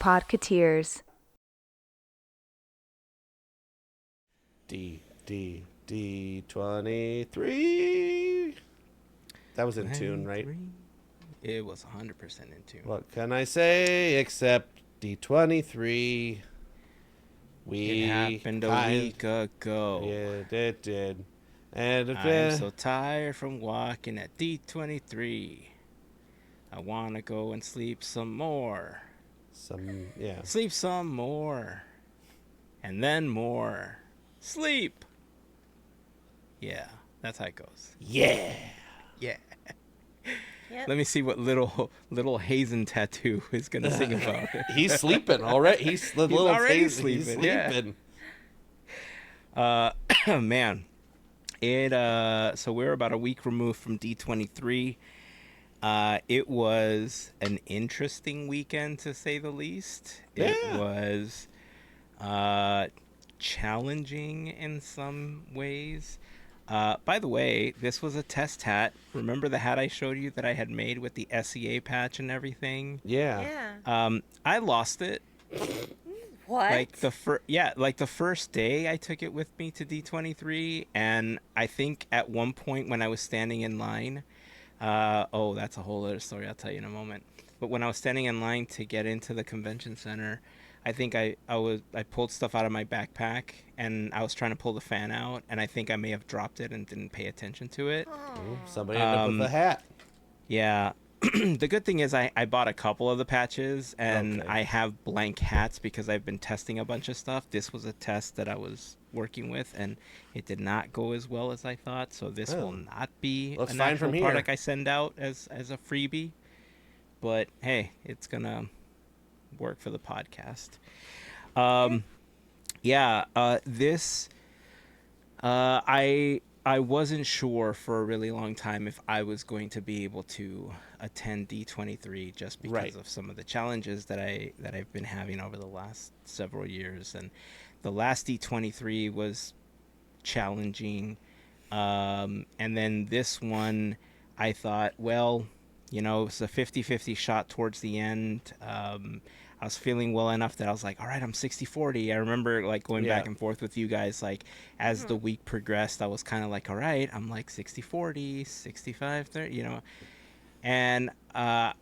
Podketeers. D23. That was in tune, right? 93? It was 100% in tune. What can I say except D23? It happened a week ago. Yeah, it did. And I'm so tired from walking at D23. I want to go and sleep some more. yeah. Sleep some more. And then more. Sleep. Yeah, that's how it goes. Yeah. Yeah. Yep. Let me see what little Heyzen tattoo is gonna sing about. He's sleeping already. He's already sleeping. sleeping. Yeah. Man, so we're about a week removed from D23. It was an interesting weekend to say the least. Yeah. It was challenging in some ways. By the way, this was a test hat. Remember the hat I showed you that I had made with the SEA patch and everything? Yeah. I lost it. What? Like the first day I took it with me to D23, and I think at one point when I was standing in line, that's a whole other story I'll tell you in a moment. But when I was standing in line to get into the convention center, I think I pulled stuff out of my backpack and I was trying to pull the fan out, and I think I may have dropped it and didn't pay attention to it. Somebody ended up with the hat. Yeah. The good thing is I bought a couple of the patches, and I have blank hats because I've been testing a bunch of stuff. This was a test that I was working with, and it did not go as well as I thought, so this will not be Looks an fine actual from here. product I send out as a freebie. But hey, it's gonna work for the podcast. This I wasn't sure for a really long time if I was going to be able to attend D23 just because of some of the challenges that I've been having over the last several years. And the last D23 was challenging, and then this one I thought, well, it's a 50-50 shot towards the end. I was feeling well enough that I was like, all right, I'm 60-40. I remember like going back and forth with you guys, like as the week progressed, I was kind of like, all right, I'm like 60-40, 65-30, and I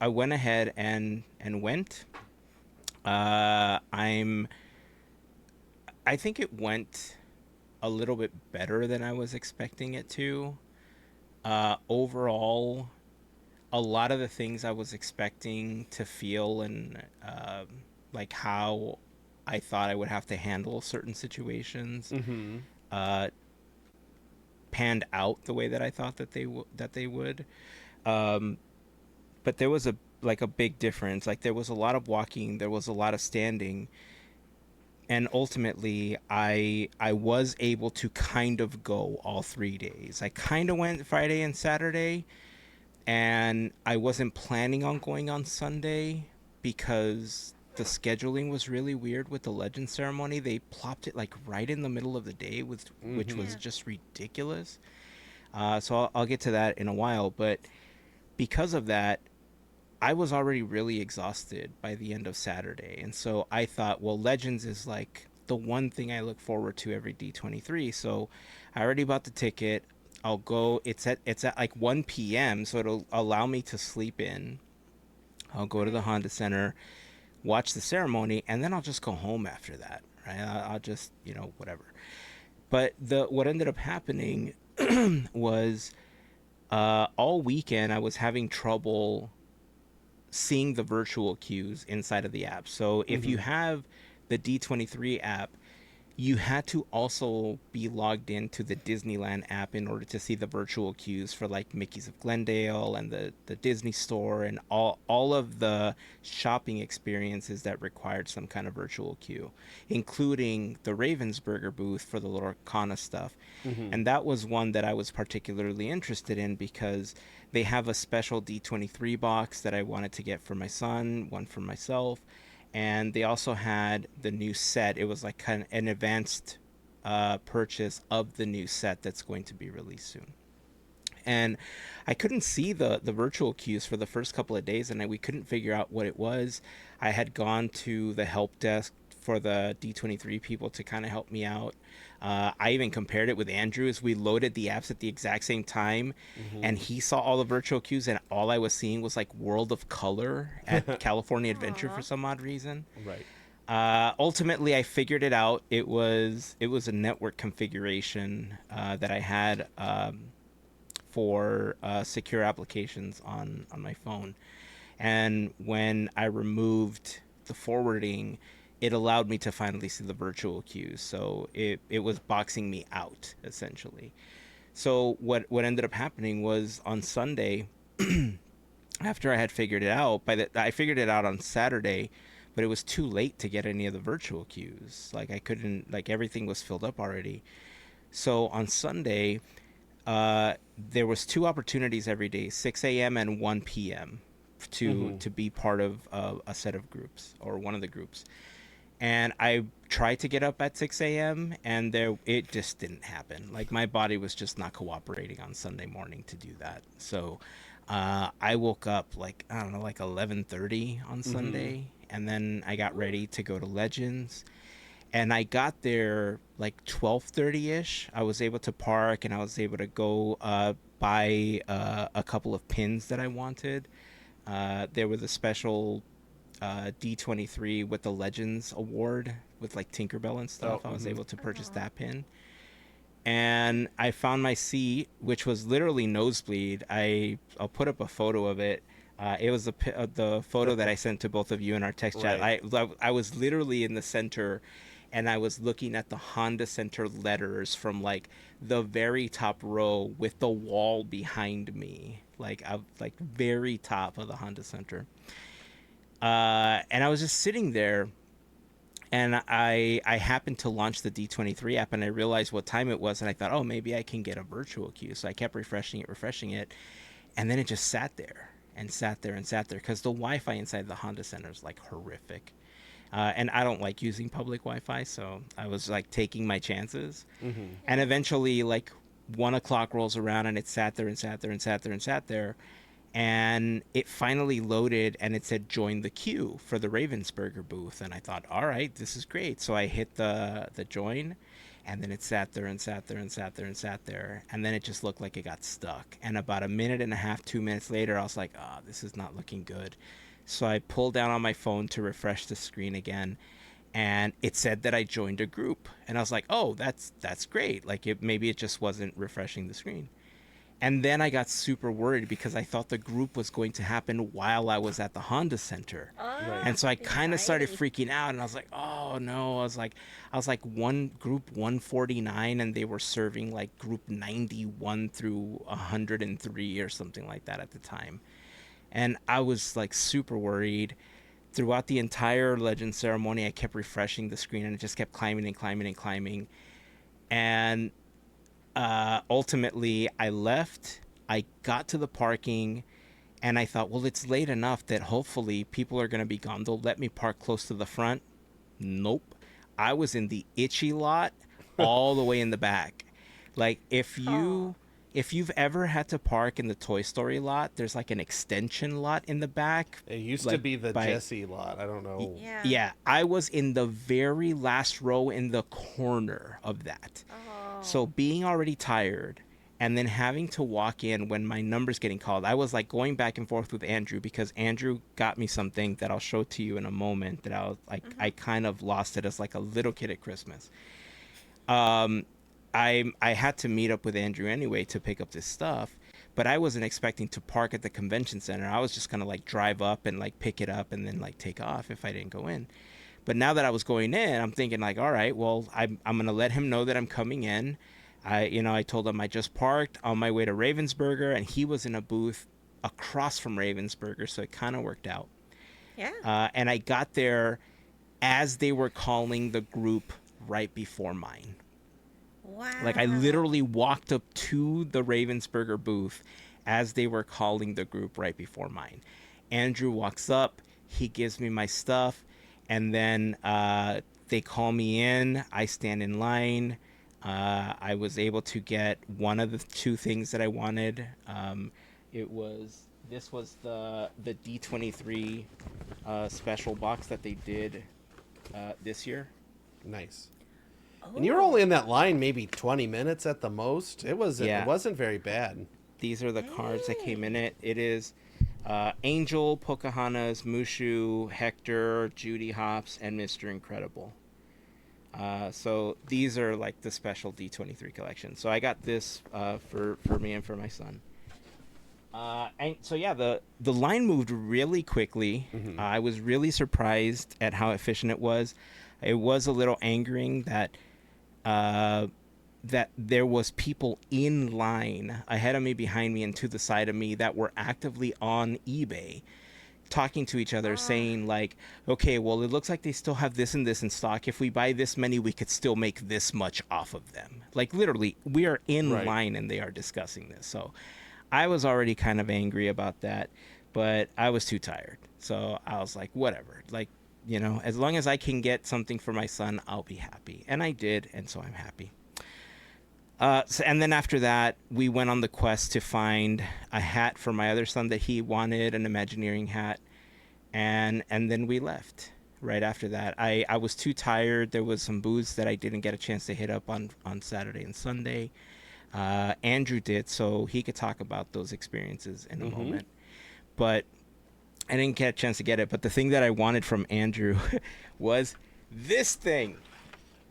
went ahead and went. I think it went a little bit better than I was expecting it to. Overall, a lot of the things I was expecting to feel and like how I thought I would have to handle certain situations panned out the way that I thought that they would. But there was a big difference. Like there was a lot of walking, there was a lot of standing, and ultimately I was able to kind of go all 3 days. I kind of went Friday and Saturday, and I wasn't planning on going on Sunday because the scheduling was really weird with the Legend ceremony. They plopped it like right in the middle of the day, which was just ridiculous. So I'll get to that in a while. But because of that, I was already really exhausted by the end of Saturday. And so I thought, well, Legends is like the one thing I look forward to every D23. So I already bought the ticket. I'll go. It's at like 1 p.m. So it'll allow me to sleep in. I'll go to the Honda Center, watch the ceremony, and then I'll just go home after that. Right? I'll just whatever. But what ended up happening was all weekend I was having trouble seeing the virtual queues inside of the app. So if you have the D23 app, you had to also be logged into the Disneyland app in order to see the virtual queues for like Mickey's of Glendale and the Disney store and all of the shopping experiences that required some kind of virtual queue, including the Ravensburger booth for the Lorcana stuff. And that was one that I was particularly interested in because they have a special D23 box that I wanted to get for my son, one for myself. And they also had the new set. It was like kind of an advanced purchase of the new set that's going to be released soon. and I couldn't see the virtual queues for the first couple of days, and we couldn't figure out what it was. I had gone to the help desk for the D23 people to kind of help me out. I even compared it with Andrew's. We loaded the apps at the exact same time, and he saw all the virtual queues, and all I was seeing was like World of Color at California Adventure for some odd reason. Right. Ultimately, I figured it out. It was a network configuration that I had for secure applications on my phone, and when I removed the forwarding, it allowed me to finally see the virtual queues. So it was boxing me out essentially. So what ended up happening was on Sunday, after I had figured it out, I figured it out on Saturday, but it was too late to get any of the virtual queues. Like I couldn't, like everything was filled up already. So on Sunday, there was two opportunities every day, 6 a.m. and 1 p.m. to be part of a set of groups or one of the groups. And I tried to get up at 6 a.m. and it just didn't happen. Like my body was just not cooperating on Sunday morning to do that. So I woke up like, I don't know, like 11:30 on Sunday, and then I got ready to go to Legends. And I got there like 12:30ish. I was able to park, and I was able to go buy a couple of pins that I wanted. There was a special D23 with the Legends Award with like Tinkerbell and stuff. I was able to purchase that pin. And I found my seat, which was literally nosebleed. I'll put up a photo of it. It was the photo that I sent to both of you in our text chat. I was literally in the center, and I was looking at the Honda Center letters from like the very top row with the wall behind me, like very top of the Honda Center. And I was just sitting there, and I happened to launch the D23 app, and I realized what time it was, and I thought, oh, maybe I can get a virtual queue. So I kept refreshing it, and then it just sat there because the Wi-Fi inside the Honda Center is like horrific. And I don't like using public Wi-Fi, so I was like taking my chances. And eventually, like 1 o'clock rolls around, and it sat there, and it finally loaded, and it said join the queue for the Ravensburger booth. And I thought, all right, this is great. So I hit the join, and then it sat there, and then it just looked like it got stuck. And about a minute and a half, 2 minutes later, I was like, oh, this is not looking good. So I pulled down on my phone to refresh the screen again, and it said that I joined a group. And I was like, oh, that's great. Like maybe it just wasn't refreshing the screen. And then I got super worried because I thought the group was going to happen while I was at the Honda Center. And so I kind of started freaking out, and I was like, oh no. I was like one group 149, and they were serving like group 91 through 103 or something like that at the time. And I was like super worried. Throughout the entire Legend ceremony, I kept refreshing the screen, and it just kept climbing. And ultimately, I left. I got to the parking, and I thought, well, it's late enough that hopefully people are going to be gone. They'll let me park close to the front. Nope. I was in the itchy lot all the way in the back. Like, if you've ever had to park in the Toy Story lot, there's like an extension lot in the back. It used to be the Jessie lot. I don't know. Yeah, I was in the very last row in the corner of that. So being already tired, and then having to walk in when my number's getting called, I was like going back and forth with Andrew, because Andrew got me something that I'll show to you in a moment that I was like, I kind of lost it as like a little kid at Christmas. I had to meet up with Andrew anyway to pick up this stuff, but I wasn't expecting to park at the convention center. I was just gonna like drive up and like pick it up and then like take off if I didn't go in. But now that I was going in, I'm thinking like, all right, well, I'm gonna let him know that I'm coming in. I told him I just parked on my way to Ravensburger, and he was in a booth across from Ravensburger, so it kind of worked out. Yeah. And I got there as they were calling the group right before mine. Wow. Like I literally walked up to the Ravensburger booth as they were calling the group right before mine. Andrew walks up, he gives me my stuff, and then they call me in. I stand in line. I was able to get one of the two things that I wanted. This was the D23 special box that they did this year. Nice. Oh. And you were only in that line maybe 20 minutes at the most. It wasn't very bad. These are the cards that came in it. It is Angel, Pocahontas, Mushu, Hector, Judy Hopps, and Mr. Incredible. So these are like the special D23 collection. So I got this for me and for my son. And so yeah, the line moved really quickly. Mm-hmm. I was really surprised at how efficient it was. It was a little angering that that there was people in line ahead of me, behind me, and to the side of me that were actively on eBay talking to each other, saying like, okay, well, it looks like they still have this and this in stock. If we buy this many, we could still make this much off of them. Like literally, we are in line and they are discussing this. So I was already kind of angry about that, but I was too tired. So I was like, whatever, like, you know, as long as I can get something for my son, I'll be happy. And I did, and so I'm happy. And then after that, we went on the quest to find a hat for my other son that he wanted, an Imagineering hat. And then we left right after that. I was too tired. There was some booths that I didn't get a chance to hit up on Saturday and Sunday. Andrew did, so he could talk about those experiences in a moment. But I didn't get a chance to get it. But the thing that I wanted from Andrew was this thing.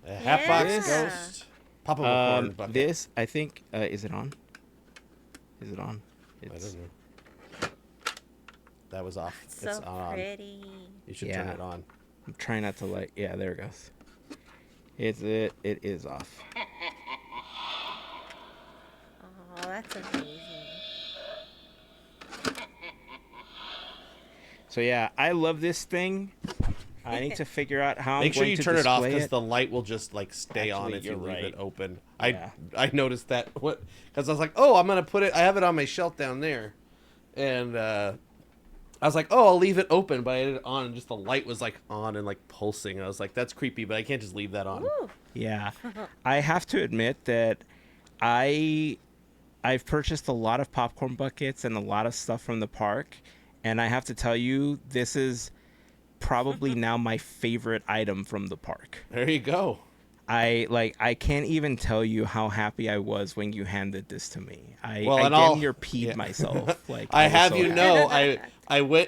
A Hatbox Ghost. Pop bucket. This, I think, is it on? Is it on? I don't know. That was off. It's so on. pretty. You should turn it on. I'm trying not to like. Yeah, there it goes. It is off. Oh, that's amazing. So yeah, I love this thing. I need to figure out how Make I'm sure going you to turn it off display because the light will just like stay on Actually, if you you're leave right. it open. Yeah. I noticed that because I was like, oh, I'm gonna put it. I have it on my shelf down there, and I was like, oh, I'll leave it open, but I had it on, and just the light was like on and like pulsing. I was like, that's creepy, but I can't just leave that on. Ooh. Yeah, I have to admit that I've purchased a lot of popcorn buckets and a lot of stuff from the park, and I have to tell you, this is probably now my favorite item from the park. There you go. I can't even tell you how happy I was when you handed this to me. I and damn near peed myself. Like I was have so you happy. know,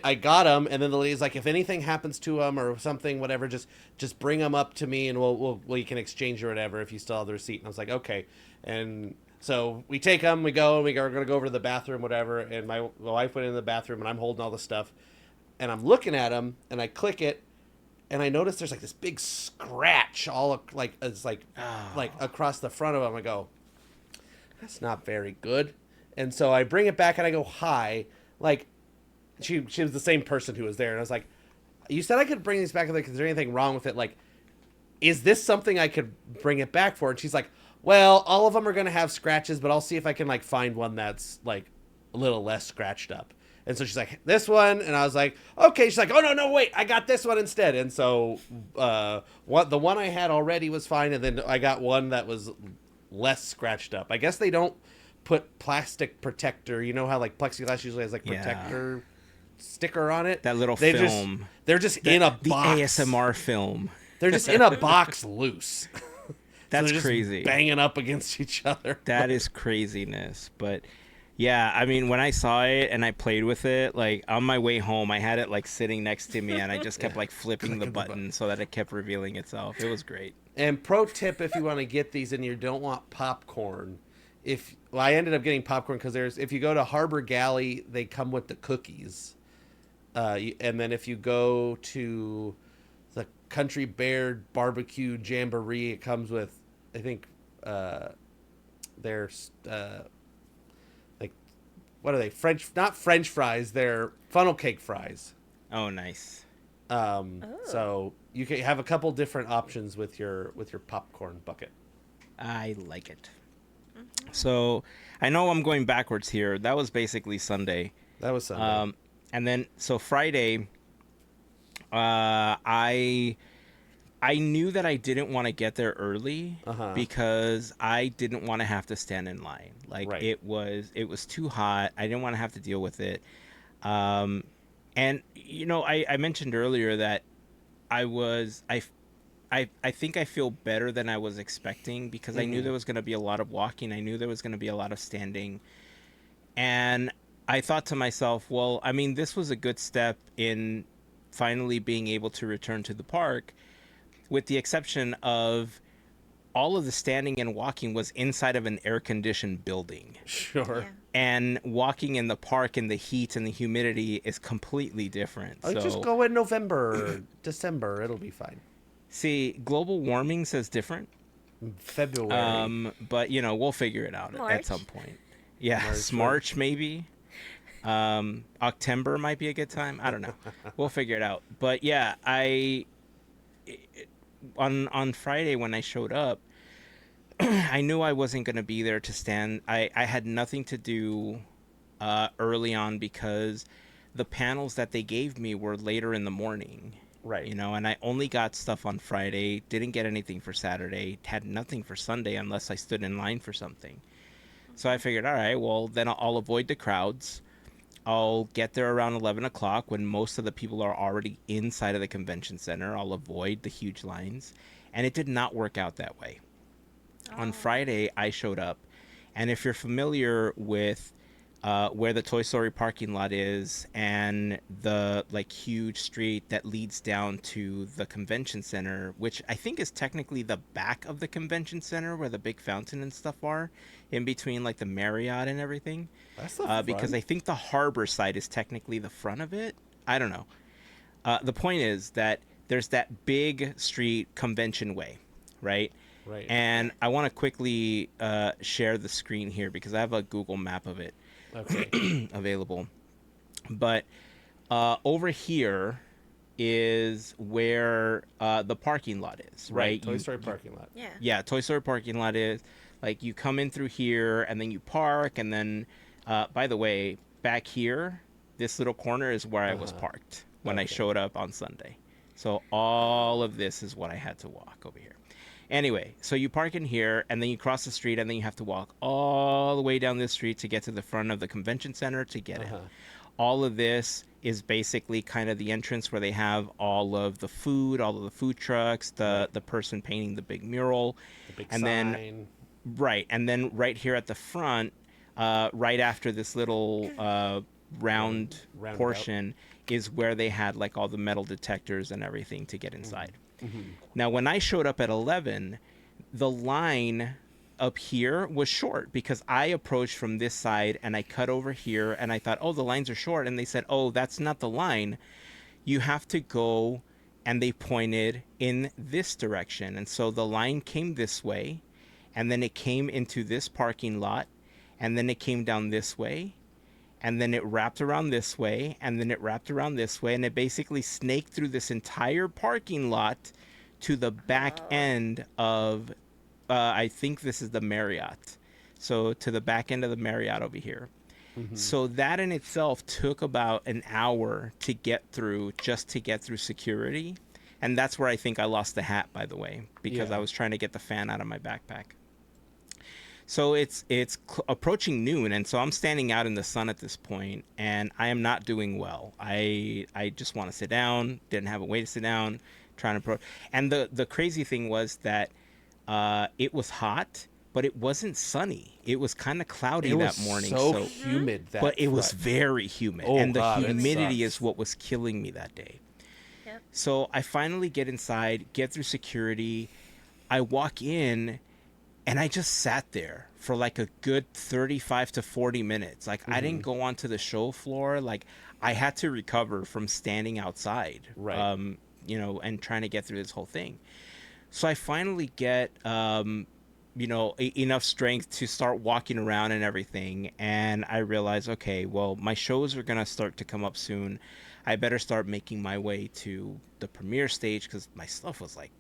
I got them, and then the lady's like, if anything happens to them or something, whatever, just bring them up to me, and we can exchange or whatever if you still have the receipt. And I was like, okay, and so we take them, we go, and we're gonna go over to the bathroom, whatever. And my wife went in the bathroom, and I'm holding all the stuff, and I'm looking at them, and I click it, and I notice there's like this big scratch all like it's like across the front of them. I go, that's not very good. And so I bring it back and I go, hi. Like, she was the same person who was there. And I was like, you said I could bring these back. Like, is there anything wrong with it? Like, is this something I could bring it back for? And she's like, well, all of them are going to have scratches, but I'll see if I can, like, find one that's, like, a little less scratched up. And so she's like, this one. And I was like, okay. She's like, oh, no, wait. I got this one instead. And so the one I had already was fine. And then I got one that was less scratched up. I guess they don't put plastic protector. You know how, like, plexiglass usually has, like, protector sticker on it? That little film. They're just in a box. The ASMR film. They're just in a box loose. That's so just crazy. Banging up against each other. That is craziness. But yeah, I mean, when I saw it and I played with it, like on my way home, I had it like sitting next to me and I just kept like flipping the button so that it kept revealing itself. It was great. And pro tip, if you want to get these and you don't want popcorn, I ended up getting popcorn because if you go to Harbor Galley, they come with the cookies. And then if you go to the Country Bear Barbecue Jamboree, it comes with, I think, there's like, what are they? Not French fries. They're funnel cake fries. Oh, nice. So you can have a couple different options with your popcorn bucket. I like it. So I know I'm going backwards here. That was basically Sunday. That was Sunday. And then, so Friday, I I knew that I didn't want to get there early Uh-huh. because I didn't want to have to stand in line. Like Right. it was too hot. I didn't want to have to deal with it. Um, and I mentioned earlier that I was I think I feel better than I was expecting because I knew Mm-hmm. there was going to be a lot of walking. I knew there was going to be a lot of standing. And I thought to myself, well, I mean, this was a good step in finally being able to return to the park, with the exception of all of the standing and walking was inside of an air conditioned building. Sure. Yeah. And walking in the park in the heat and the humidity is completely different. Oh, just So, go in November, December. It'll be fine. see, global warming says different. February, But we'll figure it out at some March. point. Yeah, March, right? March maybe. October might be a good time. I don't know. We'll figure it out. But yeah, on Friday when I showed up, I knew I wasn't going to be there to stand. I had nothing to do early on because the panels that they gave me were later in the morning. Right. And I only got stuff on Friday, didn't get anything for Saturday, had nothing for Sunday unless I stood in line for something. So I figured, all right, well, then I'll avoid the crowds. I'll get there around 11 o'clock when most of the people are already inside of the convention center. I'll avoid the huge lines. And it did not work out that way. On Oh. Friday, I showed up. And if you're familiar with where the Toy Story parking lot is and the like huge street that leads down to the convention center, which I think is technically the back of the convention center where the big fountain and stuff are, in between like the Marriott and everything, That's the because fun. I think the harbor side is technically the front of it. I don't know. The point is that there's that big street convention way, right? Right. And I want to quickly share the screen here because I have a Google map of it Okay. available. But over here is where the parking lot is, right? Toy Story parking lot. Yeah. Yeah, Toy Story parking lot is like you come in through here and then you park, and then by the way, back here, this little corner is where I was parked when I Okay. showed up on Sunday. So all of this is what I had to walk over here. Anyway, so you park in here and then you cross the street and then you have to walk all the way down this street to get to the front of the convention center to get in. All of this is basically kind of the entrance where they have all of the food, all of the food trucks, the person painting the big mural, The big and sign. then and then right here at the front, right after this little round Roundabout. portion, is where they had like all the metal detectors and everything to get inside. Mm-hmm. Now, when I showed up at 11, the line up here was short because I approached from this side and I cut over here and I thought, oh, the lines are short. And they said, oh, that's not the line. You have to go. And they pointed in this direction. And so the line came this way, and then it came into this parking lot, and then it came down this way, and then it wrapped around this way, and then it wrapped around this way, and it basically snaked through this entire parking lot to the back end of, I think this is the Marriott. So to the back end of the Marriott over here. So that in itself took about an hour to get through, just to get through security. And that's where I think I lost the hat, by the way, because Yeah. I was trying to get the fan out of my backpack. So it's approaching noon, and so I'm standing out in the sun at this point, and I am not doing well. I just want to sit down. Didn't have a way to sit down. Trying to and the crazy thing was that it was hot, but it wasn't sunny. It was kind of cloudy It that was morning. so humid that. But it was front. very humid, Oh, and the God, it humidity sucks. is what was killing me that day. Yep. So I finally get inside, get through security. I walk in, and I just sat there for like a good 35 to 40 minutes. Like I didn't go onto the show floor. Like I had to recover from standing outside, Right. And trying to get through this whole thing. So I finally get, enough strength to start walking around and everything. And I realize, okay, well, my shows are going to start to come up soon. I better start making my way to the premiere stage because my stuff was like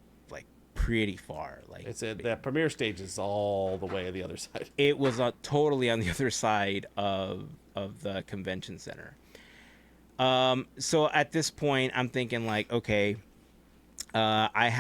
pretty far. Like That premiere stage is all the way on the other side. it was totally on the other side of the convention center. So at this point, I'm thinking like, okay, I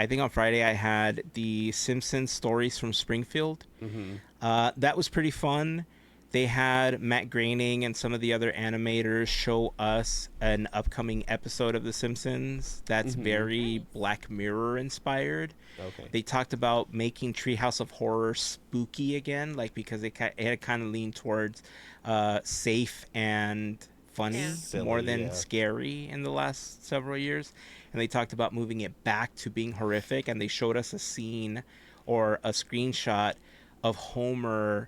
think on Friday I had the Simpsons stories from Springfield. Mm-hmm. That was pretty fun. They had Matt Groening and some of the other animators show us an upcoming episode of The Simpsons that's Mm-hmm. very Nice. Black Mirror inspired. Okay. They talked about making Treehouse of Horror spooky again, like because it had kind of leaned towards safe and Yeah. funny more Silly, than yeah. scary in the last several years. And they talked about moving it back to being horrific. And they showed us a scene or a screenshot of Homer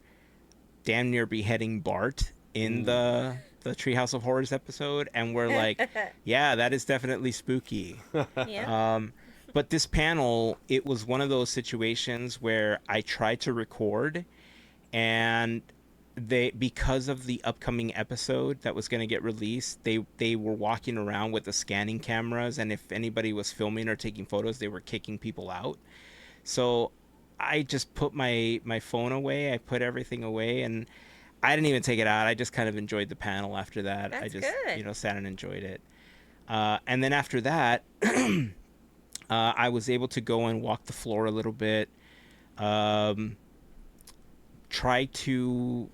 damn near beheading Bart in Ooh. the Treehouse of Horrors episode, and we're like, yeah, that is definitely spooky. Yeah. Um, but this panel, it was one of those situations where I tried to record, and they because of the upcoming episode that was going to get released, they were walking around with the scanning cameras, and if anybody was filming or taking photos, they were kicking people out. So I just put my phone away. I put everything away, and I didn't even take it out. I just kind of enjoyed the panel after that. I That's just, good. sat and enjoyed it. And then after that, I was able to go and walk the floor a little bit. Um, try to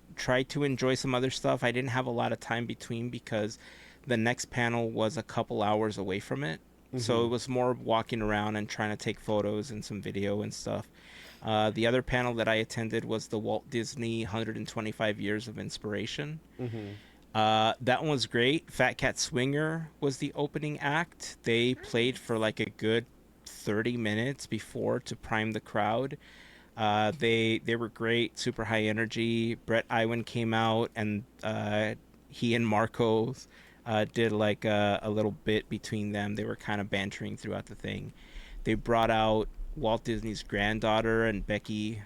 enjoy some other stuff. I didn't have a lot of time between because the next panel was a couple hours away from it. So Mm-hmm. it was more walking around and trying to take photos and some video and stuff. The other panel that I attended was the Walt Disney 125 Years of Inspiration. Mm-hmm. That one was great. Fat Cat Swinger was the opening act. They played for Nice. like a good 30 minutes before to prime the crowd. They were great, super high energy. Brett Iwan came out, and he and Marcos did like a little bit between them. They were kind of bantering throughout the thing. They brought out Walt Disney's granddaughter, and Becky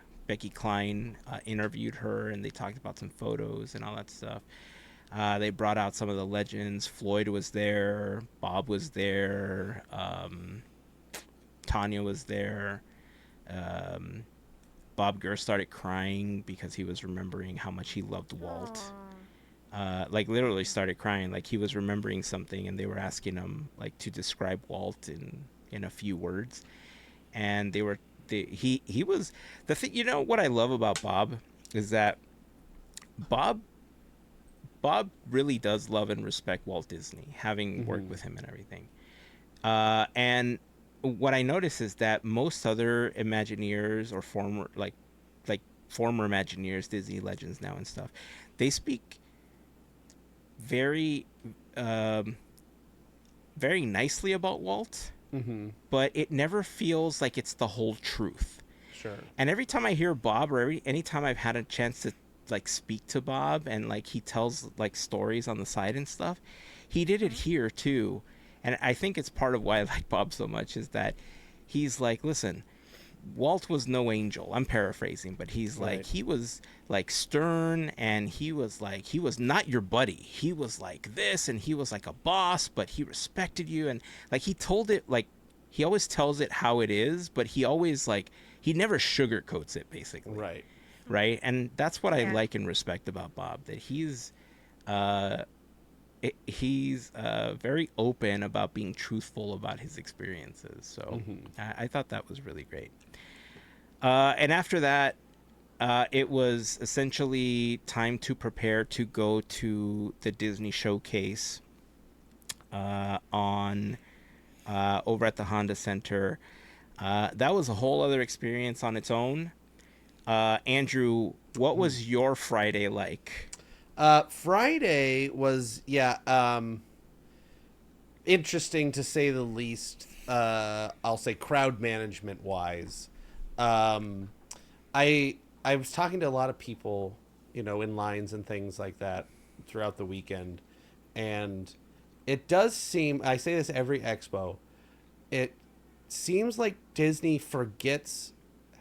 Klein interviewed her, and they talked about some photos and all that stuff. They brought out some of the legends. Floyd was there, Bob was there, Tanya was there. Um, Bob Gurr started crying because he was remembering how much he loved Walt. Aw. Like literally started crying, like he was remembering something, and they were asking him like to describe Walt in a few words, and he was the thing. You know what I love about Bob is that Bob Bob really does love and respect Walt Disney, having worked Mm-hmm. with him and everything. And what I notice is that most other Imagineers or like former Imagineers, Disney legends now and stuff, they speak very um, very nicely about Walt, Mm-hmm. but it never feels like it's the whole truth. Sure. And every time I hear Bob, or anytime I've had a chance to like speak to Bob, and like he tells like stories on the side and stuff, he did it Mhm. here too. And I think it's part of why I like Bob so much is that he's like, listen, Walt was no angel. I'm paraphrasing, but he's like, Right. he was like stern, and he was like, he was not your buddy. He was like this, and he was like a boss, but he respected you. And like, he told it like, he always tells it how it is, but he always like, he never sugarcoats it basically. Right. Right. And that's what I Yeah. like and respect about Bob, that uh, he's very open about being truthful about his experiences. So Mm-hmm. I thought that was really great. And after that, it was essentially time to prepare to go to the Disney Showcase on over at the Honda Center. That was a whole other experience on its own. Andrew, what was your Friday like? Friday was interesting to say the least. I'll say crowd management wise. Um, I was talking to a lot of people, in lines and things like that throughout the weekend, and it does seem, I say this every expo, it seems like Disney forgets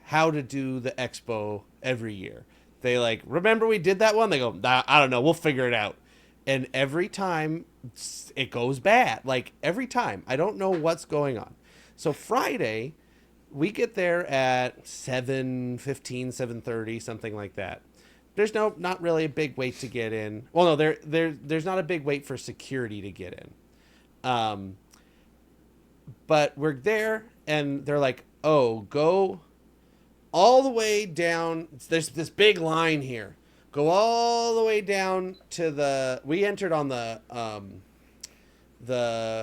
how to do the expo every year. They like, remember we did that one? They go, nah, I don't know, we'll figure it out. And every time it goes bad. Like every time. I don't know what's going on. So Friday, we get there at 7:15, 7:30, something like that. There's not really a big wait to get in. Well, no, there's not a big wait for security to get in. Um, but we're there, and they're like, "Oh, go all the way down. There's this big line here. Go all the way down to the." We entered on the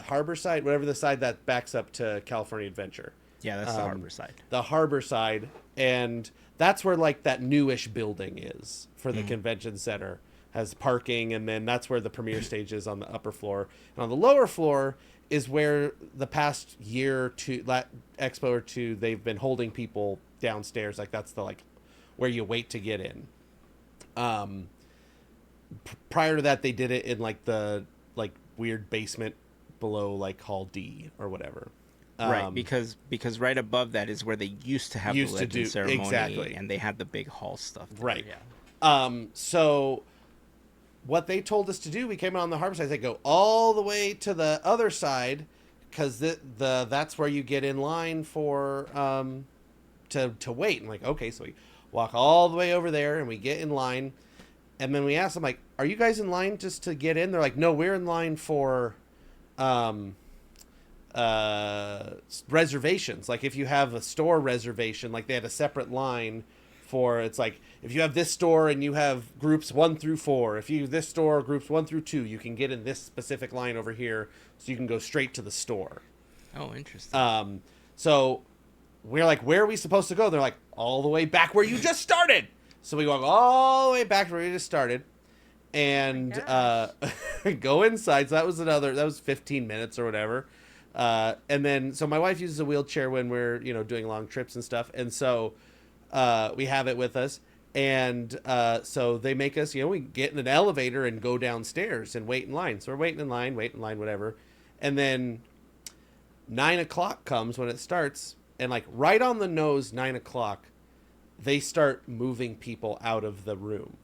harbor side, whatever the side that backs up to California Adventure. Yeah, that's the harbor side. The harbor side, and that's where like that newish building is for the convention center. Has parking, and then that's where the premiere stage is on the upper floor. And on the lower floor is where the past year or two, expo or two, they've been holding people downstairs. Like that's the like where you wait to get in. Prior to that, they did it in like the like weird basement below like Hall D or whatever. Right, because right above that is where they used to have the legend ceremony, exactly, and they had the big hall stuff there. Right. Yeah. So what they told us to do, we came on the harbor side. They go all the way to the other side, because that's where you get in line for to wait. And like, okay, so we walk all the way over there, and we get in line, and then we ask them like, "Are you guys in line just to get in?" They're like, "No, we're in line for reservations. Like if you have a store reservation, like they had a separate line for, it's like if you have this store and you have groups 1 through 4, if you this store groups 1 through 2, you can get in this specific line over here, so you can go straight to the store." Oh, interesting. So we're like, "Where are we supposed to go?" They're like, "All the way back where you just started." So we walk all the way back to where we just started, and go inside. So that was 15 minutes or whatever. And then, so my wife uses a wheelchair when we're, doing long trips and stuff. And so, we have it with us. And, so they make us, we get in an elevator and go downstairs and wait in line. So we're waiting in line, whatever. And then 9:00 comes when it starts. And like right on the nose, 9:00, they start moving people out of the room.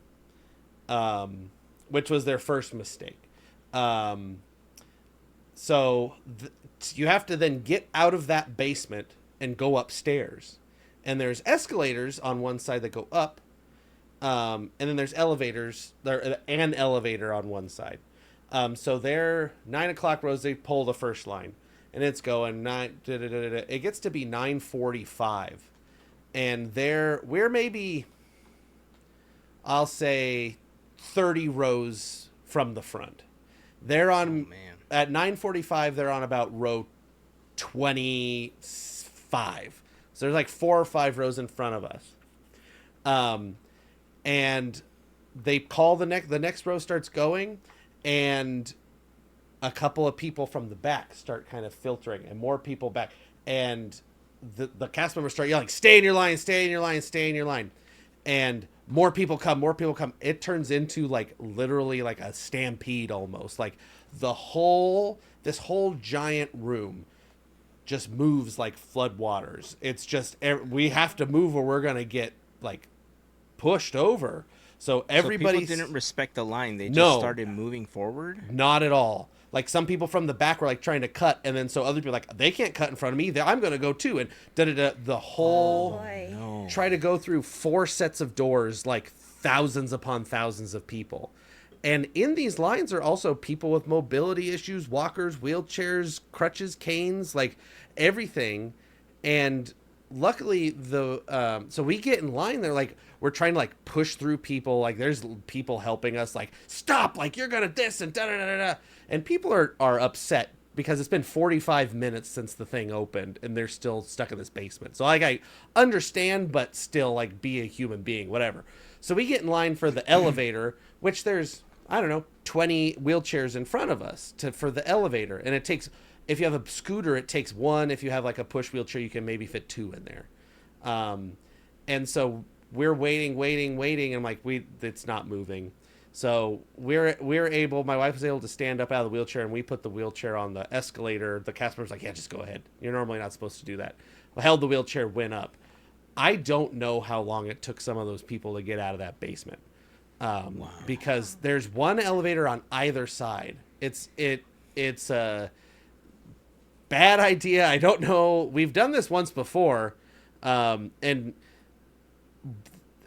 Which was their first mistake. So you have to then get out of that basement and go upstairs. And there's escalators on one side that go up. And then there's elevators. There's an elevator on one side. So they're 9:00 rows, they pull the first line. And it's going it gets to be 9:45. And we're maybe, I'll say, 30 rows from the front. They're on, at 9:45, they're on about row 25. So there's like 4 or 5 rows in front of us. And they call the next row starts going, and a couple of people from the back start kind of filtering, and more people back. And the cast members start yelling, "Stay in your line, stay in your line, stay in your line." And more people come. It turns into like literally like a stampede almost. Like this whole giant room just moves like floodwaters. It's just, we have to move or we're going to get like pushed over. So everybody people didn't respect the line. They just started moving forward? Not at all. Like some people from the back were like trying to cut, and then so other people like, they can't cut in front of me. I'm going to go too. And the whole try to go through 4 sets of doors, like thousands upon thousands of people. And in these lines are also people with mobility issues, walkers, wheelchairs, crutches, canes, like everything. And luckily so we get in line, they're like, we're trying to like push through people, like there's people helping us, like, "Stop, like you're gonna this and da da da da." And people are upset because it's been 45 minutes since the thing opened and they're still stuck in this basement. So like I understand, but still, like, be a human being, whatever. So we get in line for the elevator, which there's, I don't know, 20 wheelchairs in front of us for the elevator. And it takes, if you have a scooter, it takes 1. If you have like a push wheelchair, you can maybe fit 2 in there. And so we're waiting. And I'm like, it's not moving. So we're able, my wife was able to stand up out of the wheelchair, and we put the wheelchair on the escalator. The cast member's like, "Yeah, just go ahead. You're normally not supposed to do that." I held the wheelchair, went up. I don't know how long it took some of those people to get out of that basement. Because there's one elevator on either side. It's a bad idea. I don't know. We've done this once before. And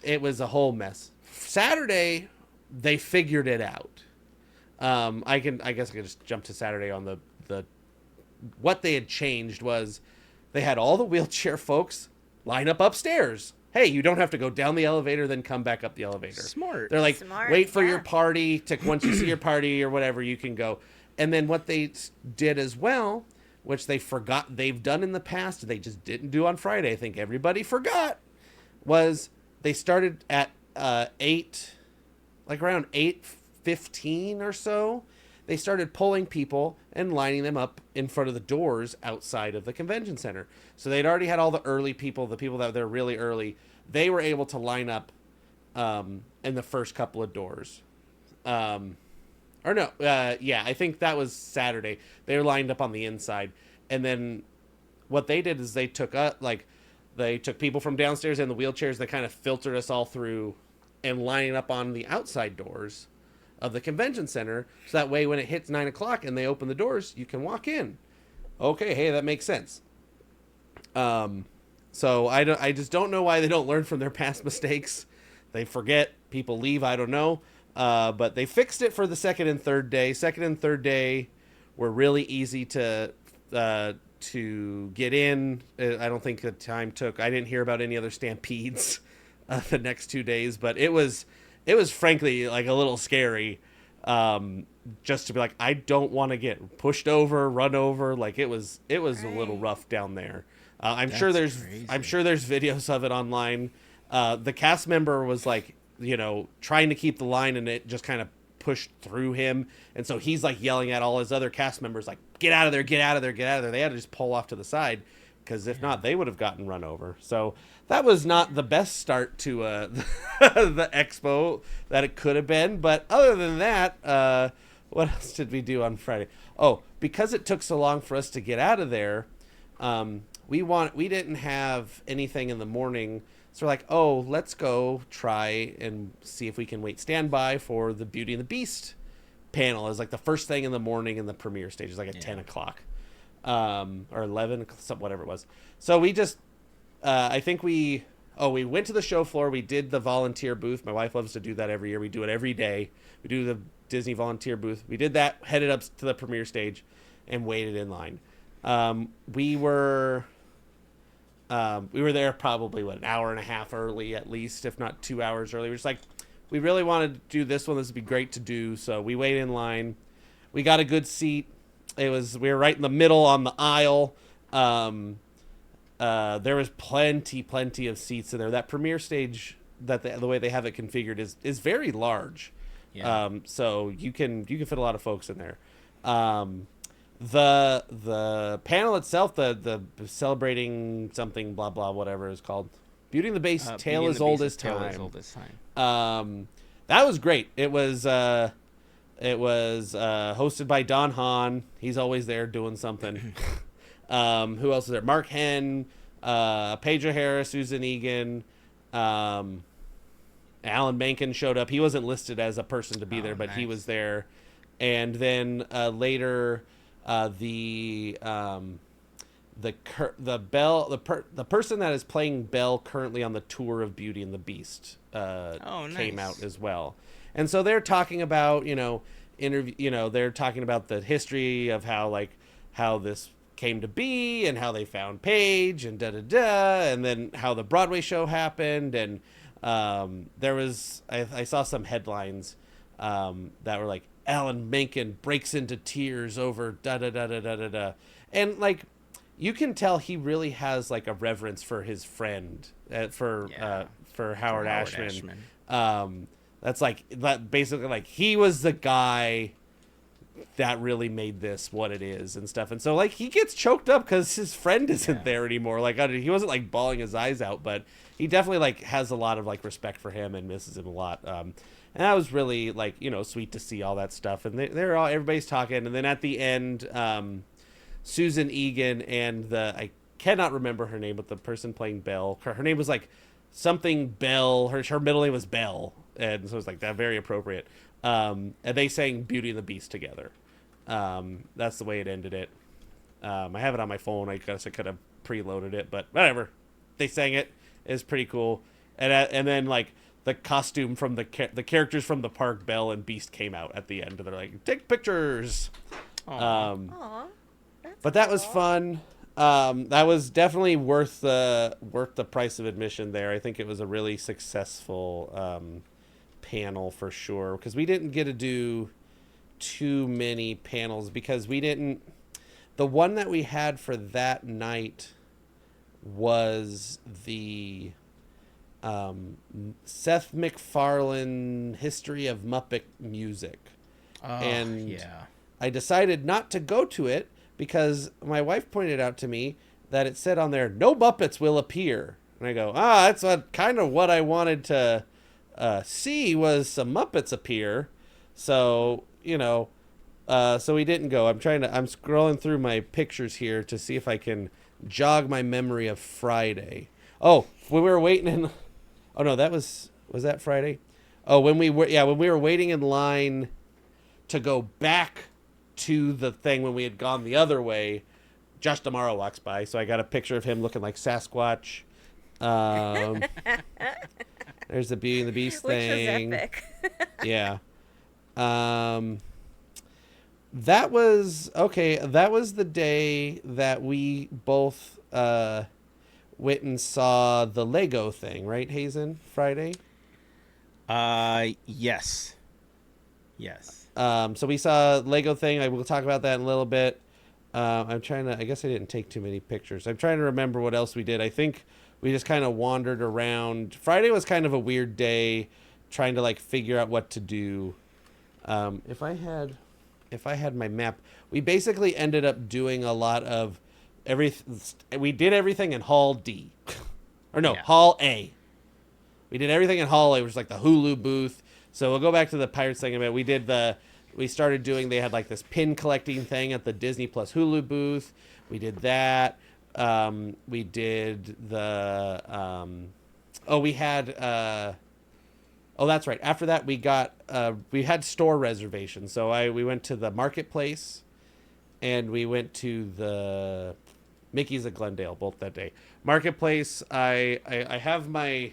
it was a whole mess. Saturday, they figured it out. I guess I could just jump to Saturday on the what they had changed was they had all the wheelchair folks line up upstairs. Hey, you don't have to go down the elevator, then come back up the elevator. Smart. They're like, Smart, wait for yeah. your party to, once you see your party or whatever, you can go. And then what they did as well, which they forgot they've done in the past, they just didn't do on Friday. I think everybody forgot, was they started at 8, like around 8:15 or so. They started pulling people and lining them up in front of the doors outside of the convention center. So they'd already had all the early people, the people that were there really early. They were able to line up in the first couple of doors. I think that was Saturday. They were lined up on the inside. And then what they did is they took people from downstairs in the wheelchairs. They kind of filtered us all through and lining up on the outside doors of the convention center, so that way when it hits 9 o'clock and they open the doors, you can walk in. Okay, hey, that makes sense. So I just don't know why they don't learn from their past mistakes. They forget, people leave, I don't know. But they fixed it for the second and third day. Second and third day were really easy to get in. I don't think the time took. I didn't hear about any other stampedes the next 2 days, but it was frankly like a little scary, just to be like, I don't want to get pushed over, run over. Like it was a little rough down there. I'm sure there's videos of it online. The cast member was like, trying to keep the line, and it just kind of pushed through him. And so he's like yelling at all his other cast members, like, get out of there, get out of there, get out of there. They had to just pull off to the side, because if not, they would have gotten run over. So that was not the best start to the expo that it could have been. But other than that, what else did we do on Friday? Oh, because it took so long for us to get out of there, we didn't have anything in the morning. So we're like, oh, let's go try and see if we can wait standby for the Beauty and the Beast panel. It was like the first thing in the morning in the premiere stage. It was like at 10 o'clock. Or 11, whatever it was. So we just, I think we went to the show floor. We did the volunteer booth. My wife loves to do that every year. We do it every day. We do the Disney volunteer booth. We did that, headed up to the premiere stage, and waited in line. We were there probably, an hour and a half early at least, if not 2 hours early. We're just like, we really wanted to do this one. This would be great to do. So we waited in line. We got a good seat. We were right in the middle on the aisle. There was plenty of seats in there. That premiere stage, the way they have it configured is very large. Yeah. So you can fit a lot of folks in there. The panel itself, the celebrating something, blah blah, whatever it's called, Beauty and the Beast, Tale as Old as Time. That was great. It was hosted by Don Hahn. He's always there doing something. Who else is there? Mark Henn, Pedro Harris, Susan Egan, Alan Menken showed up. He wasn't listed as a person to be there, but nice. He was there. And then later, the person that is playing Belle currently on the tour of Beauty and the Beast came out as well. And so they're talking about, they're talking about the history of how this came to be and how they found Paige and and then how the Broadway show happened. And there was, I saw some headlines that were like, Alan Menken breaks into tears over and like, you can tell he really has like a reverence for his friend, for Howard Ashman. That's like, that basically, like, he was the guy that really made this what it is and stuff. And so, like, he gets choked up because his friend isn't there anymore. Like, he wasn't like bawling his eyes out, but he definitely like has a lot of like respect for him and misses him a lot. And that was really like, sweet to see all that stuff. And everybody's talking. And then at the end, Susan Egan and I cannot remember her name, but the person playing Belle, her name was like something Belle. Her middle name was Belle. And so it was like that, very appropriate. And they sang Beauty and the Beast together. That's the way it ended it. I have it on my phone. I guess I could have preloaded it, but whatever. They sang it. It's pretty cool. And then like the costume from the characters from the park, Belle and Beast, came out at the end, and they're like, take pictures. Aww, that's But that was cool. fun. That was definitely worth the price of admission there. I think it was a really successful panel for sure, because we didn't get to do too many panels because we didn't. The one that we had for that night was the Seth MacFarlane History of Muppet Music. And yeah. I decided not to go to it because my wife pointed out to me that it said on there, no Muppets will appear. And I go, that's kind of what I wanted to see, was some Muppets appear. So, so we didn't go. I'm scrolling through my pictures here to see if I can jog my memory of Friday. Oh, when we were waiting in, oh no, was that Friday? Oh, when we were waiting in line to go back to the thing when we had gone the other way, Josh D'Amaro walks by, so I got a picture of him looking like Sasquatch. There's the Beauty and the Beast thing. Which was epic. Yeah. That was the day that we both went and saw the Lego thing, right, Heyzen? Friday? Yes. So we saw Lego thing. I will talk about that in a little bit. I guess I didn't take too many pictures. I'm trying to remember what else we did. I think we just kind of wandered around. Friday was kind of a weird day, trying to figure out what to do. If I had my map, we basically ended up doing a lot of we did everything in Hall D. Or no, yeah. Hall A. We did everything in Hall A, which is like the Hulu booth. So we'll go back to the Pirates thing a bit. We started doing, they had this pin collecting thing at the Disney Plus Hulu booth. We did that. We did the, that's right. After that, we had store reservations. So we went to the Marketplace and we went to the Mickey's at Glendale both that day. Marketplace, I have my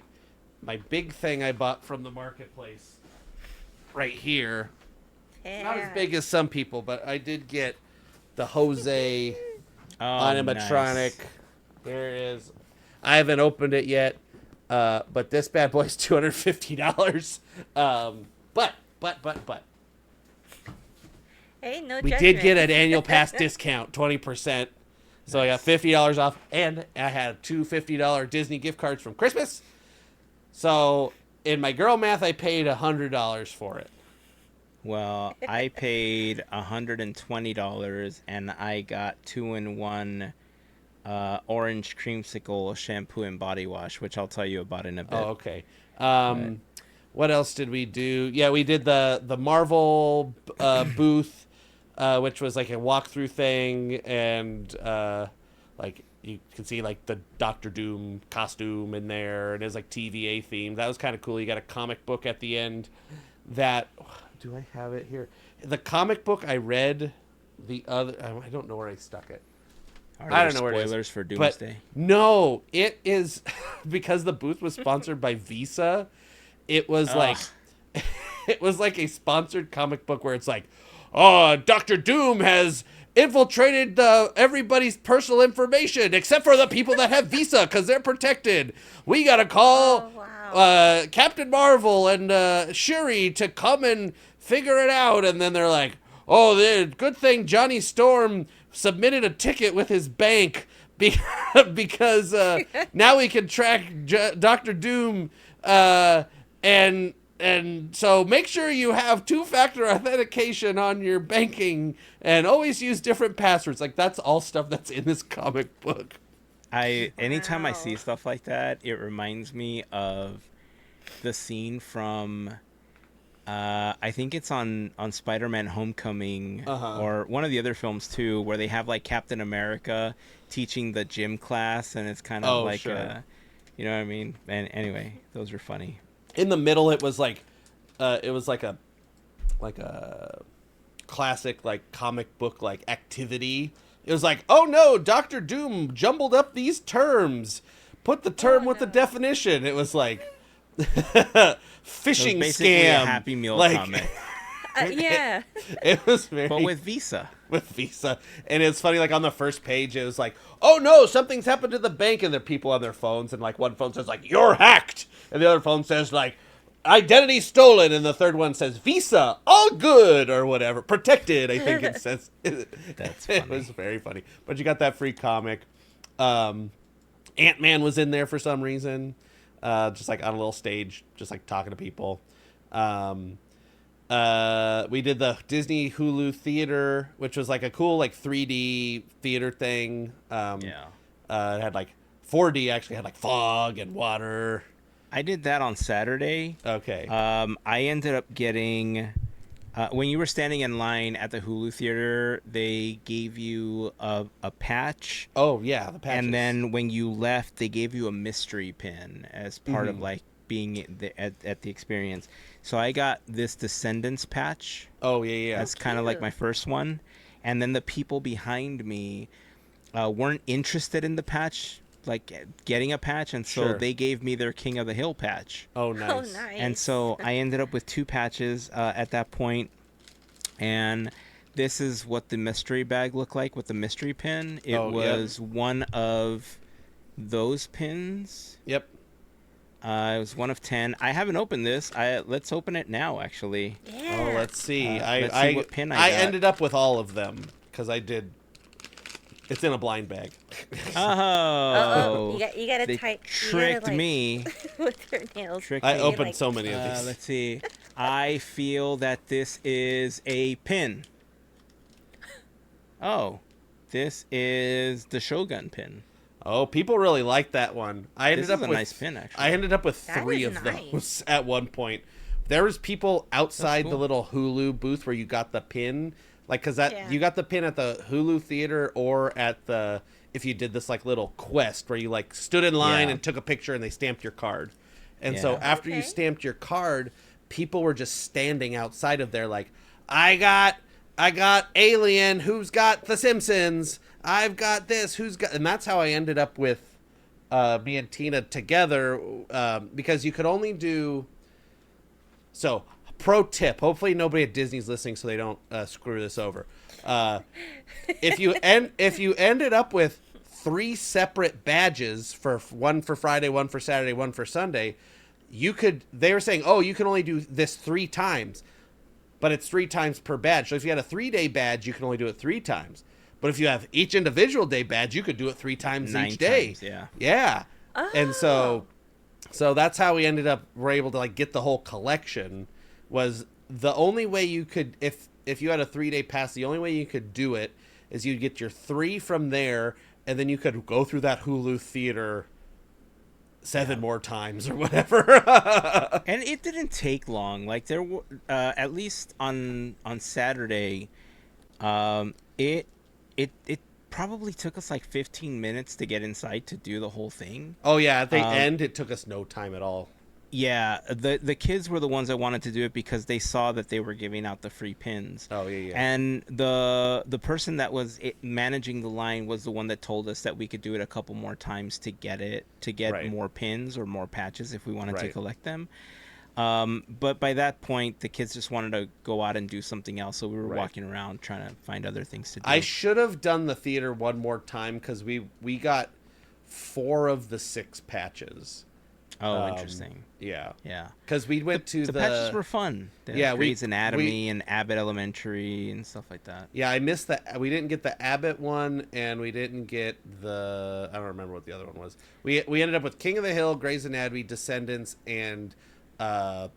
big thing I bought from the Marketplace right here. Yeah. Not as big as some people, but I did get the Jose animatronic. Nice. There it is. I haven't opened it yet, but this bad boy's $250. But. Hey, no we judgment. did get an annual pass discount, 20%. So I got $50 off, and I had two $50 Disney gift cards from Christmas. So in my girl math, I paid $100 for it. Well, I paid $120, and I got 2-in-1 orange creamsicle shampoo and body wash, which I'll tell you about in a bit. Oh, okay. What else did we do? Yeah, we did the Marvel booth, which was like a walkthrough thing, and you can see the Doctor Doom costume in there, and it was TVA themed. That was kind of cool. You got a comic book at the end. Do I have it here? The comic book I read, I don't know where I stuck it. I don't know where it is. Spoilers for Doomsday? But no, it is because the booth was sponsored by Visa. It was it was like a sponsored comic book where it's Dr. Doom has infiltrated everybody's personal information except for the people that have Visa because they're protected. We got to call Captain Marvel and Shuri to come and figure it out. And then they're like, good thing Johnny Storm submitted a ticket with his bank because now we can track Dr. Doom. And so make sure you have 2-factor authentication on your banking and always use different passwords. That's all stuff that's in this comic book. Anytime I see stuff like that, it reminds me of the scene from I think it's on Spider-Man Homecoming or one of the other films too, where they have Captain America teaching the gym class, and it's kind of sure. You know what I mean? And anyway, those are funny. In the middle, it was a classic comic book activity. It was oh no, Dr. Doom jumbled up these terms. Put the term with the definition. It was phishing basically scam. A Happy Meal comic. Yeah. It was very But with Visa. with Visa, and it's funny. Like on the first page, it was like, "Oh no, something's happened to the bank," and there are people on their phones, and like one phone says like, "You're hacked," and the other phone says like, "Identity stolen," and the third one says, "Visa, all good," or whatever, protected. I think it says. That's It funny. was very funny. But you got that free comic. Ant-Man was in there for some reason, just like on a little stage, just like talking to people. We did the Disney Hulu theater, which was like a cool like 3D theater thing. Yeah. It had like 4D, actually had like fog and water. I did that on Saturday. Okay. I ended up getting when you were standing in line at the Hulu theater, they gave you a patch, Oh yeah, the patches. and then when you left, they gave you a mystery pin as part of Mhm. like being at the experience. So I got this Descendants patch. Oh yeah, yeah. That's kind of like cute. my first one, and then the people behind me weren't interested in the patch, like getting a patch, and so Sure. they gave me their King of the Hill patch. Oh nice. Oh, nice. And so I ended up with 2 patches at that point. And this is what the mystery bag looked like with the mystery pin. It Oh, yep. was one of those pins. Yep. It was one of 10. I haven't opened this. Let's open it now, actually. Yeah. Oh, let's see. Let's see what pin I got. ended up with all of them because I did. It's in a blind bag. Oh, You gotta they type. tricked me. with your nails. Tricked I me. opened like- so many of these. Let's see. I feel that this is a pin. Oh, this is the Shogun pin. Oh, people really like that one. I ended This up is a with nice pin, actually. I ended up with That 3 is of nice. those at one point. There was people outside cool. the little Hulu booth where you got the pin, like because that Yeah. you got the pin at the Hulu theater or at the if you did this like little quest where you like stood in line Yeah. and took a picture and they stamped your card, and so Yeah. after you Okay. stamped your card, people were just standing outside of there like, I got Alien, who's got The Simpsons, I've got this, who's got, and that's how I ended up with me and Tina together because you could only do. So, pro tip. Hopefully, nobody at Disney's listening, so they don't screw this over. If you ended up with 3 separate badges for one for Friday, one for Saturday, one for Sunday, you could. They were saying, oh, you can only do this 3 times, but it's 3 times per badge. So if you had a 3-day badge, you can only do it 3 times. But if you have each individual day badge, you could do it 3 times 9 each day. times, yeah. Yeah. And Oh. so that's how we ended up were able to like get the whole collection. Was the only way you could if you had a 3-day pass, the only way you could do it is you'd get your 3 from there, and then you could go through that Hulu theater 7 more times or whatever. And it didn't take long. Like there were, at least on Saturday, it probably took us like 15 minutes to get inside to do the whole thing. Oh yeah, at the end it took us no time at all. Yeah, the kids were the ones that wanted to do it because they saw that they were giving out the free pins. Oh yeah, yeah. And the person that was managing the line was the one that told us that we could do it a couple more times to get Right. more pins or more patches if we wanted to Right. collect them. But by that point, the kids just wanted to go out and do something else, so we were Right. walking around trying to find other things to do. I should have done the theater one more time because we got 4 of the 6 patches. Interesting. Yeah, Yeah. because we went to The patches were fun. They Yeah, had we- Grey's Anatomy and Abbott Elementary and stuff like that. Yeah, I missed that. We didn't get the Abbott one, and we didn't get the. I don't remember what the other one was. We ended up with King of the Hill, Grey's Anatomy, Descendants, and The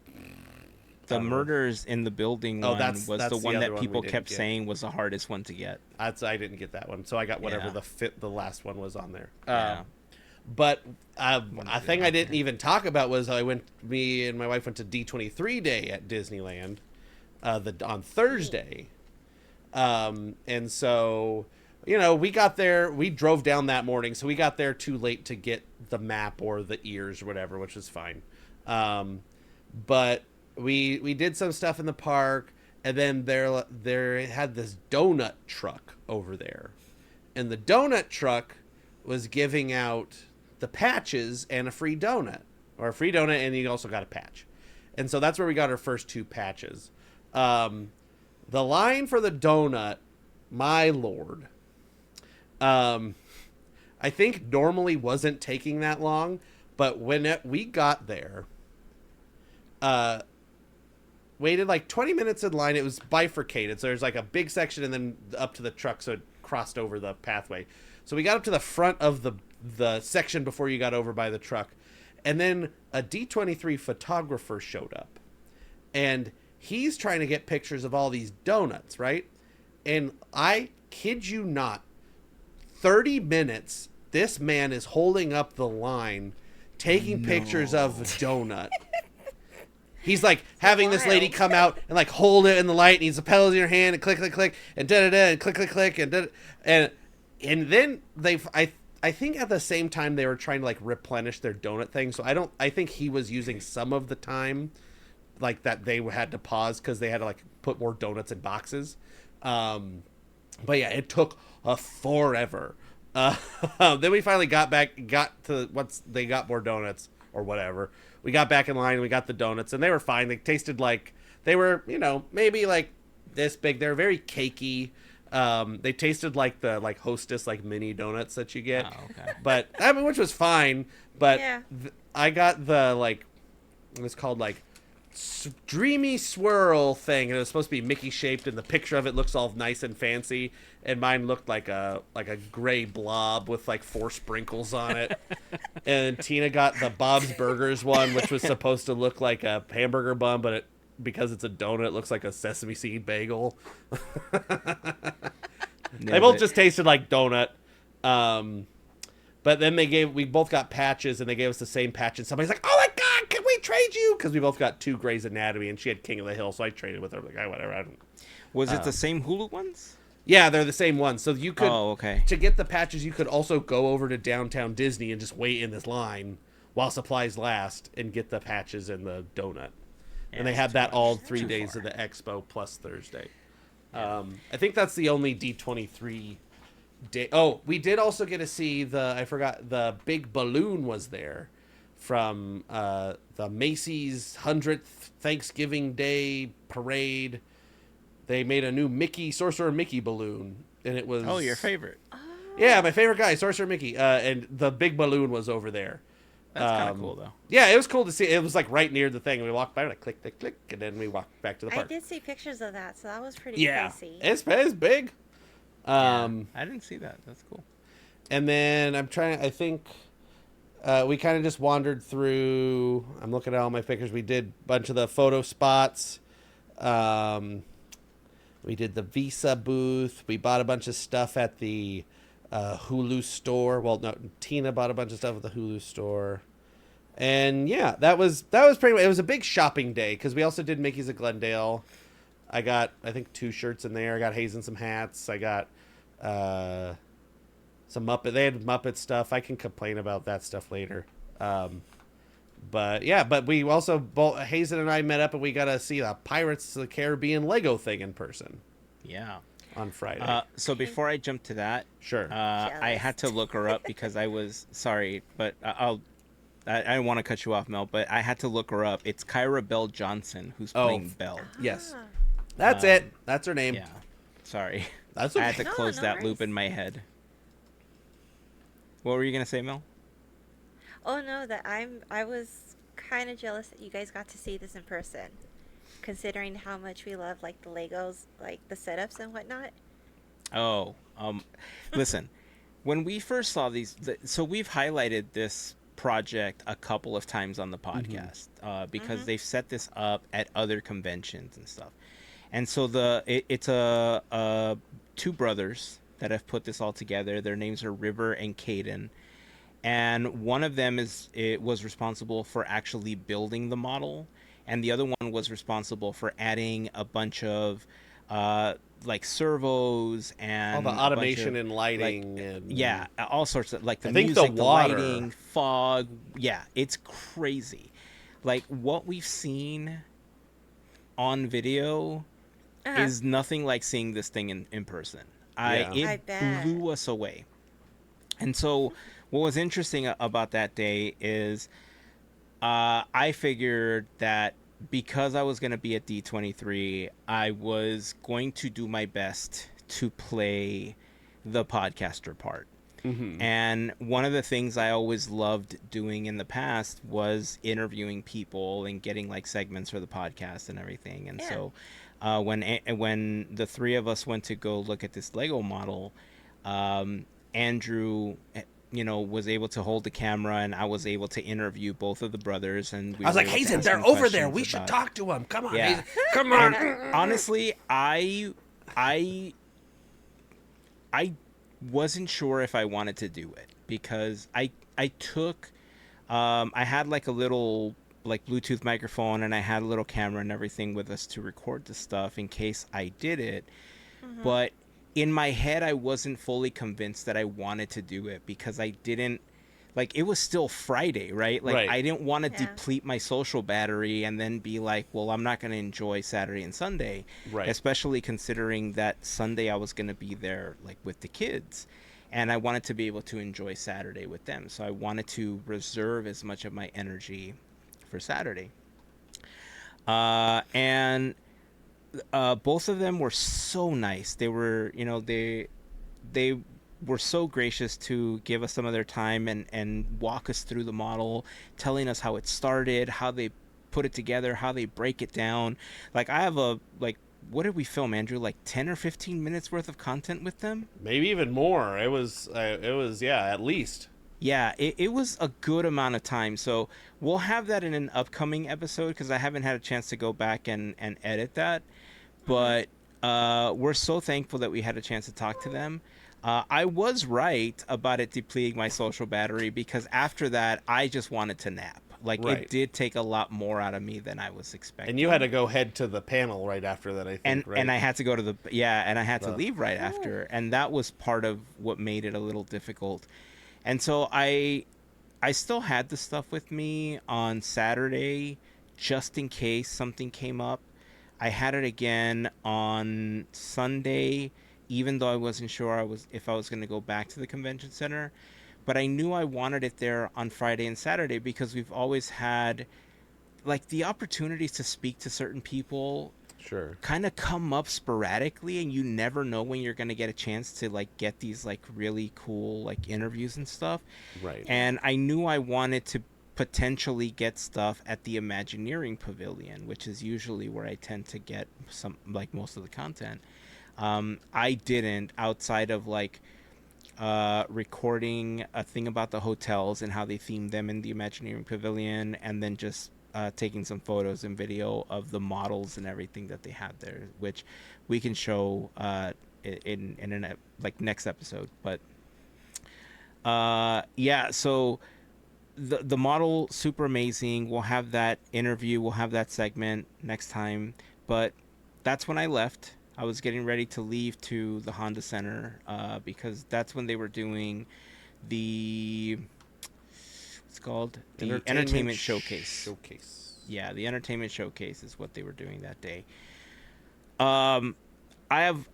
know. murders in the building Oh, one that's was the the one other that one we people didn't kept get. saying was the hardest one to get. I didn't get that one, so I got whatever Yeah. the last one was on there. Yeah. But a the thing I last didn't even talk about was me and my wife went to D23 day at Disneyland, on Thursday, and so we got there. We drove down that morning, so we got there too late to get the map or the ears or whatever, which was fine. But we did some stuff in the park, and then there had this donut truck over there, and the donut truck was giving out the patches and a free donut, and you also got a patch, and so that's where we got our first 2 patches. The line for the donut, my lord. I think normally wasn't taking that long, but when we got there, waited like 20 minutes in line. It was bifurcated, so there's like a big section and then up to the truck, so it crossed over the pathway. So we got up to the front of the section before you got over by the truck, and then a D23 photographer showed up, and he's trying to get pictures of all these donuts, right? And I kid you not, 30 minutes, this man is holding up the line, taking pictures of a donut. He's like having this lady come out and like hold it in the light, and he's the pedals in your hand and click, click, click, and da da da, and click, click, click, and and then I think at the same time they were trying to like replenish their donut thing. So I think he was using some of the time like that they had to pause because they had to like put more donuts in boxes. But yeah, it took forever. Then we finally got to once they got more donuts or whatever. We got back in line and we got the donuts, and they were fine. They tasted like they were, maybe like this big. They're very cakey. They tasted like the Hostess mini donuts that you get. Oh, okay. But I mean, which was fine. But Yeah. I got the it's called dreamy swirl thing, and it was supposed to be Mickey shaped, and the picture of it looks all nice and fancy, and mine looked like a gray blob with 4 sprinkles on it. And Tina got the Bob's Burgers one, which was supposed to look like a hamburger bun, but because it's a donut, it looks like a sesame seed bagel. They both just tasted like donut. But then we both got patches, and they gave us the same patch, and somebody's like, "Oh my god, can we trade you?" Because we both got 2 Grey's Anatomy, and she had King of the Hill, so I traded with her. Like, whatever. I don't. Was it the same Hulu ones? Yeah, they're the same ones. So you could, Oh, okay. to get the patches, you could also go over to downtown Disney and just wait in this line while supplies last and get the patches and the donut. Yeah, And they it's had too that much. all That's 3 too days far. of the expo plus Thursday. I think that's the only D23 day. Oh, we did also get to see the big balloon was there from the Macy's 100th Thanksgiving Day parade. They made a new Sorcerer Mickey balloon, and it was... Oh, your favorite. Yeah, my favorite guy, Sorcerer Mickey. And the big balloon was over there. That's kind of cool, though. Yeah, it was cool to see. It was right near the thing. We walked by, click, click, click, and then we walked back to the I park. did see pictures of that, so that was pretty crazy. It's big. I didn't see that. That's cool. And then I think we kind of just wandered through. I'm looking at all my pictures. We did a bunch of the photo spots. We did the Visa booth. We bought a bunch of stuff at the Hulu store. Well, no, Tina bought a bunch of stuff at the Hulu store. And yeah, that was pretty much, it was a big shopping day because we also did Mickey's at Glendale. I got, I think, 2 shirts in there. I got Heyzen some hats. I got some Muppet. They had Muppet stuff. I can complain about that stuff later. But yeah, but we also, Heyzen and I met up and we got to see the Pirates of the Caribbean Lego thing in person Yeah. on Friday. So before I jump to that, Sure. I had to look her up because I was sorry, but I don't want to cut you off, Mel, but I had to look her up. It's Kyra Bell Johnson who's playing Belle. Yes. Ah. That's it. That's her name. Yeah. Sorry. That's I okay. had to No, close no that worries. loop in my head. What were you gonna say, Mel? Oh no, that I was kind of jealous that you guys got to see this in person, considering how much we love the Legos, the setups and whatnot. Oh, listen, when we first saw these, so we've highlighted this project a couple of times on the podcast because they've set this up at other conventions and stuff. And so it's 2 brothers that have put this all together. Their names are River and Caden. And one of them was responsible for actually building the model, and the other one was responsible for adding a bunch of servos and All the a bunch automation of, and lighting and yeah, all sorts of the I think music, the water. lighting, fog. Yeah, it's crazy. What we've seen on video Uh-huh. is nothing like seeing this thing in person. Yeah. I It bet. blew us away. And so what was interesting about that day is I figured that because I was going to be at D23, I was going to do my best to play the podcaster part. Mm-hmm. And one of the things I always loved doing in the past was interviewing people and getting like segments for the podcast and everything. And Yeah. so when the three of us went to go look at this Lego model, Andrew, was able to hold the camera, and I was able to interview both of the brothers. And we I was were like, able to Heyzen, ask they're them over there. questions We should about- talk to them. Come on, Yeah. Heyzen. Come on. And honestly, I wasn't sure if I wanted to do it because I took I had like a little like Bluetooth microphone, and I had a little camera and everything with us to record the stuff in case I did it. Mm-hmm. But in my head, I wasn't fully convinced that I wanted to do it because I didn't like it was still Friday, right? Like Right. I didn't want to Yeah. deplete my social battery and then be like, well, I'm not going to enjoy Saturday and Sunday, Right. especially considering that Sunday I was going to be there like with the kids. And I wanted to be able to enjoy Saturday with them. So I wanted to reserve as much of my energy for Saturday. And both of them were so nice. They were, they were so gracious to give us some of their time and walk us through the model, telling us how it started, how they put it together, how they break it down. Like I have what did we film, Andrew? Like 10 or 15 minutes worth of content with them? Maybe even more. It was yeah, at least. Yeah, it was a good amount of time. So we'll have that in an upcoming episode because I haven't had a chance to go back and edit that. But we're so thankful that we had a chance to talk to them. I was right about it depleting my social battery because after that, I just wanted to nap. Like Right. it did take a lot more out of me than I was expecting. And you had to go head to the panel right after that, I think, and right? and I had to go to and I had to Oh. leave right after, and that was part of what made it a little difficult. And so I still had the stuff with me on Saturday just in case something came up. I had it again on Sunday, even though I wasn't sure if I was going to go back to the convention center. But I knew I wanted it there on Friday and Saturday because we've always had like the opportunities to speak to certain people Sure. kind of come up sporadically, and you never know when you're going to get a chance to like get these like really cool like interviews and stuff. Right. And I knew I wanted to potentially get stuff at the Imagineering Pavilion, which is usually where I tend to get some like most of the content. I didn't, outside of like recording a thing about the hotels and how they themed them in the Imagineering Pavilion, and then just taking some photos and video of the models and everything that they had there, which we can show in an like next episode. But yeah, so the model super amazing. We'll have that interview, we'll have that segment next time. But that's when I left. I was getting ready to leave to the Honda Center because that's when they were doing the what's it called, the entertainment showcase. Yeah, the entertainment showcase is what they were doing that day. I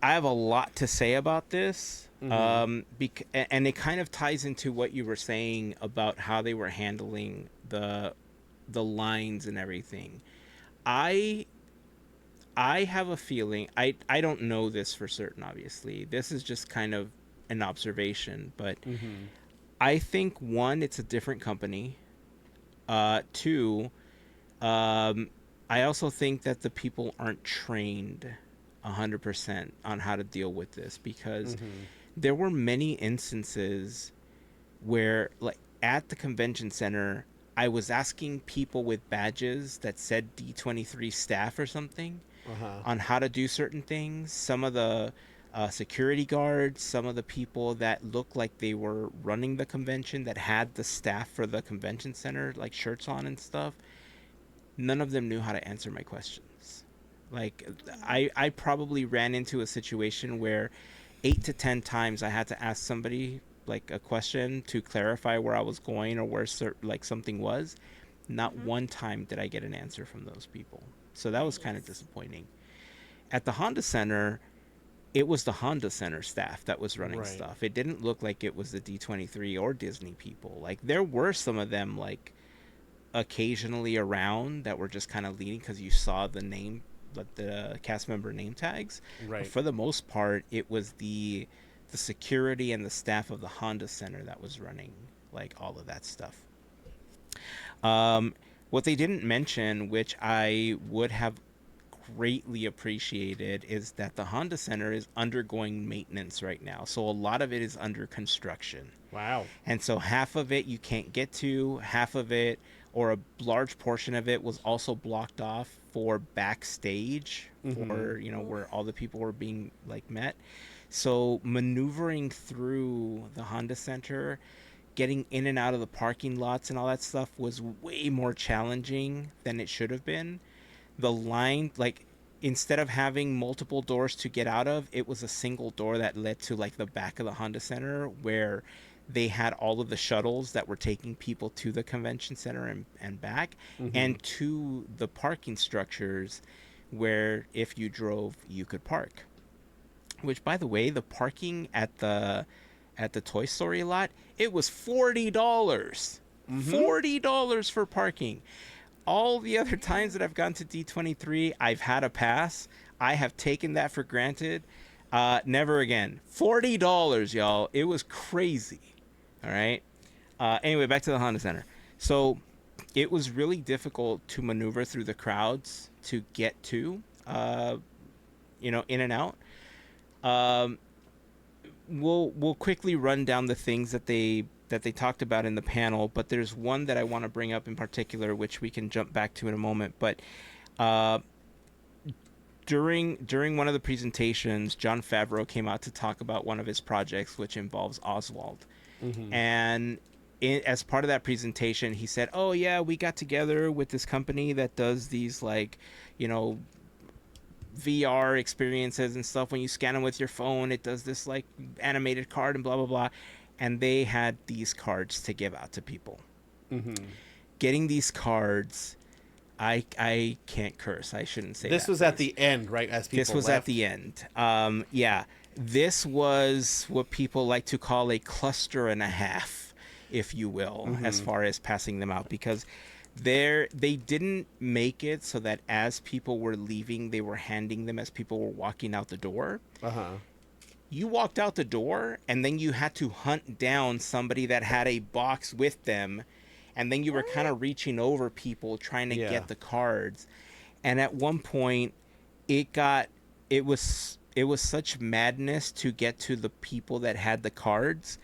have a lot to say about this, and it kind of ties into what you were saying about how they were handling the lines and everything. I have a feeling, I don't know this for certain, obviously. This is just kind of an observation, but I think, one, it's a different company. Two, I also think that the people aren't trained 100% on how to deal with this, because there were many instances where, like, at the convention center, I was asking people with badges that said D23 staff or something on how to do certain things. Some of the security guards, some of the people that looked like they were running the convention, that had the staff for the convention center, like shirts on and stuff, none of them knew how to answer my questions. Like, I probably ran into a situation where 8 to 10 times I had to ask somebody like a question to clarify where I was going or where something was. Not one time did I get an answer from those people. So that was kind of disappointing. At the Honda Center, it was the Honda Center staff that was running stuff. It didn't look like it was the D23 or Disney people. Like, there were some of them, like, occasionally around that were just kind of leading because you saw the name, the cast member name tags. Right. But for the most part, it was the security and the staff of the Honda Center that was running like all of that stuff. What they didn't mention, which I would have greatly appreciated, is that the Honda Center is undergoing maintenance right now. So a lot of it is under construction. Wow. And so half of it you can't get to, half of it, or a large portion of it, was also blocked off for backstage, for, you know, where all the people were being like met. So maneuvering through the Honda Center, getting in and out of the parking lots and all that stuff was way more challenging than it should have been. The line, like, instead of having multiple doors to get out of, it was a single door that led to like the back of the Honda Center, where they had all of the shuttles that were taking people to the convention center and back, and to the parking structures where if you drove you could park. Which, by the way, the parking at the Toy Story lot, it was $40. $40 for parking. All the other times that I've gone to D23, I've had a pass. I have taken that for granted. Never again. $40, y'all. It was crazy. All right. Anyway, back to the Honda Center. So it was really difficult to maneuver through the crowds to get to, in and out. We'll quickly run down the things that they talked about in the panel, but there's one that I want to bring up in particular, which we can jump back to in a moment. But during one of the presentations, Jon Favreau came out to talk about one of his projects, which involves Oswald. And as part of that presentation, he said, "Oh yeah, we got together with this company that does these VR experiences and stuff. When you scan them with your phone, it does this like animated card and blah blah blah." And they had these cards to give out to people. Getting these cards, I can't curse. I shouldn't say this that. Was at the end, right? As people This was left. at the end. Yeah. This was what people like to call a cluster and a half, if you will, as far as passing them out, because they didn't make it so that as people were leaving, they were handing them as people were walking out the door. You walked out the door, and then you had to hunt down somebody that had a box with them, and then you were kind of reaching over people trying to get the cards. And at one point, it was such madness to get to the people that had the cards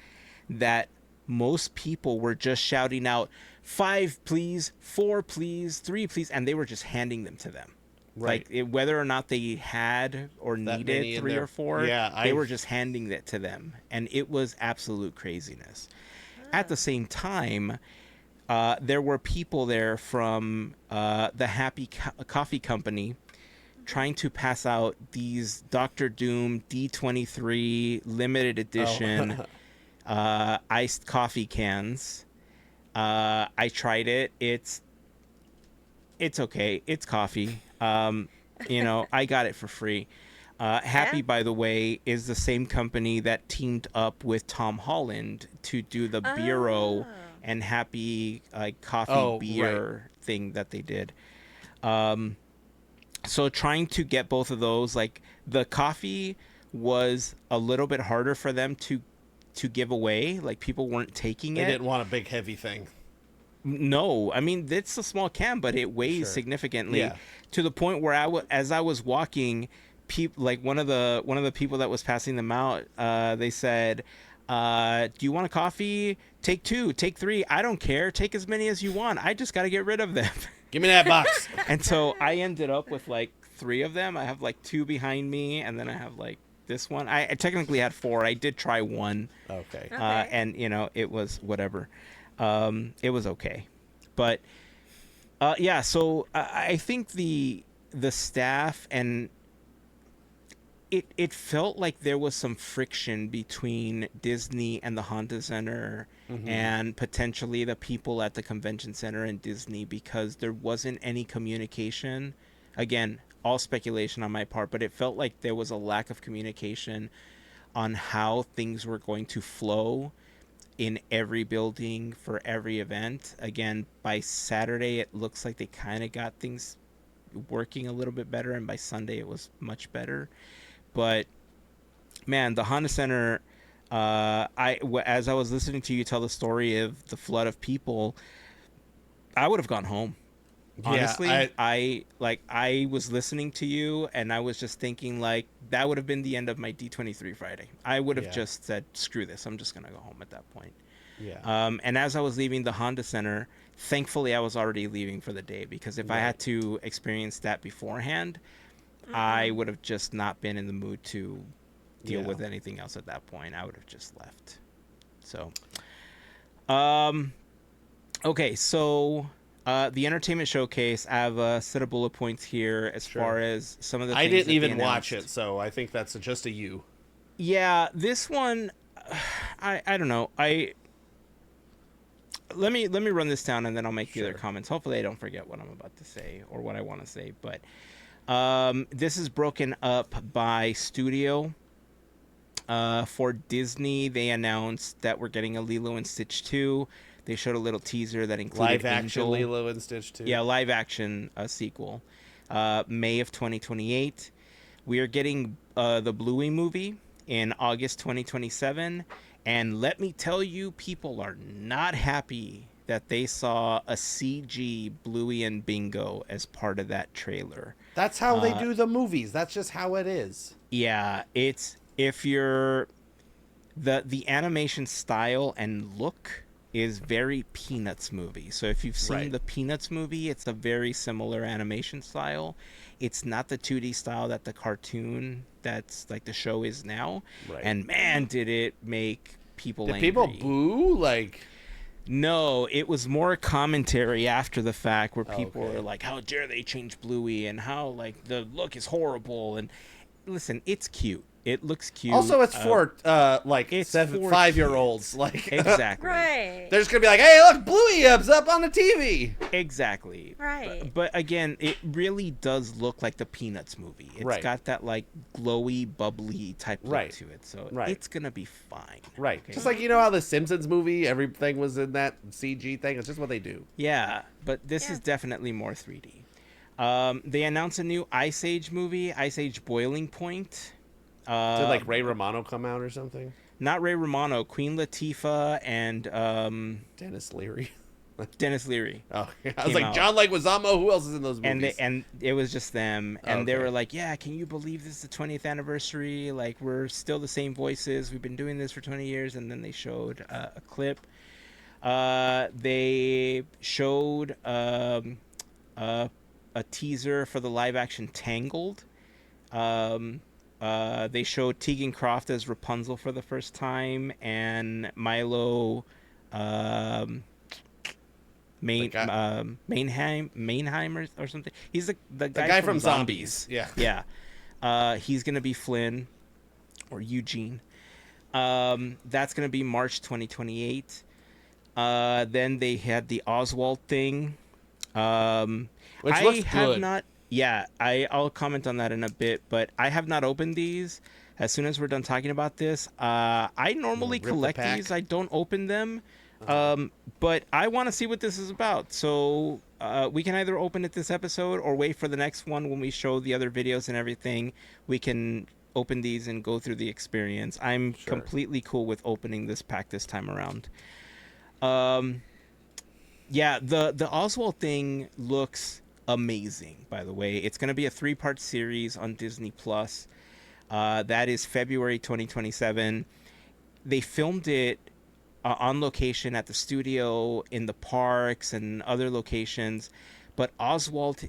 that most people were just shouting out, 5 please, 4 please, 3 please, and they were just handing them to them. Right. Like whether or not they had or That needed 3 or 4, they were just handing it to them, and it was absolute craziness. At the same time, there were people there from the Happy Coffee Company trying to pass out these Dr. Doom D23 limited edition iced coffee cans. I tried it. It's okay. It's coffee. I got it for free. Happy, by the way, is the same company that teamed up with Tom Holland to do the Bureau and Happy coffee beer thing that they did. So trying to get both of those, like the coffee was a little bit harder for them to give away. Like people weren't taking it. They didn't want a big heavy thing. No, I mean it's a small can, but it weighs significantly to the point where as I was walking, like one of the people that was passing them out, they said, "Do you want a coffee? Take 2, take 3. I don't care. Take as many as you want. I just got to get rid of them." Give me that box. And so I ended up with like 3 of them. I have like 2 behind me, and then I have like this one. I technically had 4. I did try 1. Okay. And it was whatever. It was okay, but so I think the staff, and it felt like there was some friction between Disney and the Honda Center, and potentially the people at the convention center and Disney, because there wasn't any communication. Again, all speculation on my part, but it felt like there was a lack of communication on how things were going to flow in every building for every event. Again, by Saturday, it looks like they kind of got things working a little bit better, and by Sunday, it was much better. But man, the Honda Center, as I was listening to you tell the story of the flood of people, I would have gone home. Yeah, Honestly, I was listening to you and I was just thinking like that would have been the end of my D23 Friday. I would have Yeah. just said, screw this, I'm just gonna go home at that point. yeah, And as I was leaving the Honda Center, thankfully I was already leaving for the day, because if I Right. had to experience that beforehand, I would have just not been in the mood to deal Yeah. with anything else at that point. I would have just left. So, um, okay, so the entertainment showcase, I have a set of bullet points here as Sure. far as some of the I things didn't that they even watch announced. it, so I think that's just a you. Yeah, this one, I don't know. Let me run this down and then I'll make the other Sure. comments. Hopefully, I don't forget what I'm about to say or what I want to say. But this is broken up by studio. For Disney, they announced that we're getting a Lilo and Stitch 2. They showed a little teaser that included Live action Angel. Lilo and Stitch too. Yeah, live action sequel. May of 2028. We are getting the Bluey movie in August 2027. And let me tell you, people are not happy that they saw a CG Bluey and Bingo as part of that trailer. That's how they do the movies. That's just how it is. Yeah, it's if you're the animation style and look is very Peanuts movie. So if you've seen Right. the Peanuts movie, it's a very similar animation style. It's not the 2D style that the cartoon that's like the show is now. Right. And man, did it make people Did angry. people boo? Like, No, it was more commentary after the fact where people Okay. were like, how dare they change Bluey, and how like the look is horrible. And listen, it's cute. It looks cute. also it's for like it's 5-year-olds. Like, Exactly. Right. they're just gonna be like, hey, look, Bluey Up's up on the TV. Exactly. Right. But again, it really does look like the Peanuts movie. It's Right. got that like glowy, bubbly type look Right. to it. So Right. it's gonna be fine. Right. Okay? Just like, you know how the Simpsons movie, everything was in that CG thing. It's just what they do. Yeah, but this Yeah. is definitely more 3D. They announced a new Ice Age movie, Ice Age Boiling Point. Did like Ray Romano come out or something? Not Ray Romano, Queen Latifah and Dennis Leary. Dennis Leary. Oh, I was Came like, out. John Leguizamo. Who else is in those And movies? and it was just them, and they Okay. were like, "Yeah, can you believe this is the 20th anniversary? Like, we're still the same voices. We've been doing this for 20 years." And then they showed a clip. They showed a teaser for the live-action Tangled. They showed Tegan Croft as Rapunzel for the first time, and Milo. Mainheim or something. He's the guy from Zombies. Yeah. Yeah. He's gonna be Flynn or Eugene. That's gonna be March 2028. Then they had the Oswald thing. Which I looks have good. not. Yeah, I'll comment on that in a bit, but I have not opened these. As soon as we're done talking about this, I normally rip the collect pack? these. I don't open them. But I want to see what this is about. So we can either open it this episode or wait for the next one when we show the other videos and everything. We can open these and go through the experience. I'm Sure. completely cool with opening this pack this time around. Yeah, the Oswald thing looks amazing, by the way. It's going to be a 3-part series on Disney Plus. That is February 2027. They filmed it on location at the studio, in the parks and other locations, but Oswald,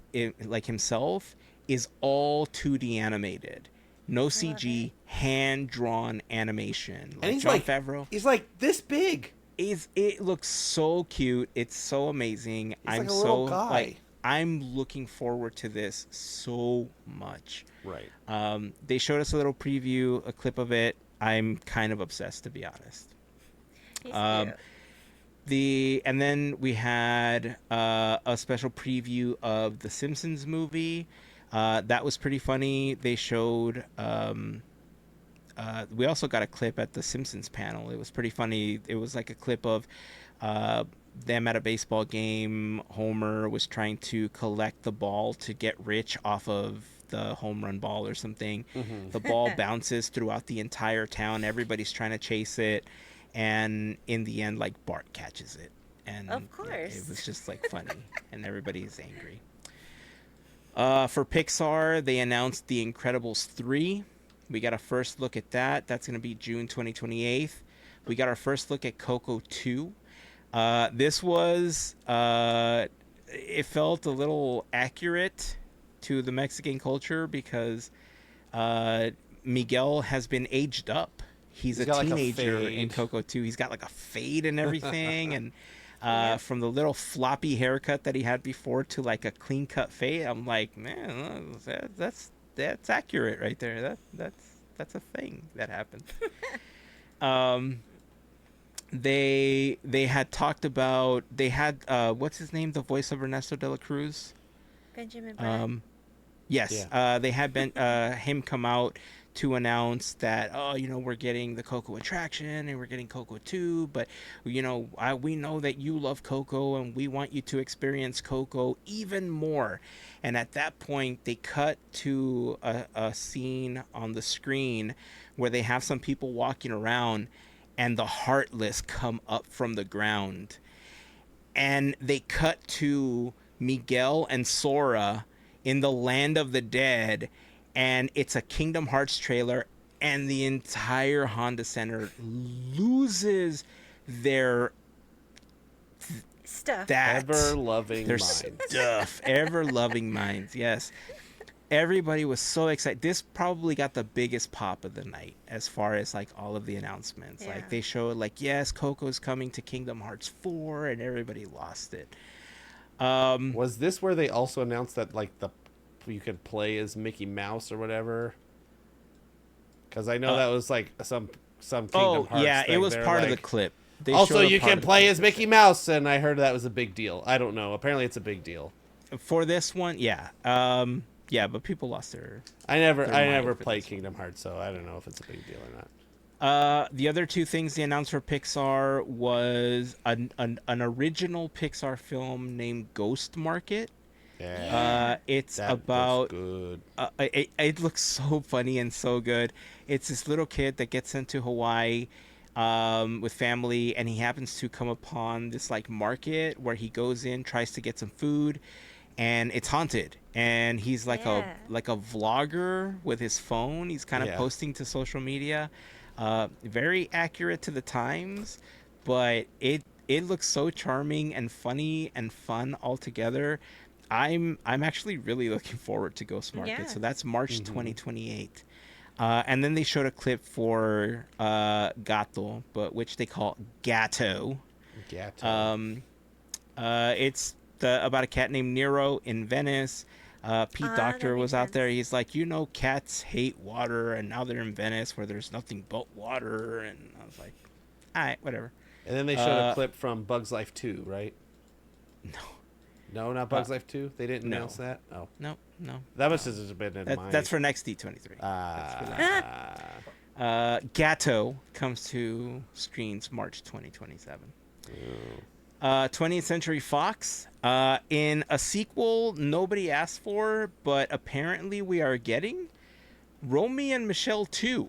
like himself, is all 2D animated, no CG, hand-drawn animation. And he's Jon like Favreau, he's like this big. it looks so cute. It's so amazing. He's like a little guy. Like, I'm looking forward to this so much. Right. They showed us a little preview, a clip of it. I'm kind of obsessed, to be honest. He's cute. And then we had a special preview of the Simpsons movie. That was pretty funny. They showed we also got a clip at the Simpsons panel. It was pretty funny. It was like a clip of them at a baseball game. Homer was trying to collect the ball to get rich off of the home run ball or something. Mm-hmm. The ball bounces throughout the entire town. Everybody's trying to chase it, and in the end, like, Bart catches it. And Of yeah, it course. was just like funny, and everybody's angry. For Pixar, they announced The Incredibles 3. We got a first look at that. That's going to be June 2028. We got our first look at Coco 2. This was, it felt a little accurate to the Mexican culture because Miguel has been aged up. He's a got, like, a teenager in fade. Coco 2. He's got like a fade and everything. And Yep. from the little floppy haircut that he had before to like a clean cut fade, I'm like, man, that's accurate right there. That's a thing that happened. They had talked about, they had what's his name, the voice of Ernesto de la Cruz. Benjamin Bratt. Yes, they had been him come out to announce that, oh, we're getting the Coco attraction and we're getting Coco 2, but we know that you love Coco and we want you to experience Coco even more. And at that point, they cut to a scene on the screen where they have some people walking around and the Heartless come up from the ground. And they cut to Miguel and Sora in the land of the dead, and it's a Kingdom Hearts trailer, and the entire Honda Center loses their Stuff. Ever-loving their mind. stuff, ever-loving minds. Yes, everybody was so excited. This probably got the biggest pop of the night as far as like all of the announcements. Yeah. Like they showed like, yes, Coco's coming to Kingdom Hearts 4, and everybody lost it. Was this where they also announced that like you could play as Mickey Mouse or whatever? Because I know that was like some Kingdom Hearts yeah, thing. it was They're part of the like, clip. They also, showed a you part can of the play clip. as Mickey Mouse, and I heard that was a big deal. I don't know. Apparently, it's a big deal. For this one, yeah. Yeah, but people lost their... I never mind for played this Kingdom Hearts, so I don't know if it's a big deal or not. The other two things they announced for Pixar was an original Pixar film named Ghost Market. Yeah, It's that about... looks good. It looks so funny and so good. It's this little kid that gets sent to Hawaii with family, and he happens to come upon this like market where he goes in, tries to get some food, and it's haunted. And he's like Yeah. a vlogger with his phone. He's kind of Yeah. posting to social media. Very accurate to the times, but it looks so charming and funny and fun altogether. I'm actually really looking forward to Ghost Market. Yeah. So that's March 2028. And then they showed a clip for Gato, but which they call Gatto. Gato. It's about a cat named Nero in Venice. Pete that Docter makes was out there. sense. He's like, cats hate water, and now they're in Venice where there's nothing but water. And I was like, all right, whatever. And then they showed a clip from Bug's Life 2, right? No. No, not Bug's Life 2? They didn't no. announce that? Oh. No. That must have just been in my... That's for next D23. Gatto comes to screens March 2027. 20th Century Fox, in a sequel nobody asked for, but apparently we are getting, Romy and Michelle 2.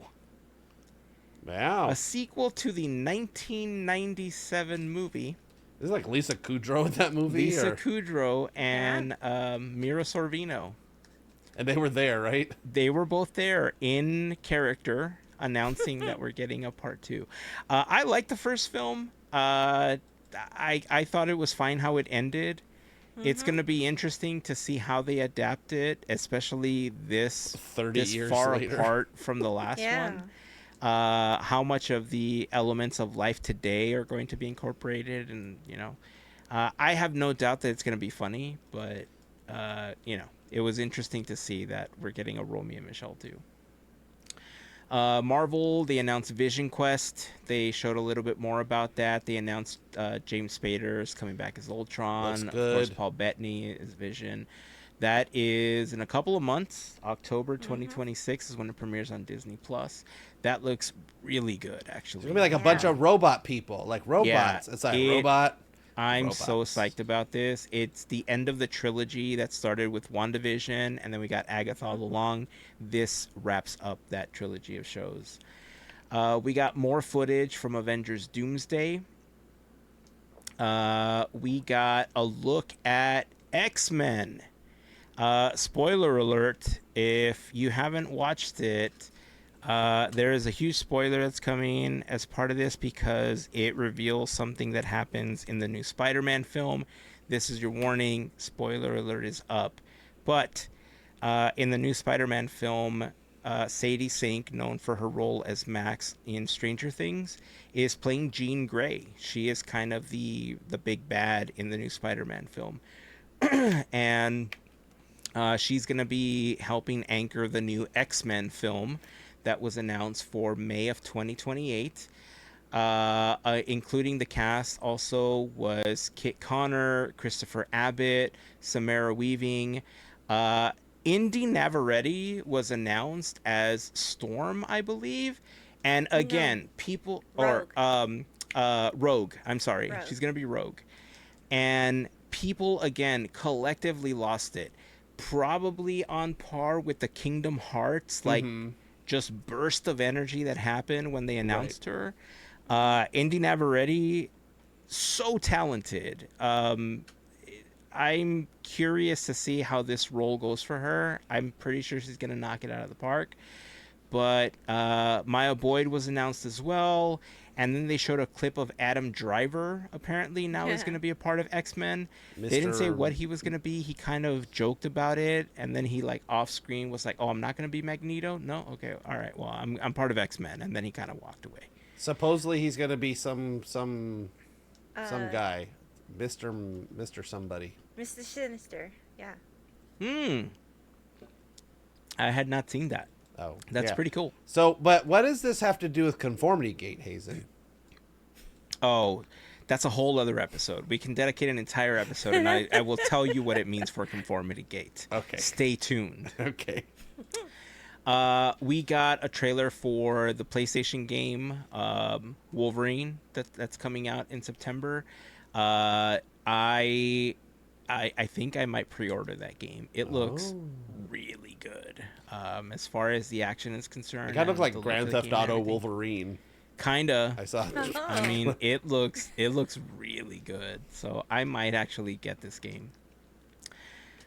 Wow. A sequel to the 1997 movie. Is like Lisa Kudrow in that movie? Lisa or... Kudrow and Mira Sorvino. And they were there, right? They were both there in character announcing that we're getting a part 2. I liked the first film. I thought it was fine how it ended. It's going to be interesting to see how they adapt it, especially this 30 years far later. apart from the last one. How much of the elements of life today are going to be incorporated, and I have no doubt that it's going to be funny, but it was interesting to see that we're getting a Romy and Michelle 2. Marvel, they announced Vision Quest. They showed a little bit more about that. They announced James Spader is coming back as Ultron. Looks Of good. course, Paul Bettany is Vision. That is in a couple of months. October 2026 is when it premieres on Disney+. That looks really good, It's actually. gonna be like a bunch of robot people, like robots. Yeah, it's like robot. I'm so Robots. psyched about this. It's the end of the trilogy that started with WandaVision, and then we got Agatha all along. This wraps up that trilogy of shows. We got more footage from Avengers Doomsday. We got a look at X-Men. Spoiler alert, if you haven't watched it, there is a huge spoiler that's coming as part of this because it reveals something that happens in the new Spider-Man film. This is your warning. Spoiler alert is up. But in the new Spider-Man film, Sadie Sink, known for her role as Max in Stranger Things, is playing Jean Grey. She is kind of the big bad in the new Spider-Man film. And she's going to be helping anchor the new X-Men film that was announced for May of 2028. Including the cast also was Kit Connor, Christopher Abbott, Samara Weaving. Indy Navarrete was announced as Storm, I believe. And again, people... Rogue. Or Rogue. I'm sorry. Rogue. She's going to be Rogue. And people, again, collectively lost it. Probably on par with the Kingdom Hearts, like, just burst of energy that happened when they announced her. Indy Navarrete, so talented. I'm curious to see how this role goes for her. I'm pretty sure she's going to knock it out of the park. But Maya Boyd was announced as well. And then they showed a clip of Adam Driver, apparently now is going to be a part of X-Men. They didn't say what he was going to be. He kind of joked about it. And then he, like, off screen was like, oh, I'm not going to be Magneto? No? Okay, all right. Well, I'm part of X-Men. And then he kind of walked away. Supposedly he's gonna be some guy, Mr. Somebody. Mr. Sinister. Yeah. I had not seen that. Oh, That's pretty cool. So, but what does this have to do with Conformity Gate, Heyzen? Oh, that's a whole other episode. We can dedicate an entire episode, and I will tell you what it means for Conformity Gate. Okay. Stay tuned. Okay. We got a trailer for the PlayStation game Wolverine that's coming out in September. I think I might pre-order that game. It looks really good. As far as the action is concerned, It kind of looks like Grand Theft Auto Wolverine. Kinda. I saw it. I mean, it looks really good. So I might actually get this game.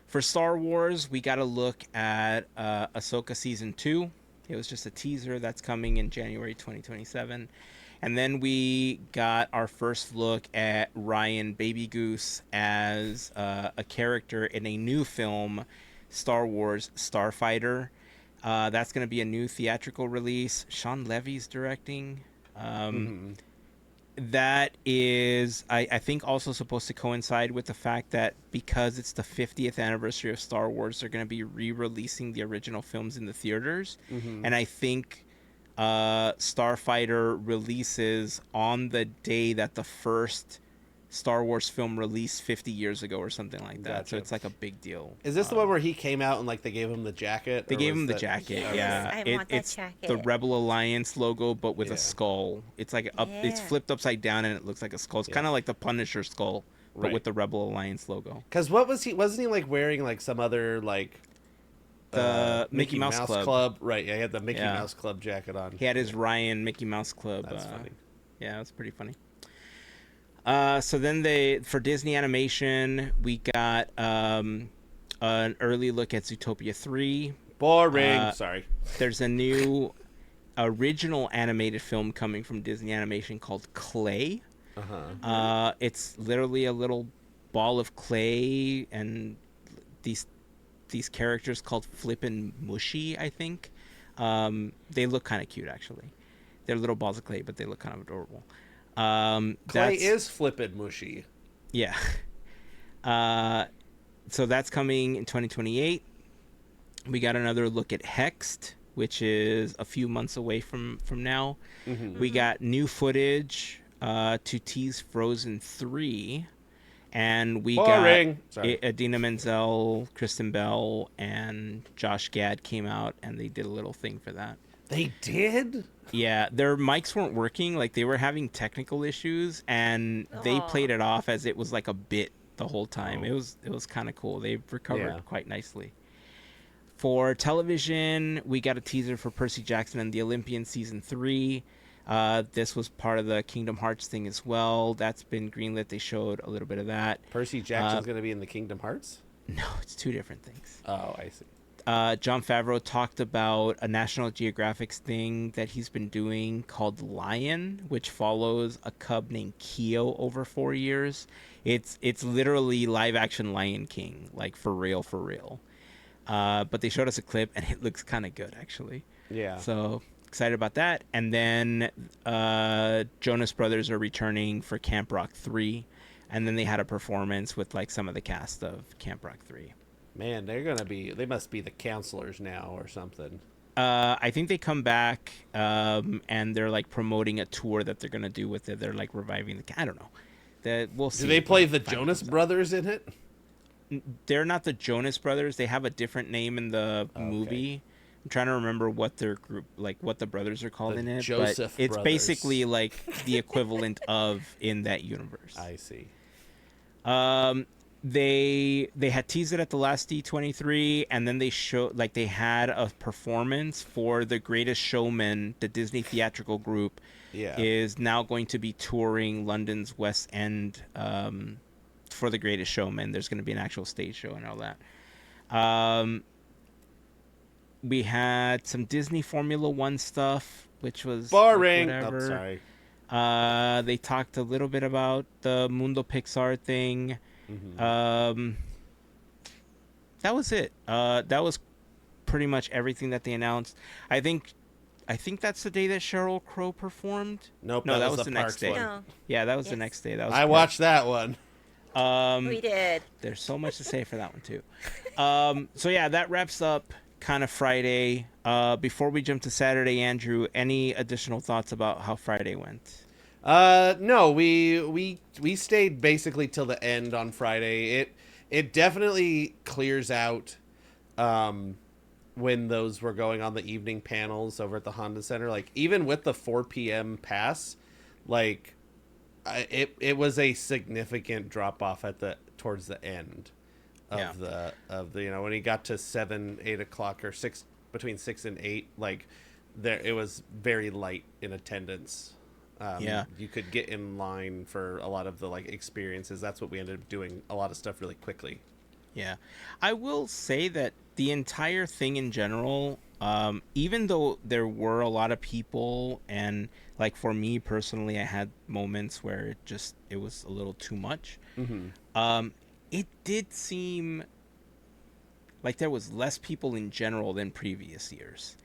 For Star Wars, we got a look at Ahsoka Season 2. It was just a teaser that's coming in January 2027. And then we got our first look at Ryan Baby Goose as a character in a new film, Star Wars Starfighter. That's going to be a new theatrical release. Sean Levy's directing. That is, I think, also supposed to coincide with the fact that because it's the 50th anniversary of Star Wars, they're going to be re-releasing the original films in the theaters. And I think Starfighter releases on the day that the first Star Wars film released 50 years ago or something like that. Gotcha. So it's like a big deal. Is this the one where he came out and, like, they gave him the jacket? They gave him the jacket, Yes, yeah. I want that It's jacket. the Rebel Alliance logo, but with a skull. It's like it's Yeah. flipped upside down and it looks like a skull. It's kind of like the Punisher skull, but Right. with the Rebel Alliance logo. Because what was he? Wasn't he, like, wearing, like, some other, like... The Mickey Mouse Club. Right, yeah, he had the Mickey Mouse Club jacket on. He had his Ryan Mickey Mouse Club. That's funny. Yeah, that's pretty funny. So then for Disney Animation, we got an early look at Zootopia 3. Boring. Sorry. There's a new original animated film coming from Disney Animation called Clay. It's literally a little ball of clay and these characters called Flip and Mushy, I think. They look kind of cute, actually. They're little balls of clay, but they look kind of adorable. Clay is flippin' mushy. Yeah. So that's coming in 2028. We got another look at Hexed, which is a few months away from now. We got new footage to tease Frozen 3. And we got Idina Menzel, Kristen Bell, and Josh Gad came out, and they did a little thing for that. They did? Yeah, their mics weren't working. Like, they were having technical issues, and they Aw. played it off as it was like a bit the whole time. Oh. It was kind of cool. They recovered Yeah. quite nicely. For television, we got a teaser for Percy Jackson and the Olympian season 3. This was part of the Kingdom Hearts thing as well. That's been greenlit. They showed a little bit of that. Percy Jackson's going to be in the Kingdom Hearts? No, it's two different things. Oh, I see. Jon Favreau talked about a National Geographic thing that he's been doing called Lion, which follows a cub named Keo over 4 years. It's literally live action Lion King, like for real, for real. But they showed us a clip, and it looks kind of good, actually. Yeah. So excited about that. And then Jonas Brothers are returning for Camp Rock 3. And then they had a performance with like some of the cast of Camp Rock 3. Man, they must be the counselors now or something. I think they come back and they're like promoting a tour that they're going to do with it. They're like reviving I don't know. We'll see. Do they play the Jonas Brothers in it? They're not the Jonas Brothers. They have a different name in the movie. I'm trying to remember what their group, like what the brothers are called The in it. Joseph but it's Brothers. basically like the equivalent of in that universe. I see. They had teased it at the last D23, and then they had a performance for The Greatest Showman. The Disney theatrical group is now going to be touring London's West End for The Greatest Showman. There's going to be an actual stage show and all that. We had some Disney Formula One stuff, which was boring. Whatever. Oh, sorry. They talked a little bit about the Mundo Pixar thing. Mm-hmm. That was it. That was pretty much everything that they announced. I think that's the day that Sheryl Crow performed. Nope. No, that was the the next day. No. Yeah, that was the Yes. next day. That was I watched that one. We did. There's so much to say for that one too. So yeah, that wraps up kind of Friday. Before we jump to Saturday, Andrew, any additional thoughts about how Friday went? No, we stayed basically till the end on Friday. It definitely clears out when those were going on the evening panels over at the Honda Center. Like even with the 4 p.m. pass, like it was a significant drop off towards the end of the when he got to 7, 8 o'clock or 6, between 6 and 8, like it was very light in attendance. You could get in line for a lot of the like experiences. That's what we ended up doing, a lot of stuff really quickly. Yeah, I will say that the entire thing in general, even though there were a lot of people, and like for me personally, I had moments where it was a little too much. Mm-hmm. It did seem like there was less people in general than previous years.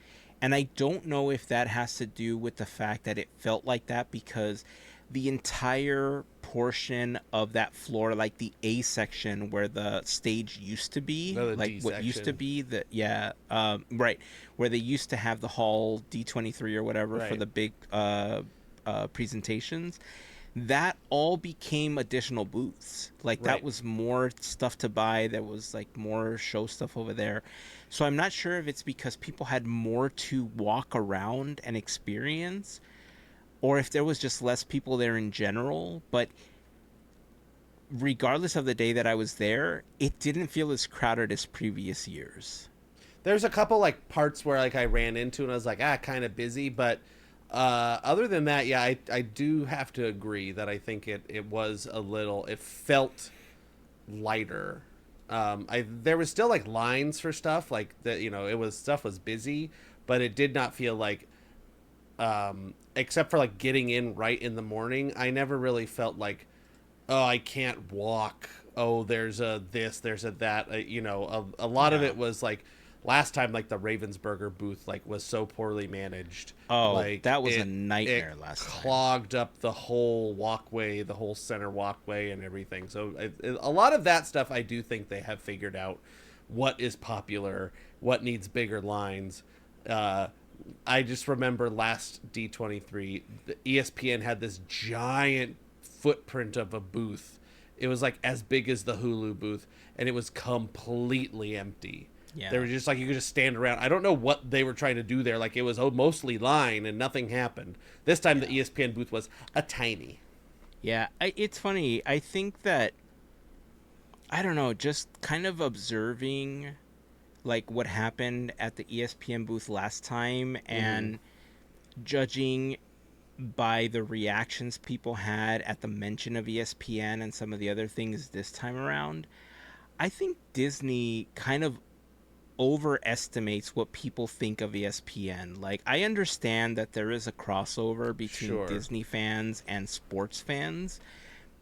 And I don't know if that has to do with the fact that it felt like that, because the entire portion of that floor, like the A section where the stage used to be, like what used to be right, where they used to have the hall D23 or whatever for the big presentations, that all became additional booths. Like that was more stuff to buy. That was like more show stuff over there. So I'm not sure if it's because people had more to walk around and experience, or if there was just less people there in general. But regardless of the day that I was there, it didn't feel as crowded as previous years. There's a couple like parts where like I ran into and I was like, kind of busy, but other than that, yeah, I do have to agree that I think it was it felt lighter. There was still like lines for stuff like that, stuff was busy, but it did not feel like, except for like getting in right in the morning, I never really felt like, oh, I can't walk. Oh, there's a this, there's a that, a lot of it was like, last time, like the Ravensburger booth, like was so poorly managed. Oh, like, that was a nightmare last time. Clogged up the whole walkway, the whole center walkway, and everything. So a lot of that stuff, I do think they have figured out what is popular, what needs bigger lines. I just remember last D23, the ESPN had this giant footprint of a booth. It was like as big as the Hulu booth, and it was completely empty. Yeah. They were just like, you could just stand around. I don't know what they were trying to do there. Like, it was mostly line and nothing happened. This time the ESPN booth was a tiny. Yeah, it's funny. I think that, I don't know, just kind of observing like what happened at the ESPN booth last time and judging by the reactions people had at the mention of ESPN and some of the other things this time around, I think Disney kind of overestimates what people think of ESPN. Like, I understand that there is a crossover between Sure. Disney fans and sports fans,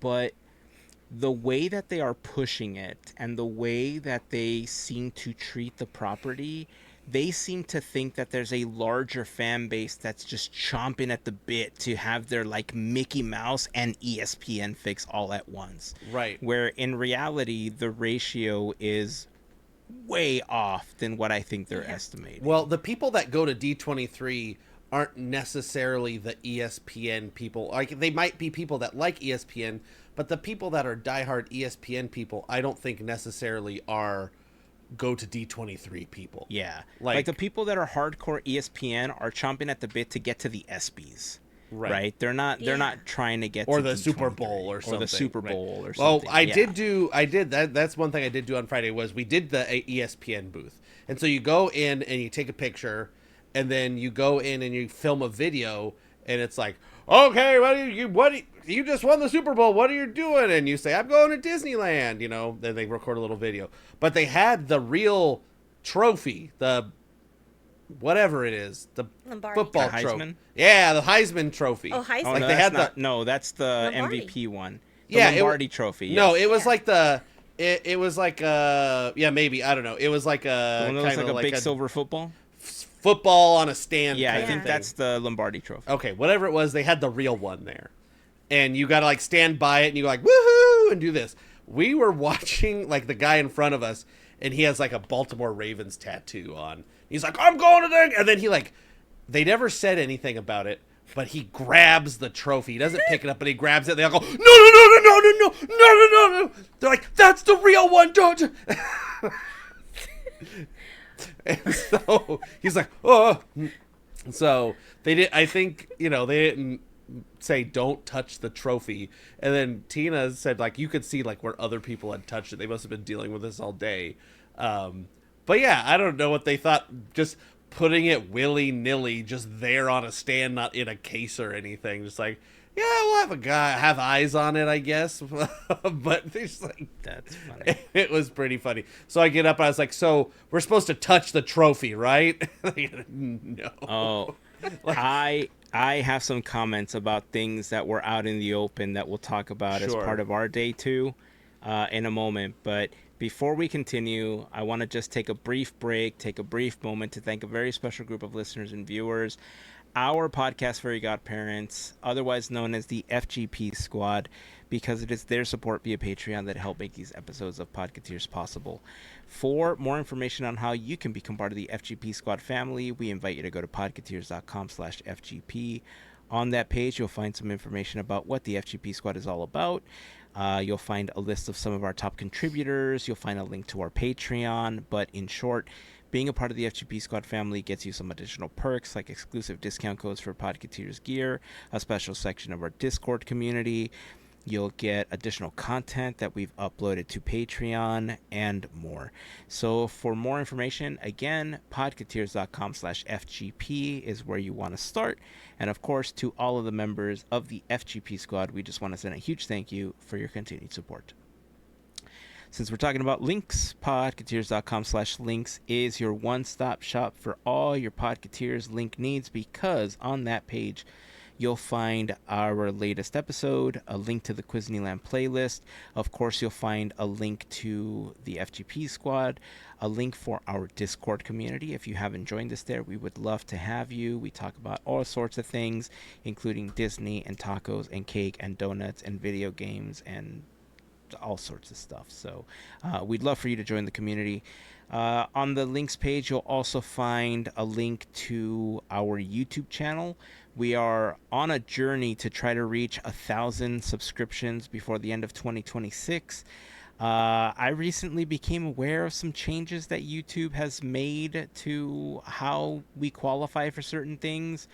but the way that they are pushing it and the way that they seem to treat the property, they seem to think that there's a larger fan base that's just chomping at the bit to have their like Mickey Mouse and ESPN fix all at once. Right. Where in reality, the ratio is way off than what I think they're estimating. Well, the people that go to D23 aren't necessarily the ESPN people. Like, they might be people that like ESPN, but the people that are diehard ESPN people, I don't think necessarily are go to D23 people. Yeah. Like the people that are hardcore ESPN are chomping at the bit to get to the ESPYs. Right. They're not trying to get or to the D23, Super Bowl or something. Or the Super Bowl or Well, something. I did that's one thing I did do on Friday was we did the ESPN booth. And so you go in and you take a picture and then you go in and you film a video and it's like, "Okay, you just won the Super Bowl. What are you doing?" And you say, "I'm going to Disneyland," you know. Then they record a little video. But they had the real trophy, the whatever it is, the Lombardi. football The trophy. Heisman? Yeah, the Heisman trophy. Oh, Heisman. Oh, Like no, they that's had not, the no, that's the Lombardi. MVP one. The Yeah, it Lombardi trophy. No, yes. it was Yeah. like it was like maybe, I don't know. It was like The one that looks kind like of a big silver football. football on a stand. Yeah, I kind of think thing. that's the Lombardi trophy. Okay, whatever it was, they had the real one there. And you got to like stand by it and you go like, "Woohoo!" and do this. We were watching like the guy in front of us and he has like a Baltimore Ravens tattoo on. He's like, "I'm going to the," and then he like, they never said anything about it, but he grabs the trophy. He doesn't pick it up, but he grabs it. They all go, "No, no, no, no, no, no, no, no, no, no, no." They're like, "That's the real one, don't you?" And so he's like, "Oh." So they did. I think, they didn't say don't touch the trophy. And then Tina said like you could see like where other people had touched it. They must have been dealing with this all day. But yeah, I don't know what they thought. Just putting it willy-nilly just there on a stand, not in a case or anything. Just like, yeah, we'll have a guy have eyes on it, I guess. But there's like, That's funny. it was pretty funny. So I get up and I was like, "So we're supposed to touch the trophy, right?" No. Oh, I have some comments about things that were out in the open that we'll talk about as Sure. part of our day two in a moment. But before we continue, I want to just take a brief break, take a brief moment to thank a very special group of listeners and viewers. Our podcast, Fairy Godparents, otherwise known as the FGP Squad, because it is their support via Patreon that help make these episodes of Podketeers possible. For more information on how you can become part of the FGP Squad family, we invite you to go to podketeers.com/FGP. On that page, you'll find some information about what the FGP Squad is all about. You'll find a list of some of our top contributors. You'll find a link to our Patreon. But in short, being a part of the FGP Squad family gets you some additional perks like exclusive discount codes for Podketeers gear, a special section of our Discord community. You'll get additional content that we've uploaded to Patreon and more. So for more information, again, podketeers.com/FGP is where you want to start. And of course, to all of the members of the FGP Squad, we just want to send a huge thank you for your continued support. Since we're talking about links, podketeers.com/links is your one-stop shop for all your Podketeers link needs, because on that page, you'll find our latest episode, a link to the Quizneyland playlist. Of course, you'll find a link to the FGP Squad, a link for our Discord community. If you haven't joined us there, we would love to have you. We talk about all sorts of things, including Disney and tacos and cake and donuts and video games and all sorts of stuff. So we'd love for you to join the community. On the links page, you'll also find a link to our YouTube channel. We are on a journey to try to reach 1,000 subscriptions before the end of 2026. I recently became aware of some changes that YouTube has made to how we qualify for certain things,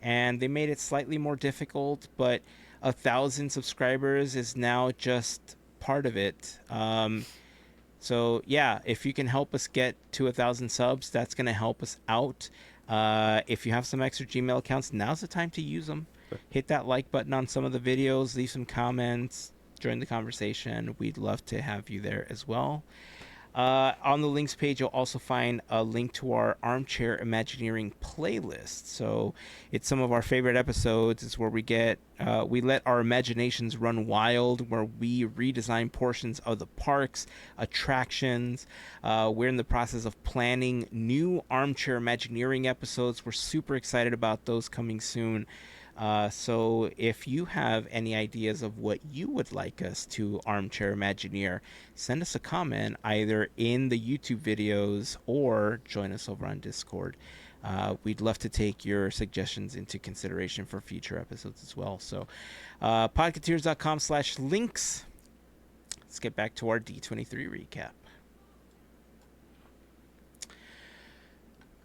and they made it slightly more difficult, but 1,000 subscribers is now just part of it. So yeah, if you can help us get to 1,000 subs, that's going to help us out. If you have some extra Gmail accounts, now's the time to use them. Hit that like button on some of the videos, leave some comments, join the conversation. We'd love to have you there as well. On the links page, you'll also find a link to our Armchair Imagineering playlist. So it's some of our favorite episodes. It's where we let our imaginations run wild, where we redesign portions of the parks, attractions. We're in the process of planning new Armchair Imagineering episodes. We're super excited about those coming soon. So if you have any ideas of what you would like us to Armchair Imagineer, send us a comment either in the YouTube videos or join us over on Discord. We'd love to take your suggestions into consideration for future episodes as well. So podketeers.com/links. Let's get back to our D23 recap.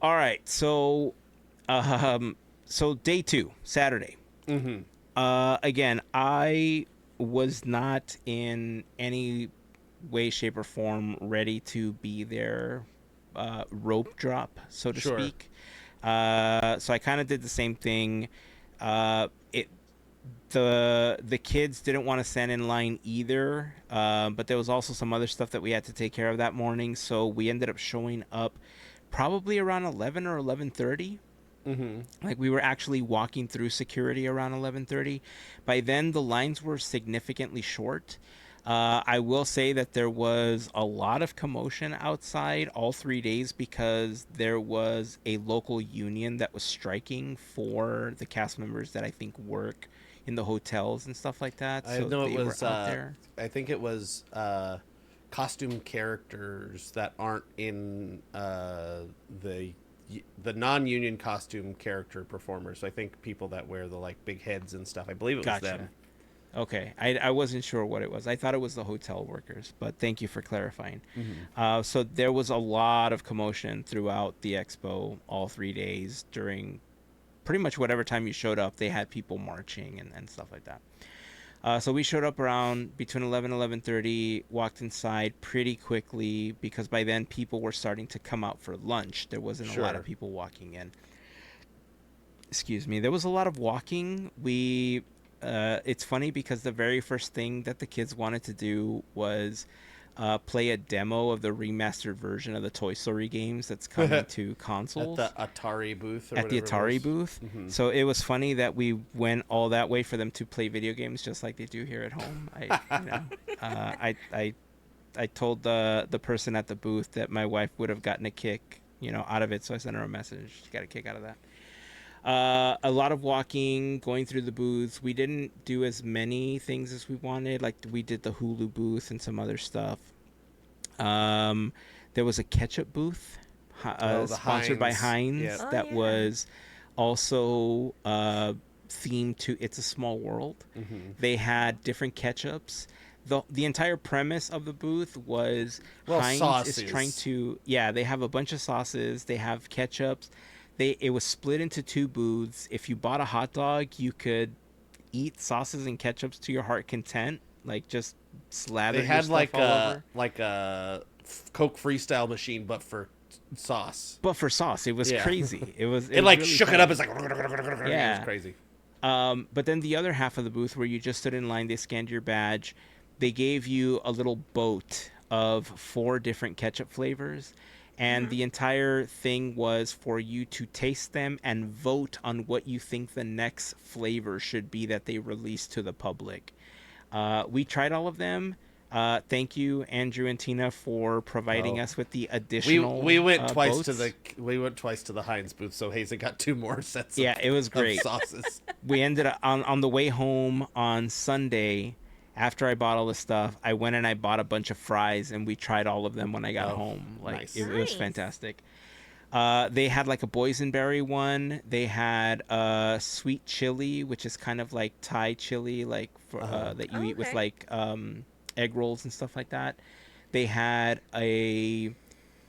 All right, so day 2, Saturday. Mm-hmm. Again, I was not in any way, shape, or form ready to be their rope drop, so to Sure. speak. So I kind of did the same thing. The kids didn't want to stand in line either, but there was also some other stuff that we had to take care of that morning. So we ended up showing up probably around 11 or 11:30. Mm-hmm. Like we were actually walking through security around 11:30. By then, the lines were significantly short. I will say that there was a lot of commotion outside all 3 days because there was a local union that was striking for the cast members that I think work in the hotels and stuff like that. I So know it they was. were out there. I think it was costume characters that aren't in the non-union costume character performers. So I think people that wear the like big heads and stuff. I believe it was them. Okay, I wasn't sure what it was. I thought it was the hotel workers, but thank you for clarifying. Mm-hmm. So there was a lot of commotion throughout the expo all 3 days. During pretty much whatever time you showed up, they had people marching and stuff like that. So we showed up around between 11 and 11:30, walked inside pretty quickly because by then people were starting to come out for lunch. There wasn't a lot of people walking in. Excuse me. There was a lot of walking. It's funny because the very first thing that the kids wanted to do was play a demo of the remastered version of the Toy Story games that's coming to consoles. At the Atari booth or at the whatever Atari booth. Mm-hmm. So it was funny that we went all that way for them to play video games just like they do here at home. I told the person at the booth that my wife would have gotten a kick, out of it. So I sent her a message. She got a kick out of that. A lot of walking, going through the booths. We didn't do as many things as we wanted. Like we did the Hulu booth and some other stuff. There was a ketchup booth sponsored by Heinz. Yep. That was also themed to It's a Small World. Mm-hmm. They had different ketchups. The entire premise of the booth was Heinz sauces. is trying to... Yeah, they have a bunch of sauces. They have ketchups. It was split into 2 booths. If you bought a hot dog, you could eat sauces and ketchups to your heart content. Like just slather. They had your stuff all over. like a Coke freestyle machine, but for sauce. But for sauce, it was crazy. It was like really shook funny. it up. It's like Yeah. It was crazy. But then the other half of the booth where you just stood in line, they scanned your badge. They gave you a little boat of 4 different ketchup flavors. And the entire thing was for you to taste them and vote on what you think the next flavor should be that they release to the public. We tried all of them. Thank you, Andrew and Tina, for providing us with the additional. We went twice boats. We went twice to the Heinz booth, so Heyzen got 2 more sets. Yeah, it was great. Of sauces. We ended up on the way home on Sunday. After I bought all the stuff, I went and I bought a bunch of fries, and we tried all of them when I got home. Like nice. it was fantastic. They had like a boysenberry one. They had sweet chili, which is kind of like Thai chili, like that you eat with like egg rolls and stuff like that. They had a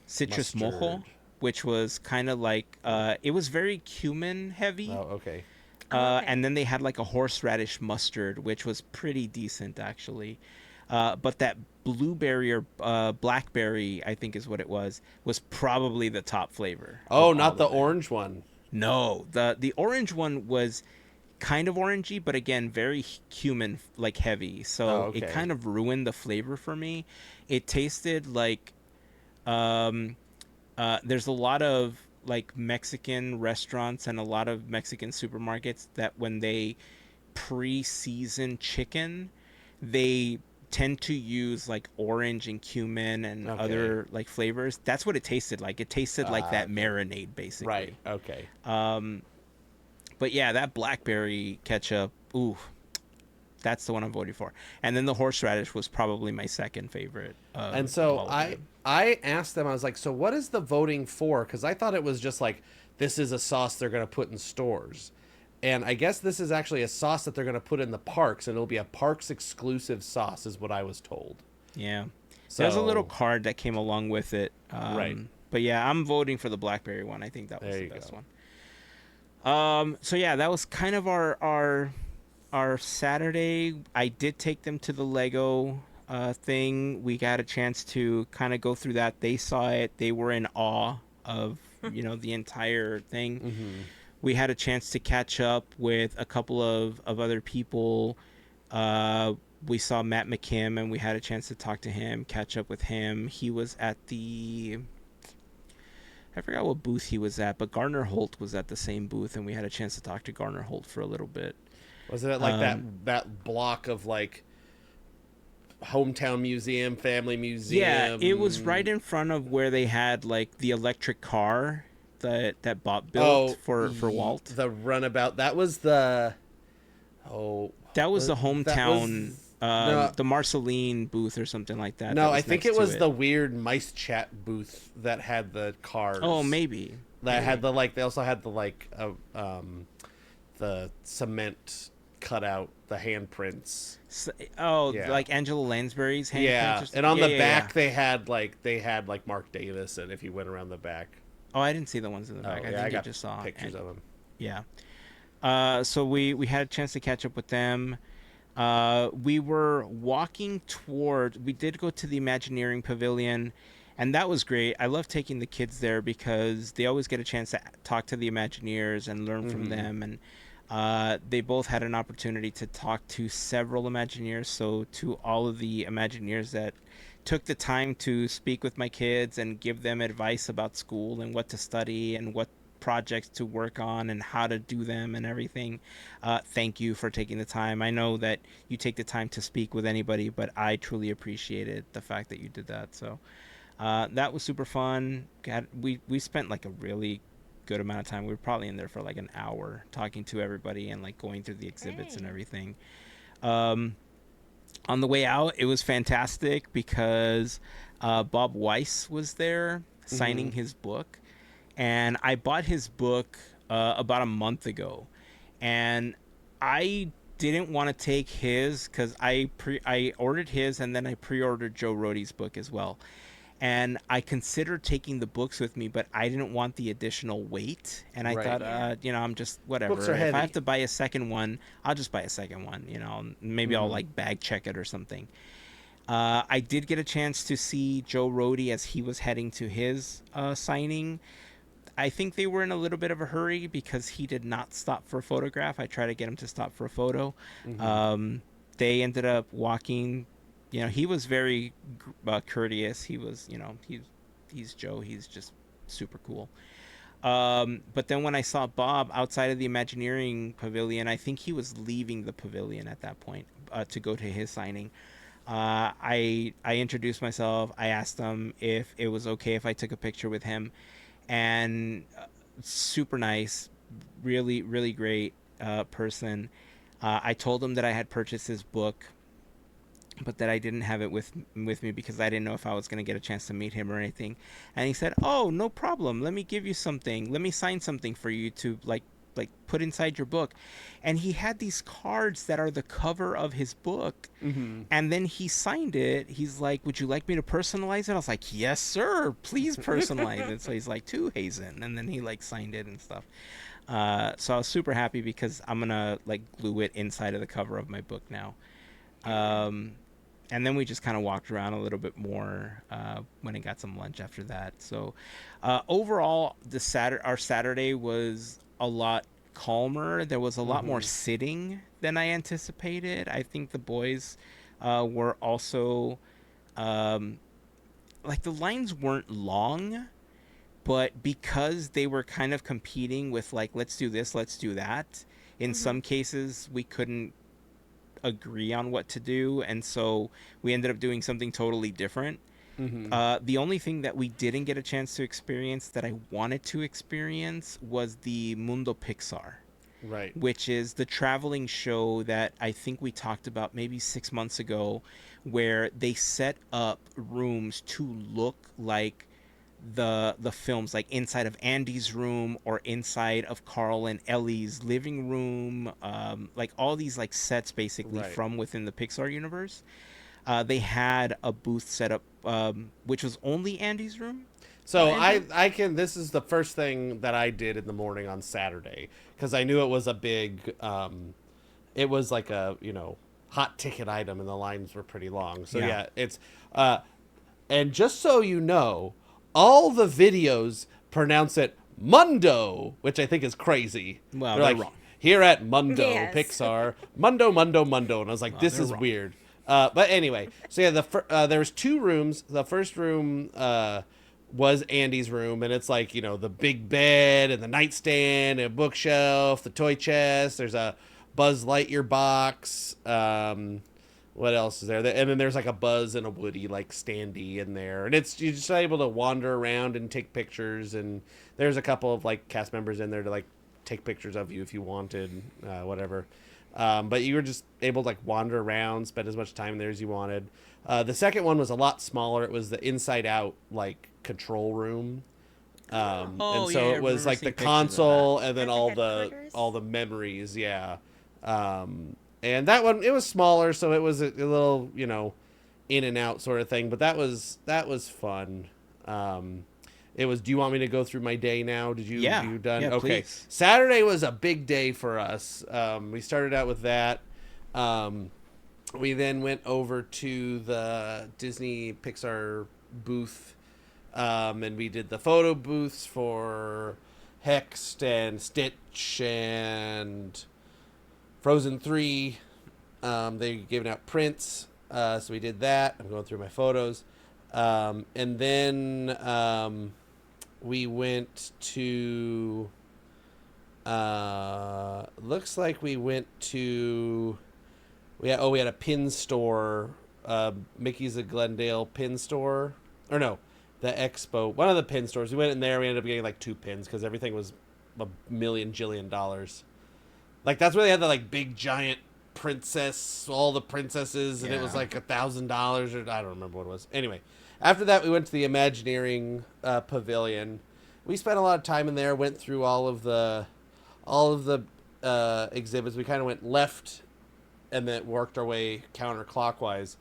citrus mojo, Mustard. which was kind of like it was very cumin heavy. Oh, okay. Oh, okay. And then they had like a horseradish mustard, which was pretty decent actually. But that blueberry or blackberry, I think is what it was probably the top flavor. Oh, of not all the of them. orange one. No, the orange one was kind of orangey, but again, very cumin like heavy. So Oh, it okay. kind of ruined the flavor for me. It tasted like there's a lot of like Mexican restaurants and a lot of Mexican supermarkets that when they pre-season chicken, they tend to use like orange and cumin and Okay. other like flavors. That's what it tasted like. It tasted like that Okay. marinade basically. Right. Okay. But yeah, that blackberry ketchup, ooh, that's the one I'm voting for. And then the horseradish was probably my second favorite. And of so all of I them. I asked them, I was like, so what is the voting for? Because I thought it was just like, this is a sauce they're going to put in stores. And I guess this is actually a sauce that they're going to put in the parks, and it'll be a parks exclusive sauce, is what I was told. Yeah. So, There's a little card that came along with it. Right. But yeah, I'm voting for the blackberry one. I think that was There the you best go. one. So yeah, that was kind of our Saturday. I did take them to the Lego thing. We got a chance to kind of go through that. They saw it. They were in awe of the entire thing. Mm-hmm. We had a chance to catch up with a couple of other people. We saw Matt McKim, and we had a chance to talk to him, catch up with him. He was at I forgot what booth he was at, but Gardner Holt was at the same booth, and we had a chance to talk to Gardner Holt for a little bit. Wasn't it like that block of like hometown museum, family museum? Yeah, it was right in front of where they had like the electric car that Bob built for Walt. The runabout. That was the. Oh. That was the that hometown, no. the Marceline booth or something like that. No, that I think next it to was the weird mice chat booth that had the cars. Oh, maybe. That had the like. They also had the like, the cement cutout, the handprints. So, Yeah. like Angela Lansbury's handprints. Yeah, or and on the back yeah. they had like Mark Davis, and if you went around the back. Oh, I didn't see the ones in the back. Oh, I yeah, think I got I just saw pictures of them. Yeah. So we had a chance to catch up with them. We were walking toward. We did go to the Imagineering Pavilion, and that was great. I love taking the kids there because they always get a chance to talk to the Imagineers and learn from them. And they both had an opportunity to talk to several Imagineers. So to all of the Imagineers that took the time to speak with my kids and give them advice about school and what to study and what projects to work on and how to do them and everything. Thank you for taking the time. I know that you take the time to speak with anybody, but I truly appreciated the fact that you did that. So that was super fun. We spent like a really good amount of time. We were probably in there for like an hour talking to everybody and like going through the exhibits and everything. On the way out, it was fantastic because Bob Weiss was there signing his book. And I bought his book about a month ago, and I didn't want to take his because I ordered his and then I pre-ordered Joe Rohde's book as well. And I considered taking the books with me, but I didn't want the additional weight. And I thought, I'm just whatever. Books are If heavy. I have to buy a second one, I'll just buy a second one. Maybe I'll like bag check it or something. I did get a chance to see Joe Rohde as he was heading to his signing. I think they were in a little bit of a hurry because he did not stop for a photograph. I tried to get him to stop for a photo. They ended up walking. He was very courteous. He was, he's Joe. He's just super cool. But then when I saw Bob outside of the Imagineering Pavilion, I think he was leaving the pavilion at that point to go to his signing. I introduced myself. I asked him if it was okay if I took a picture with him. And super nice, really, really great person. I told him that I had purchased his book, but that I didn't have it with me because I didn't know if I was going to get a chance to meet him or anything. And he said, "Oh, no problem. Let me give you something. Let me sign something for you to like like put inside your book. And he had these cards that are the cover of his book. Mm-hmm. And then he signed it. He's like, would you like me to personalize it? I was like, yes, sir. Please personalize it. So he's like, to Heyzen. And then he like signed it and stuff. So I was super happy because I'm going to like glue it inside of the cover of my book now. And then we just kind of walked around a little bit more when I got some lunch after that. So overall, our Saturday was a lot calmer. There was a lot more sitting than I anticipated. I think the boys were also like the lines weren't long, but because they were kind of competing with like, let's do this, let's do that. In some cases, we couldn't agree on what to do, and so we ended up doing something totally different. The only thing that we didn't get a chance to experience that I wanted to experience was the Mundo Pixar, Right. which is the traveling show that I think we talked about maybe 6 months ago, where they set up rooms to look like the films, like inside of Andy's room or inside of Carl and Ellie's living room, like all these like sets basically from within the Pixar universe. They had a booth set up, which was only Andy's room. So I can, this is the first thing that I did in the morning on Saturday, because I knew it was a big, it was like a, hot ticket item, and the lines were pretty long. So yeah, it's, and just so you know, all the videos pronounce it Mundo, which I think is crazy. Well, they're like, wrong. Here at Mundo Yes. Pixar, Mundo, Mundo, Mundo, and I was like, this is wrong. weird. But anyway, so yeah, there was 2 rooms. The first room was Andy's room, and it's like, the big bed and the nightstand and a bookshelf, the toy chest. There's a Buzz Lightyear box. What else is there? And then there's like a Buzz and a Woody like standee in there, and you're just able to wander around and take pictures. And there's a couple of like cast members in there to like take pictures of you if you wanted, whatever. But you were just able to like wander around, spend as much time there as you wanted. The second one was a lot smaller. It was the inside out like control room. And so yeah, it was I like the remember seeing pictures of console and then At the headquarters? all the memories. Yeah. And that one, it was smaller, so it was a little, in and out sort of thing. But that was fun. It was, do you want me to go through my day now? Did you, you done? Yeah, Okay. please. Saturday was a big day for us. We started out with that. We then went over to the Disney Pixar booth, and we did the photo booths for Hext and Stitch and Frozen 3. They giving out prints, so we did that. I'm going through my photos. And then we went to, looks like we went to, we had a pin store, Mickey's of Glendale pin store. Or no, the Expo, one of the pin stores. We went in there, we ended up getting like 2 pins because everything was $1,000,000,000. Like, that's where they had the like big giant princess, all the princesses, and it was like $1,000, or I don't remember what it was. Anyway, after that, we went to the Imagineering pavilion. We spent a lot of time in there. Went through all of the exhibits. We kind of went left, and then worked our way counterclockwise,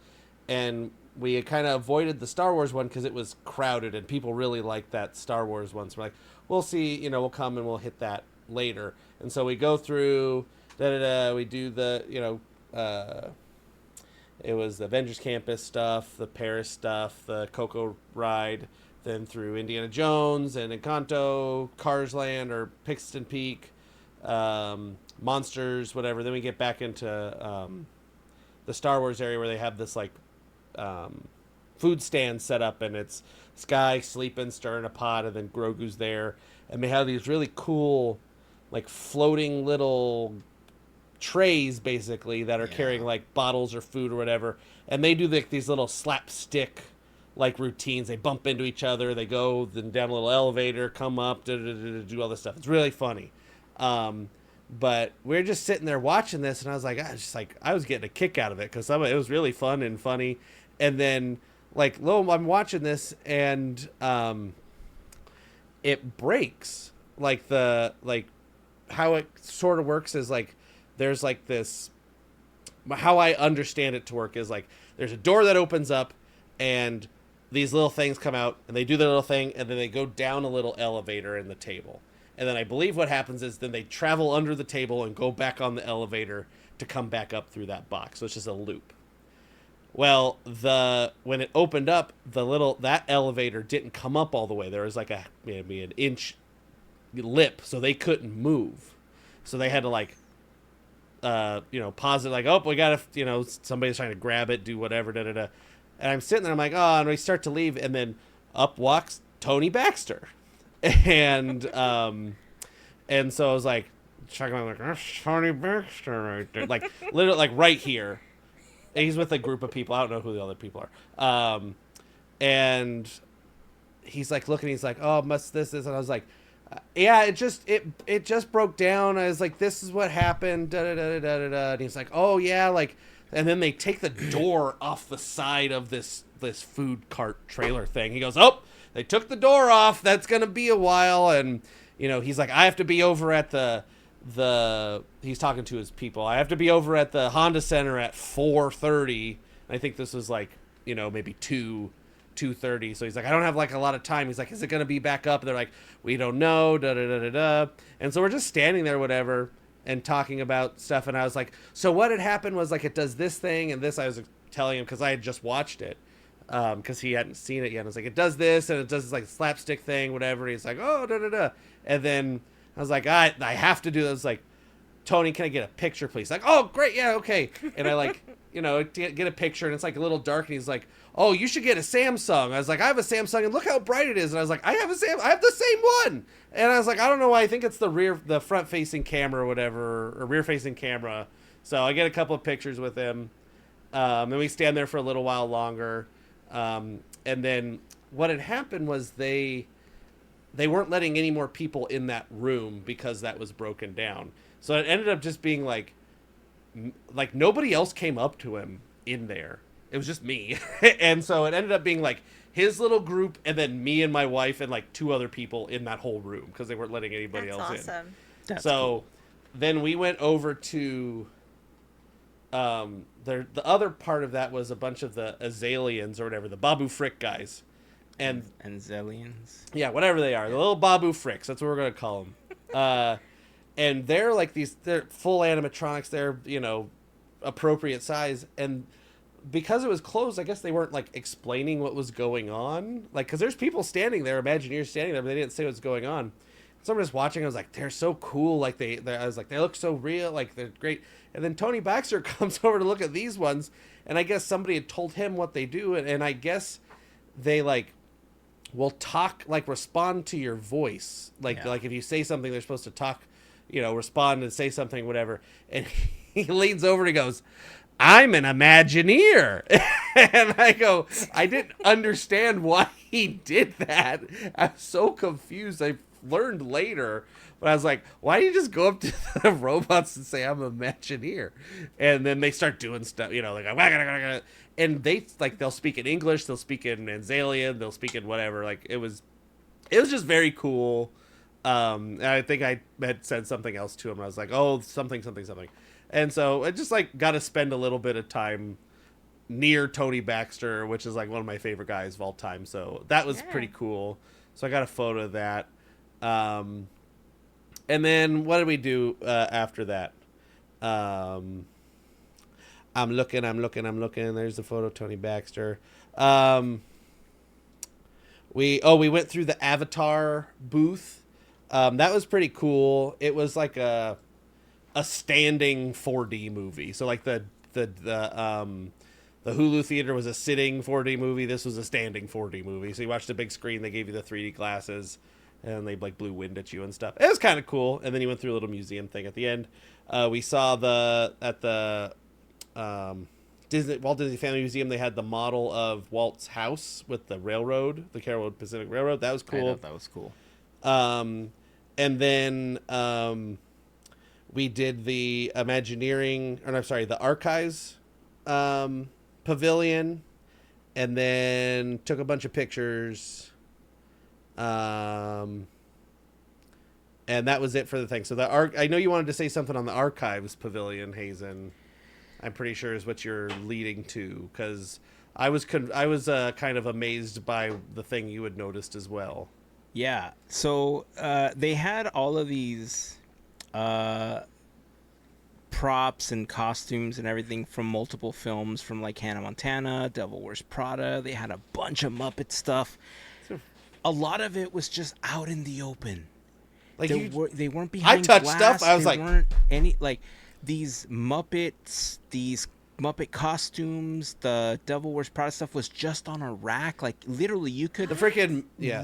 and we kind of avoided the Star Wars one because it was crowded, and people really liked that Star Wars one. So we're like, we'll see. We'll come and we'll hit that later. And so we go through, we do the, it was the Avengers Campus stuff, the Paris stuff, the Coco ride, then through Indiana Jones and Encanto, Cars Land or Pixton Peak, Monsters, whatever. Then we get back into the Star Wars area where they have this like food stand set up, and it's Sky sleeping, stirring a pot, and then Grogu's there. And they have these really cool like floating little trays basically that are carrying like bottles or food or whatever, and they do these little slapstick like routines. They bump into each other, they go then down a little elevator, come up, do all this stuff. It's really funny. But we're just sitting there watching this, and I was like, I was getting a kick out of it because it was really fun and funny. And then like I'm watching this, and it breaks like how it sort of works is like there's like this. How I understand it to work is like there's a door that opens up, and these little things come out, and they do their little thing, and then they go down a little elevator in the table. And then I believe what happens is then they travel under the table and go back on the elevator to come back up through that box. So it's just a loop. Well, when it opened up, that elevator didn't come up all the way. There was like maybe an inch lip, so they couldn't move. So they had to like pause it, like, oh, we gotta, somebody's trying to grab it, do whatever, da da da. And I'm sitting there, I'm like, oh, and we start to leave, and then up walks Tony Baxter, and so I was like, checking out, like, that's Tony Baxter right there, like literally, like right here. And he's with a group of people. I don't know who the other people are. And he's like looking, he's like, oh, must this, and I was like, yeah, it just broke down. I was like, this is what happened. Da, da, da, da, da, da. And he's like, oh yeah, like, and then they take the door off the side of this food cart trailer thing. He goes, oh, they took the door off. That's gonna be a while. And he's like, I have to be over at the he's talking to his people. I have to be over at the Honda Center at 4:30. I think this was like, maybe 2:30. So he's like, I don't have like a lot of time. He's like, is it going to be back up? And they're like, we don't know. Da da da da da. And so we're just standing there, whatever, and talking about stuff. And I was like, so what had happened was like, it does this thing and this. I was telling him because I had just watched it, because he hadn't seen it yet. I was like, it does this and it does this like slapstick thing, whatever. And he's like, oh, da da da. And then I was like, I have to do this. Like, Tony, can I get a picture, please? Like, oh, great, yeah, okay. And I like, get a picture, and it's like a little dark, and he's like, oh, you should get a Samsung. I was like, I have a Samsung, and look how bright it is. And I was like, I have the same one. And I was like, I don't know why. I think it's the front-facing camera or whatever, or rear-facing camera. So I get a couple of pictures with him, and we stand there for a little while longer. And then what had happened was they weren't letting any more people in that room because that was broken down. So it ended up just being like nobody else came up to him in there. It was just me. And so it ended up being like his little group and then me and my wife and like 2 other people in that whole room because they weren't letting anybody else in. That's so cool. Then we went over to the other part of that was a bunch of the Azalians or whatever, the Babu Frick guys. And Zelians. Yeah, whatever they are. The little Babu Fricks. That's what we're going to call them. And they're like they're full animatronics. They're, appropriate size. And because it was closed, I guess they weren't like explaining what was going on. Like, because there's people standing there, Imagineers standing there, but they didn't say what's going on. So I'm just watching. I was like, they're so cool. Like I was like, they look so real. Like they're great. And then Tony Baxter comes over to look at these ones. And I guess somebody had told him what they do. And I guess they like will talk, like respond to your voice. Like if you say something, they're supposed to talk, respond and say something, whatever. And he leans over and he goes, I'm an Imagineer. And I go, I didn't understand why he did that. I was so confused. I learned later, but I was like, why do you just go up to the robots and say I'm an Imagineer? And then they start doing stuff, like, and they like, they'll speak in English, they'll speak in Manzalian, they'll speak in whatever. Like it was just very cool. And I think I had said something else to him. I was like, oh, something. And so I just like got to spend a little bit of time near Tony Baxter, which is like one of my favorite guys of all time. So that was pretty cool. So I got a photo of that. And then what did we do after that? I'm looking. There's the photo of Tony Baxter. We went through the Avatar booth. That was pretty cool. It was like a standing 4D movie. So like the Hulu theater was a sitting 4D movie. This was a standing 4D movie. So you watched the big screen. They gave you the 3D glasses, and they like blew wind at you and stuff. It was kind of cool. And then you went through a little museum thing at the end. We saw at the Walt Disney Family Museum. They had the model of Walt's house with the railroad, the Carroll Pacific Railroad. That was cool. I thought that was cool. And then we did the the Archives pavilion, and then took a bunch of pictures. And And that was it for the thing. So I know you wanted to say something on the archives pavilion, Heyzen. I'm pretty sure is what you're leading to, because I was kind of amazed by the thing you had noticed as well. Yeah. So they had all of these props and costumes and everything from multiple films, from like Hannah Montana, Devil Wears Prada. They had a bunch of Muppet stuff. A lot of it was just out in the open. Like they weren't behind I touched glass. stuff. I was they like, weren't any like these Muppets, these Muppet costumes. The Devil Wears Prada stuff was just on a rack. Like literally, you could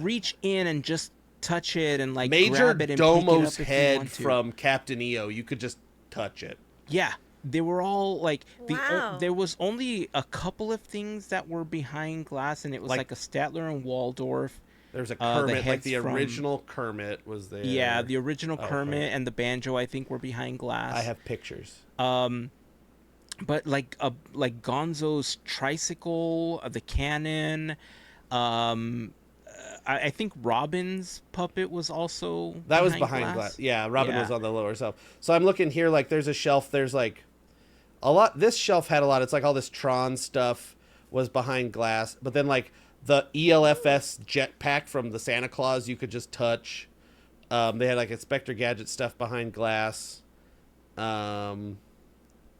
reach in and just touch it and like Major grab it and Domo's pick it up head from Captain EO. You could just touch it. Yeah, they were all like Wow. there was only a couple of things that were behind glass, and it was like a Statler and Waldorf. There's a Kermit, like the original Kermit was there. Yeah, the original Kermit and the banjo, I think, were behind glass. I have pictures. But like Gonzo's tricycle, the cannon, I think Robin's puppet was also that was behind glass. Yeah, Robin was on the lower shelf. So I'm looking here, like there's a shelf. There's like a lot. This shelf had a lot. It's like all this Tron stuff was behind glass, but then like the ELFS jetpack from the Santa Claus you could just touch. They had like Inspector Gadget stuff behind glass. Wow.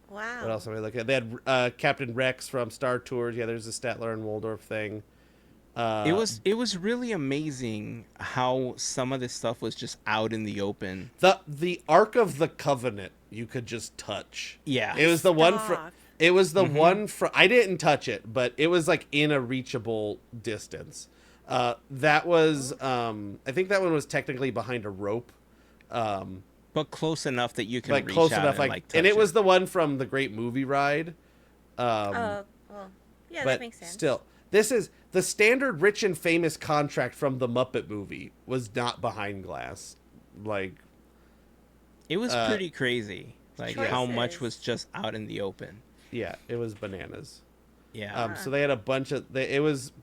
What else am I looking at? They had Captain Rex from Star Tours. Yeah, there's the Statler and Waldorf thing. It was really amazing how some of this stuff was just out in the open. The Ark of the Covenant you could just touch. Yeah, it was the one from. It was the one from. I didn't touch it, but it was like in a reachable distance. That was. I think that one was technically behind a rope. But close enough that you can like reach close out enough, and, like, touch and it was the one from the Great Movie Ride. Well, yeah, that makes sense. Still, this is the standard rich and famous contract from the Muppet movie was not behind glass. Like, it was pretty crazy. Like how much was just out in the open. Yeah, it was bananas. Yeah. So they had a bunch of. It was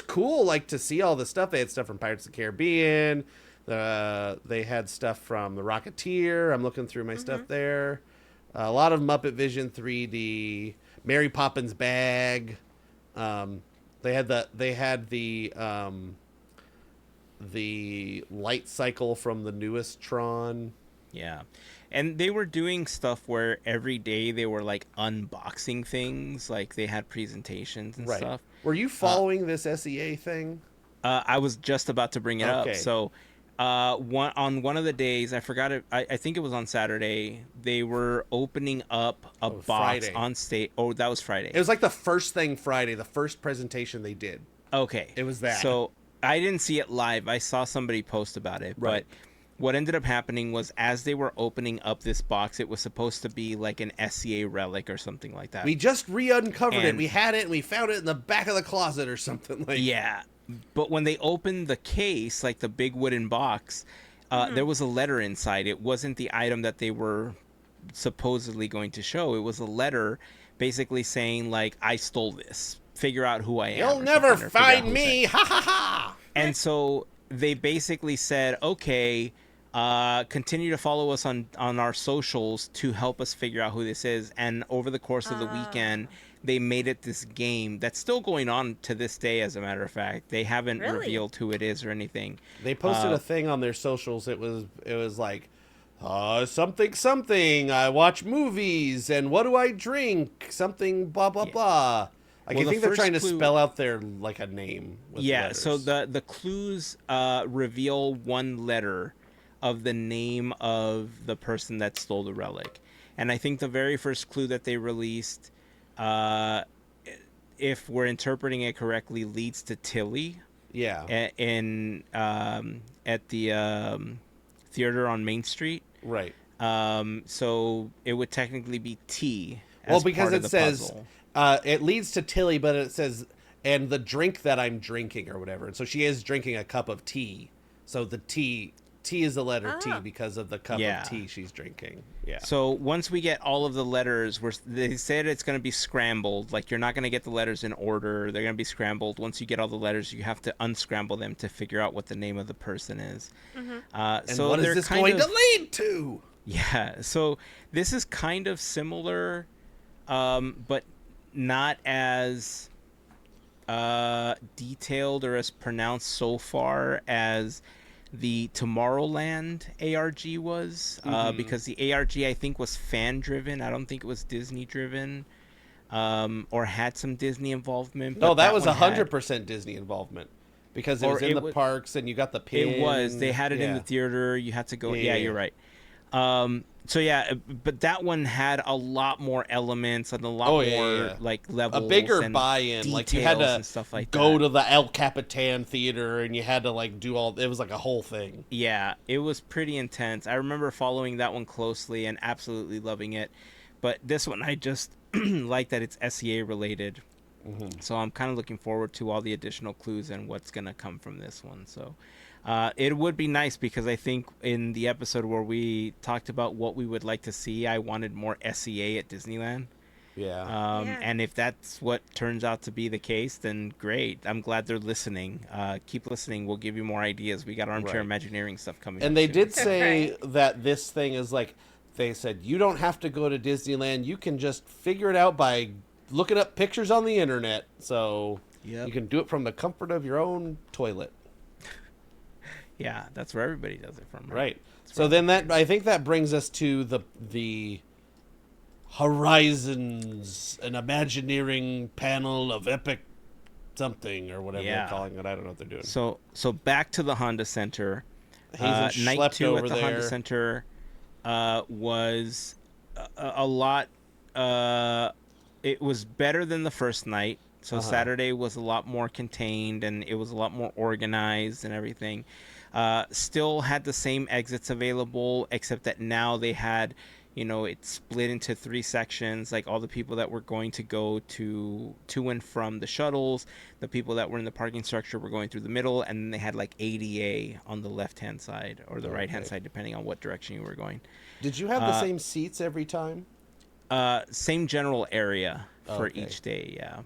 cool, like to see all the stuff. They had stuff from Pirates of the Caribbean. They had stuff from the Rocketeer. I'm looking through my stuff there. A lot of Muppet Vision 3D. Mary Poppins bag. They had the light cycle from the newest Tron. Yeah. And they were doing stuff where every day they were like unboxing things, like they had presentations and stuff. Were you following this SEA thing? I was just about to bring it up. So on one of the days, I forgot it. I think it was on Saturday. They were opening up a box Friday. on stage. Oh, that was Friday. It was like the first thing Friday, the first presentation they did. Okay. It was that. So I didn't see it live. I saw somebody post about it. Right. But what ended up happening was as they were opening up this box, it was supposed to be like an SEA relic or something like that. We just re-uncovered it. We had it and we found it in the back of the closet or something like. Yeah. But when they opened the case, like the big wooden box, there was a letter inside. It wasn't the item that they were supposedly going to show. It was a letter basically saying, like, I stole this. Figure out who I am. You'll never find me. Ha ha ha. And so they basically said, okay, continue to follow us on our socials to help us figure out who this is. And over the course of the weekend, they made it this game that's still going on to this day, as a matter of fact. They haven't revealed who it is or anything. They posted a thing on their socials. It was like, something. I watch movies, and what do I drink? Something, blah, blah, blah. Like, I think they're trying to spell out their, like, a name with letters. So the clues reveal one letter of the name of the person that stole the relic. And I think the very first clue that they released, if we're interpreting it correctly, leads to Tilly. Yeah. At the theater on Main Street. Right. So it would technically be T. Well, because part it of the says puzzle. it leads to Tilly, but it says and the drink that I'm drinking or whatever. And so she is drinking a cup of tea. So the tea T is the letter T Oh. because of the cup Yeah. of tea she's drinking. Yeah. So once we get all of the letters, they said it's going to be scrambled. Like, you're not going to get the letters in order. They're going to be scrambled. Once you get all the letters, you have to unscramble them to figure out what the name of the person is. And So what is they're this kind going of, to lead to? Yeah. So this is kind of similar, but not as detailed or as pronounced so far as the Tomorrowland ARG was, because the ARG, I think, was fan driven. I don't think it was Disney driven, or had some Disney involvement. No, but that was one had- 100% Disney involvement because it Or was in it the wa- parks and you got the pin. It was. They had it in Yeah. the theater. You had to go. Yeah, Yeah, yeah, you're right. So yeah, but that one had a lot more elements and a lot more like a levels, bigger and buy-in. Like you had details to and stuff like go that. to the El Capitan theater and you had to like do all. It was like a whole thing. Yeah, it was pretty intense. I remember following that one closely and absolutely loving it. But this one, I just like that it's SEA related. So I'm kind of looking forward to all the additional clues and what's going to come from this one. So it would be nice because I think in the episode where we talked about what we would like to see, I wanted more SEA at Disneyland. Yeah. Yeah. And if that's what turns out to be the case, then great. I'm glad they're listening. Keep listening. We'll give you more ideas. We got Armchair Right. Imagineering stuff coming And up they soon. did say Right. that this thing is like, they said, you don't have to go to Disneyland. You can just figure it out by looking up pictures on the internet. So Yep. you can do it from the comfort of your own toilet. Yeah, that's where everybody does it from. Right. That's So where then I think that brings us to the Horizons, an Imagineering panel of epic something or whatever Yeah. they're calling it. I don't know what they're doing. So back to the Honda Center. Heyzen Night schlepped 2 over at the there. Honda Center was a lot. It was better than the first night. So Saturday was a lot more contained and it was a lot more organized and everything. Still had the same exits available, except that now they had, it split into 3 sections. Like all the people that were going to go to and from the shuttles, the people that were in the parking structure were going through the middle, and then they had like ADA on the left-hand side or the right-hand side, depending on what direction you were going. Did you have the same seats every time? Same general area for Okay. each day, yeah.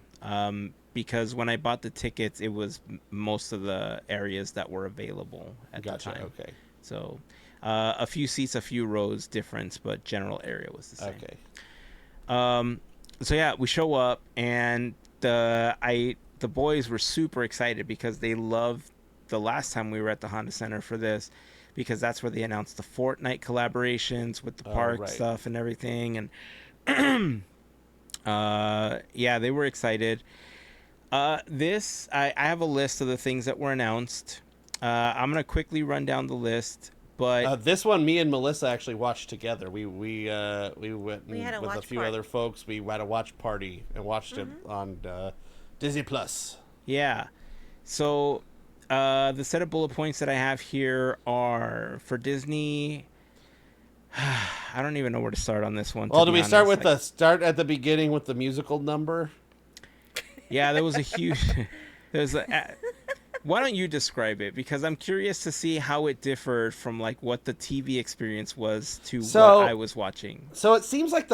Because when I bought the tickets, it was most of the areas that were available at the Gotcha. time. Okay. So a few seats, a few rows difference, but general area was the same. Okay. So yeah, we show up and the boys were super excited because they loved the last time we were at the Honda Center for this, because that's where they announced the Fortnite collaborations with the park right. stuff and everything. And yeah, they were excited. I have a list of the things that were announced. I'm gonna quickly run down the list, but This one, me and Melissa actually watched together. We went We had a with a watch few party. other folks. We had a watch party and watched it on Disney Plus. yeah. So the set of bullet points that I have here are for Disney. I don't even know where to start on this one. Well, to do be we start honest. with the start at the beginning with the musical number? Yeah, there was a huge. Why don't you describe it? Because I'm curious to see how it differed from like what the TV experience was to So- what I was watching. So it seems like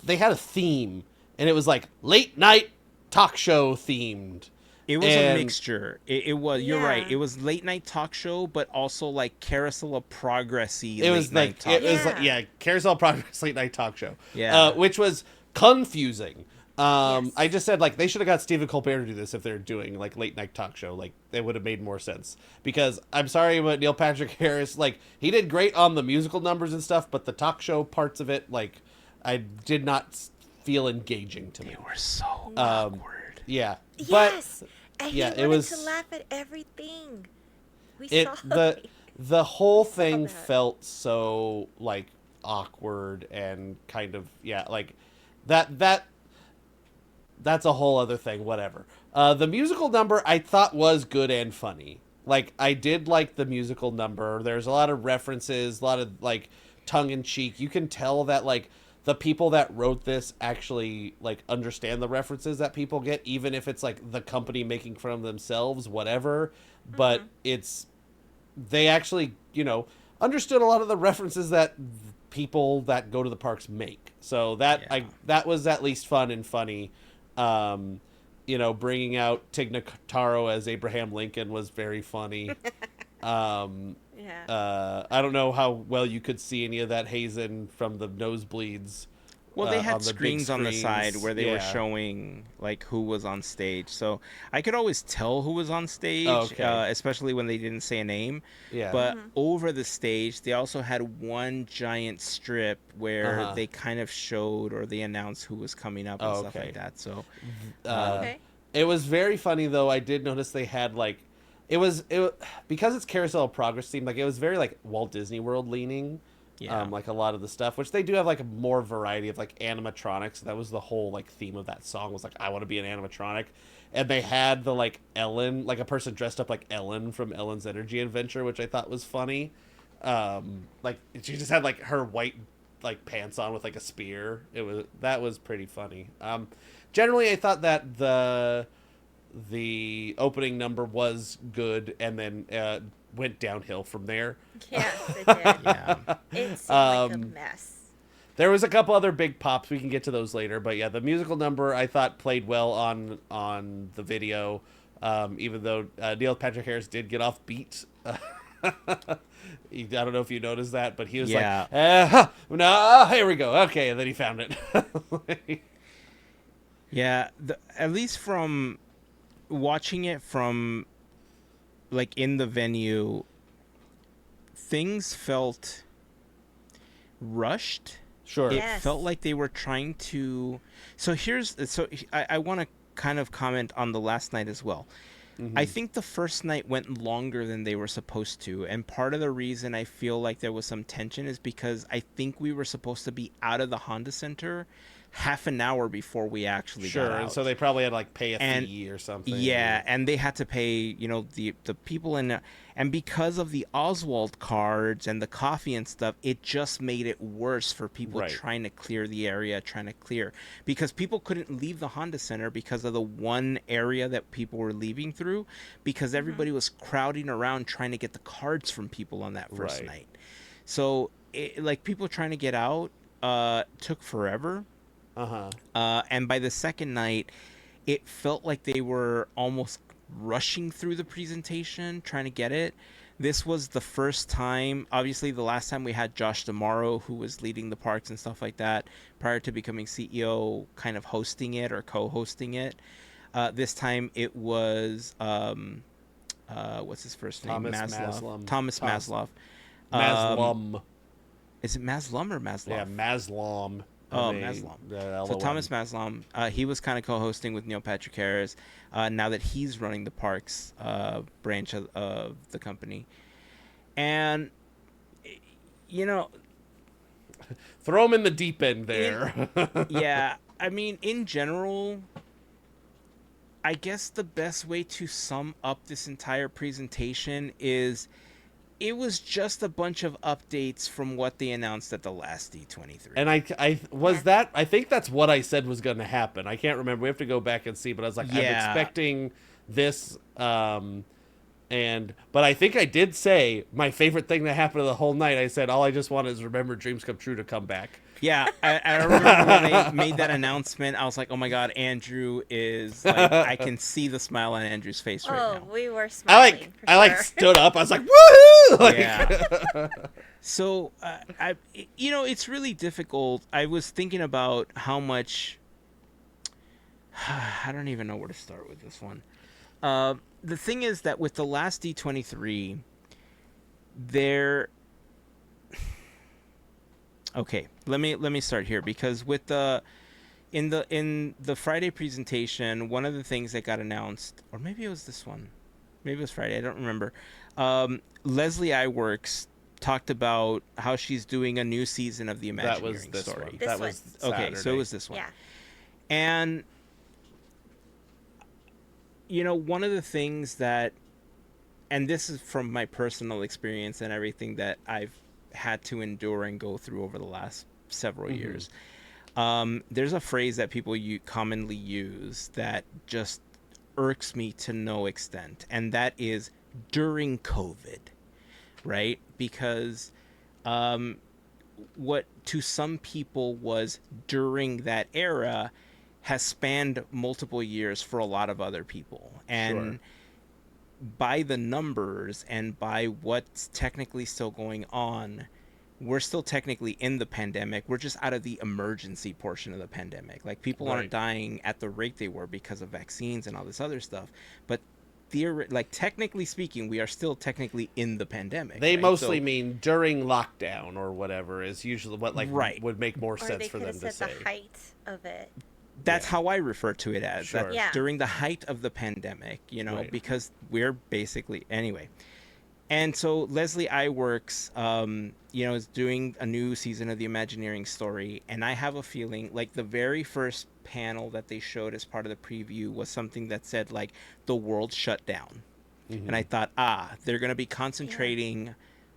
they had a theme, and it was like late night talk show themed. It was a And- mixture. It was. You're right. Yeah. It was late night talk show, but also like Carousel of Progressy. It was like talk it was show. like Carousel Progress late night talk show. Yeah. Which was confusing. Yes. I just said like they should have got Stephen Colbert to do this if they're doing like late night talk show. Like it would have made more sense. Because I'm sorry, but Neil Patrick Harris, like he did great on the musical numbers and stuff, but the talk show parts of it, like I did not feel engaging to me. They were so awkward. Yeah, but Yes. And yeah, he it wanted was- to laugh at everything. We it saw the whole saw thing that. felt so like awkward and kind of like that's a whole other thing. Whatever. The musical number I thought was good and funny. Like I did like the musical number. There's a lot of references, a lot of like tongue in cheek. You can tell that like the people that wrote this actually like understand the references that people get, even if it's like the company making fun of themselves, whatever. But it's they actually, understood a lot of the references that people that go to the parks make. So that was at least fun and funny. Bringing out Tig Notaro as Abraham Lincoln was very funny. I don't know how well you could see any of that Heyzen from the nosebleeds. Well, they had on the screens on the side where they were showing like who was on stage, so I could always tell who was on stage, especially when they didn't say a name. Yeah. But over the stage, they also had one giant strip where they kind of showed or they announced who was coming up and stuff like that. So, it was very funny though. I did notice they had like, it was because it's Carousel of Progress themed. Like it was very like Walt Disney World leaning. Yeah. Like a lot of the stuff, which they do have like a more variety of like animatronics. That was the whole like theme of that song, was like, I want to be an animatronic. And they had the like Ellen, like a person dressed up like Ellen from Ellen's Energy Adventure, which I thought was funny. Like she just had like her white like pants on with like a spear. That was pretty funny. Generally I thought that the opening number was good, and then went downhill from there. Yes, it did. Yeah. It seemed like a mess. There was a couple other big pops. We can get to those later, but yeah, the musical number I thought played well on the video, even though Neil Patrick Harris did get off beat. I don't know if you noticed that, but he was like, no, here we go. Okay, and then he found it. Yeah, at least from watching it from like in the venue, things felt rushed. Sure. It felt like they were trying to. I want to kind of comment on the last night as well. I think the first night went longer than they were supposed to, and part of the reason I feel like there was some tension is because I think we were supposed to be out of the Honda Center half an hour before we actually got out. And so they probably had to like pay a fee or something. Yeah, and they had to pay, the people in and because of the Oswald cards and the coffee and stuff, it just made it worse for people trying to clear the area, because people couldn't leave the Honda Center because of the one area that people were leaving through, because everybody was crowding around trying to get the cards from people on that first night. So like people trying to get out took forever. And by the second night, it felt like they were almost rushing through the presentation, trying to get it. This was the first time, obviously the last time we had Josh D'Amaro, who was leading the parks and stuff like that, prior to becoming CEO, kind of hosting it or co-hosting it. This time it was, what's his first name? Thomas Maslov. Maslum. Is it Maslum or Maslov? Yeah, Maslum. Maslam. So Thomas Maslam, he was kind of co-hosting with Neil Patrick Harris, now that he's running the parks branch of the company. And, throw him in the deep end there. Yeah, I mean, in general, I guess the best way to sum up this entire presentation is it was just a bunch of updates from what they announced at the last D23. And I think that's what I said was going to happen. I can't remember. We have to go back and see, but I was like, I'm expecting this. But I think I did say my favorite thing that happened the whole night. I said, all I just want is Remember Dreams Come True to come back. Yeah, I remember when they made that announcement. I was like, "Oh my God, Andrew is like." I can see the smile on Andrew's face right now. Oh, we were smiling. I stood up. I was like, "Woohoo!" Yeah. So, it's really difficult. I was thinking about how much. I don't even know where to start with this one. The thing is that with the last D23, there. Okay, let me start here, because with in the Friday presentation, one of the things that got announced, or maybe it was this one, maybe it was Friday, I don't remember. Leslie Iwerks talked about how she's doing a new season of the Imagineering story. That was Saturday. Okay, so it was this one. Yeah. And one of the things that, and this is from my personal experience and everything that I've had to endure and go through over the last several years. There's a phrase that people commonly use that just irks me to no extent, and that is during COVID. right? Because what to some people was during that era has spanned multiple years for a lot of other people. Sure. And by the numbers and by what's technically still going on, we're still technically in the pandemic. We're just out of the emergency portion of the pandemic. Like, people aren't Right. dying at the rate they were because of vaccines and all this other stuff. But technically speaking, we are still technically in the pandemic, They right? mostly So, mean during lockdown or whatever is usually what like right. would make more Or sense they for could have them to said the say. height of it. That's Yeah. how I refer to it as. That Sure. Yeah. during the height of the pandemic, Right. because we're basically anyway. And so Leslie Iwerks, is doing a new season of the Imagineering story, and I have a feeling like the very first panel that they showed as part of the preview was something that said like the world shut down, and I thought, they're going to be concentrating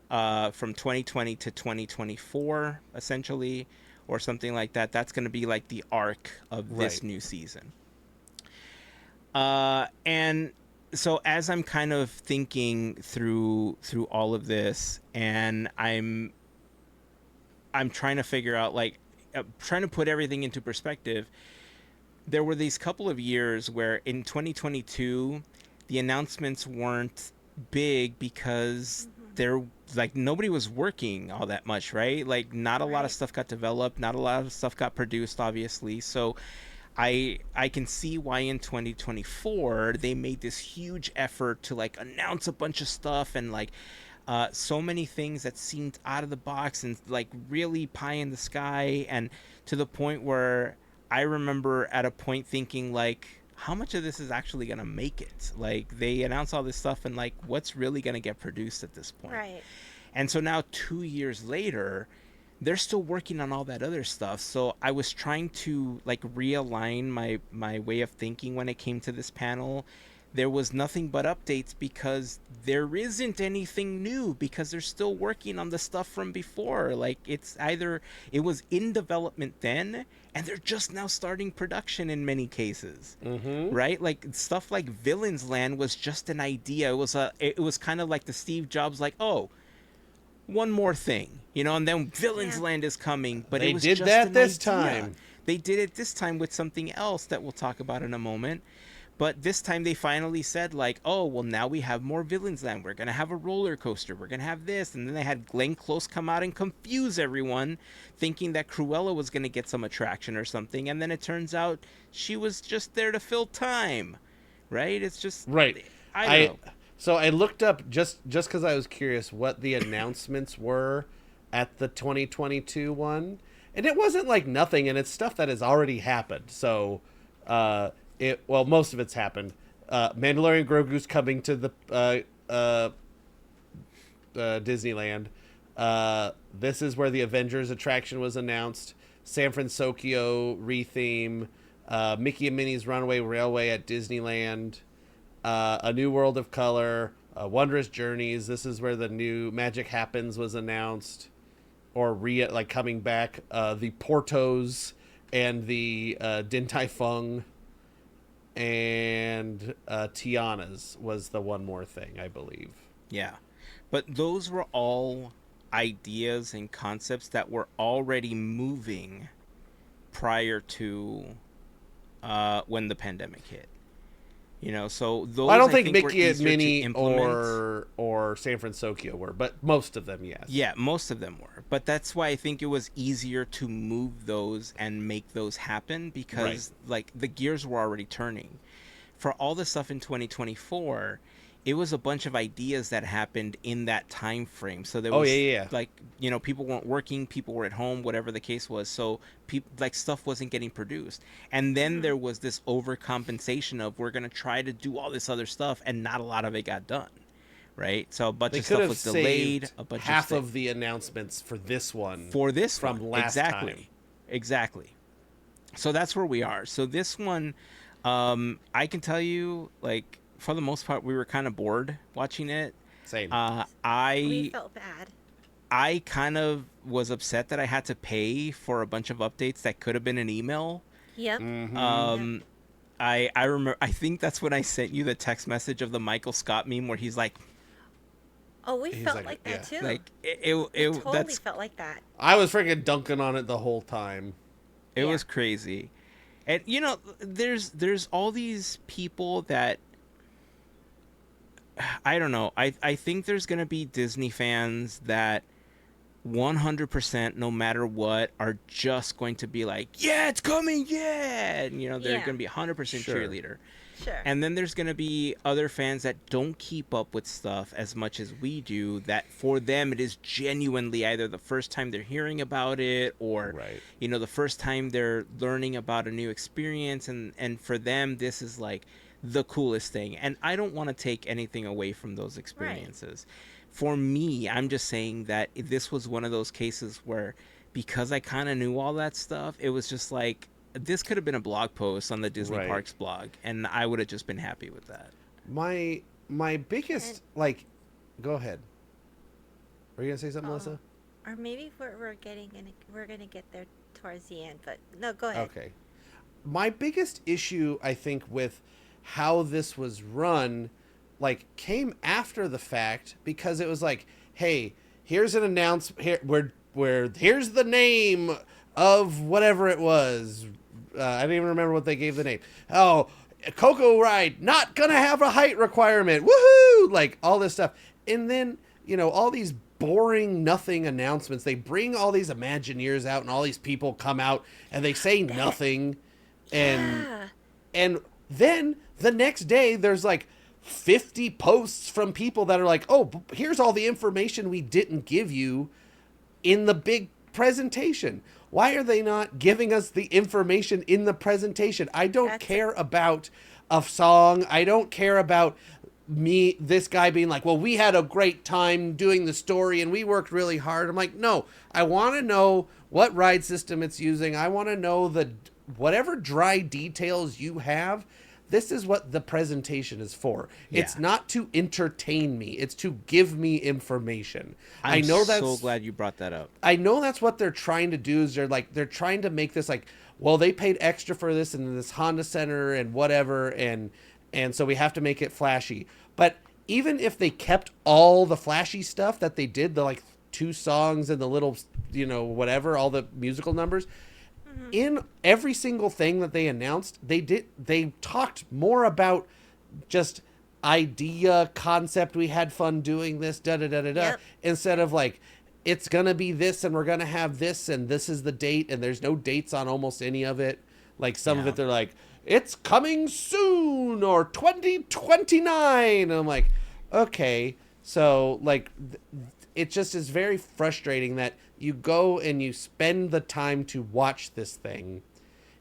from 2020 to 2024 essentially, or something like that. That's going to be like the arc of this Right. new season. And so as I'm kind of thinking through all of this, and I'm trying to figure out like trying to put everything into perspective. There were these couple of years where in 2022 the announcements weren't big because there like nobody was working all that much, right? Like, not a lot of Right. stuff got developed, not a lot of stuff got produced, obviously. So I can see why in 2024 they made this huge effort to like announce a bunch of stuff, and like so many things that seemed out of the box and like really pie in the sky, and to the point where I remember at a point thinking like, how much of this is actually gonna make it? Like, they announce all this stuff, and like, what's really gonna get produced at this point? Right. And so now 2 years later, they're still working on all that other stuff. So I was trying to like realign my way of thinking when it came to this panel. There was nothing but updates because there isn't anything new, because they're still working on the stuff from before. Like, it's either it was in development then and they're just now starting production in many cases. Right? Like, stuff like Villains Land was just an idea. It was kind of like the Steve Jobs like, "Oh, one more thing," and then Villains Yeah. Land is coming, but They it was did just that an this idea. time. They did it this time with something else that we'll talk about in a moment. But this time they finally said like, "Oh, well, now we have more Villains Land. We're going to have a roller coaster. We're going to have this." And then they had Glenn Close come out and confuse everyone, thinking that Cruella was going to get some attraction or something, and then it turns out she was just there to fill time. Right? It's just Right. I don't know. So I looked up just because I was curious what the announcements were at the 2022 one, and it wasn't like nothing, and it's stuff that has already happened. So, most of it's happened. Mandalorian Grogu's coming to the Disneyland. This is where the Avengers attraction was announced. San Francisco retheme. Mickey and Minnie's Runaway Railway at Disneyland. A New World of Color, Wondrous Journeys. This is where the new Magic Happens was announced, or coming back. The Portos and the Din Tai Fung, and Tiana's was the one more thing, I believe. Yeah. But those were all ideas and concepts that were already moving prior to when the pandemic hit. So those I don't think were Mickey and easier to Minnie implement. or San Francisco were, but most of them, yes. Yeah, most of them were. But that's why I think it was easier to move those and make those happen, because like the gears were already turning. For all the stuff in 2024, it was a bunch of ideas that happened in that time frame. So there was yeah. like, people weren't working, people were at home, whatever the case was. So like stuff wasn't getting produced. And then there was this overcompensation of, we're going to try to do all this other stuff, and not a lot of it got done. Right? So a bunch They of could stuff have was delayed, saved a bunch half of of the announcements for this one. for this from one. last Exactly. time. Exactly. So that's where we are. So this one, I can tell you, like, for the most part, we were kind of bored watching it. Same. We I felt bad. I kind of was upset that I had to pay for a bunch of updates that could have been an email. Yep. I remember, I think that's when I sent you the text message of the Michael Scott meme where he's like, Oh, we He's felt like that yeah. too. Like We totally that's felt like that. I was freaking dunking on it the whole time. it Yeah. was crazy. And there's all these people that I don't know. I think there's going to be Disney fans that 100% no matter what are just going to be like, yeah, it's coming, yeah. And they're Yeah. going to be 100% Sure. cheerleader. Sure. And then there's going to be other fans that don't keep up with stuff as much as we do, that for them it is genuinely either the first time they're hearing about it or Right. the first time they're learning about a new experience, and for them this is like the coolest thing. And I don't want to take anything away from those experiences. For me, I'm just saying that this was one of those cases where, because I kind of knew all that stuff, it was just like, this could have been a blog post on the Disney Right. Parks blog, and I would have just been happy with that. My biggest go ahead. Were you gonna say something, Melissa? Or maybe we're gonna get there towards the end, but no, go ahead. Okay. My biggest issue, I think, with how this was run, like, came after the fact, because it was like, hey, here's an announcement here, here's the name of whatever it was. I don't even remember what they gave the name. Oh, Coco Ride, not gonna have a height requirement. Woohoo! Like, all this stuff. And then, all these boring nothing announcements. They bring all these Imagineers out and all these people come out and they say nothing. Yeah. And then the next day there's like 50 posts from people that are like, oh, here's all the information we didn't give you in the big presentation. Why are they not giving us the information in the presentation? I don't care about a song. I don't care about this guy being like, well, we had a great time doing the story and we worked really hard. I'm like, no, I want to know what ride system it's using. I want to know whatever dry details you have. This is what the presentation is for. Yeah. It's not to entertain me. It's to give me information. I know that's so glad you brought that up. I know that's what they're trying to do. Is they're trying to make this like, well, they paid extra for this in this Honda Center and whatever, and so we have to make it flashy. But even if they kept all the flashy stuff that they did, the like 2 songs and the little, whatever, all the musical numbers, in every single thing that they announced, they talked more about just idea, concept, we had fun doing this, Yep. instead of like, it's gonna be this and we're gonna have this and this is the date, and there's no dates on almost any of it. Like some of it they're like, it's coming soon or 2029, and I'm like, okay. So like it just is very frustrating that you go and you spend the time to watch this thing,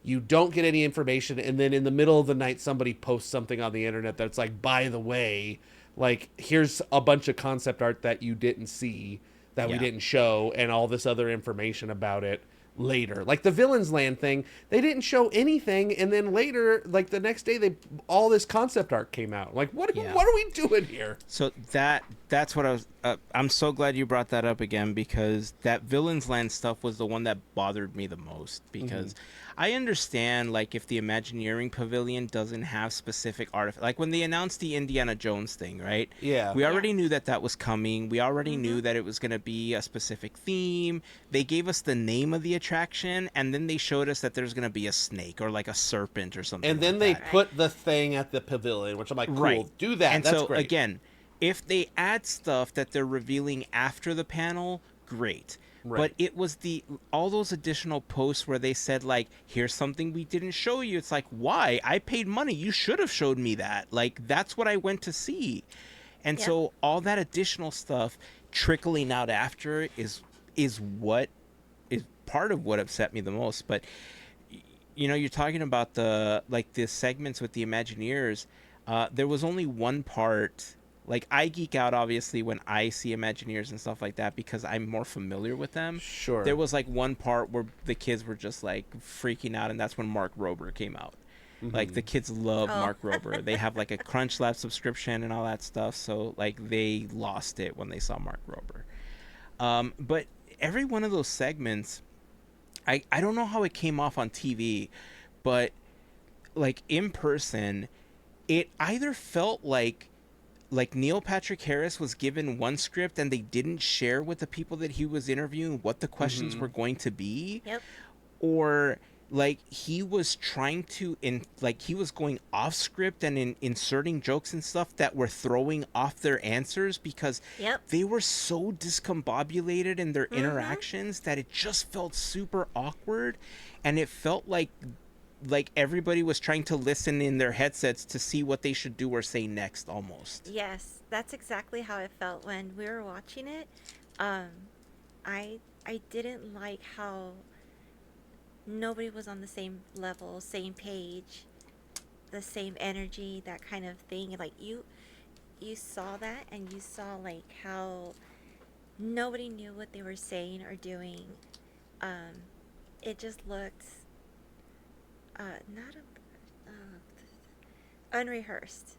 you don't get any information, and then in the middle of the night somebody posts something on the internet that's like, by the way, like, here's a bunch of concept art that you didn't see, that we didn't show, and all this other information about it later. Like the Villains Land thing, they didn't show anything, and then later, like the next day, all this concept art came out. Like, what are we doing here? So that's what I was. I'm so glad you brought that up again, because that Villains Land stuff was the one that bothered me the most, because I understand, like, if the Imagineering Pavilion doesn't have specific artifacts, like when they announced the Indiana Jones thing, right? Yeah. We already knew that was coming. We already knew that it was going to be a specific theme. They gave us the name of the attraction, and then they showed us that there's going to be a snake or like a serpent or something. And then like they that. put the thing at the pavilion, which I'm like, cool, Right. do that. And that's so, great. again, if they add stuff that they're revealing after the panel, great. Right. But it was all those additional posts where they said, like, here's something we didn't show you. It's like, why? I paid money. You should have showed me that. Like, that's what I went to see. And so all that additional stuff trickling out after is what is part of what upset me the most. But, you're talking about the segments with the Imagineers. There was only one part. Like, I geek out, obviously, when I see Imagineers and stuff like that, because I'm more familiar with them. Sure. There was, like, one part where the kids were just, like, freaking out, and that's when Mark Rober came out. Like, the kids love Mark Rober. They have, like, a Crunch Lab subscription and all that stuff, so, like, they lost it when they saw Mark Rober. But every one of those segments, I don't know how it came off on TV, but, like, in person, it either felt like like Neil Patrick Harris was given one script and they didn't share with the people that he was interviewing what the questions were going to be. Yep. Or like he was trying to he was going off script and inserting jokes and stuff that were throwing off their answers because Yep. they were so discombobulated in their interactions that it just felt super awkward, and it felt like everybody was trying to listen in their headsets to see what they should do or say next almost. Yes, that's exactly how it felt when we were watching it. I didn't like how nobody was on the same level, same page, the same energy, that kind of thing. Like you saw that, and you saw like how nobody knew what they were saying or doing. It just looked not unrehearsed.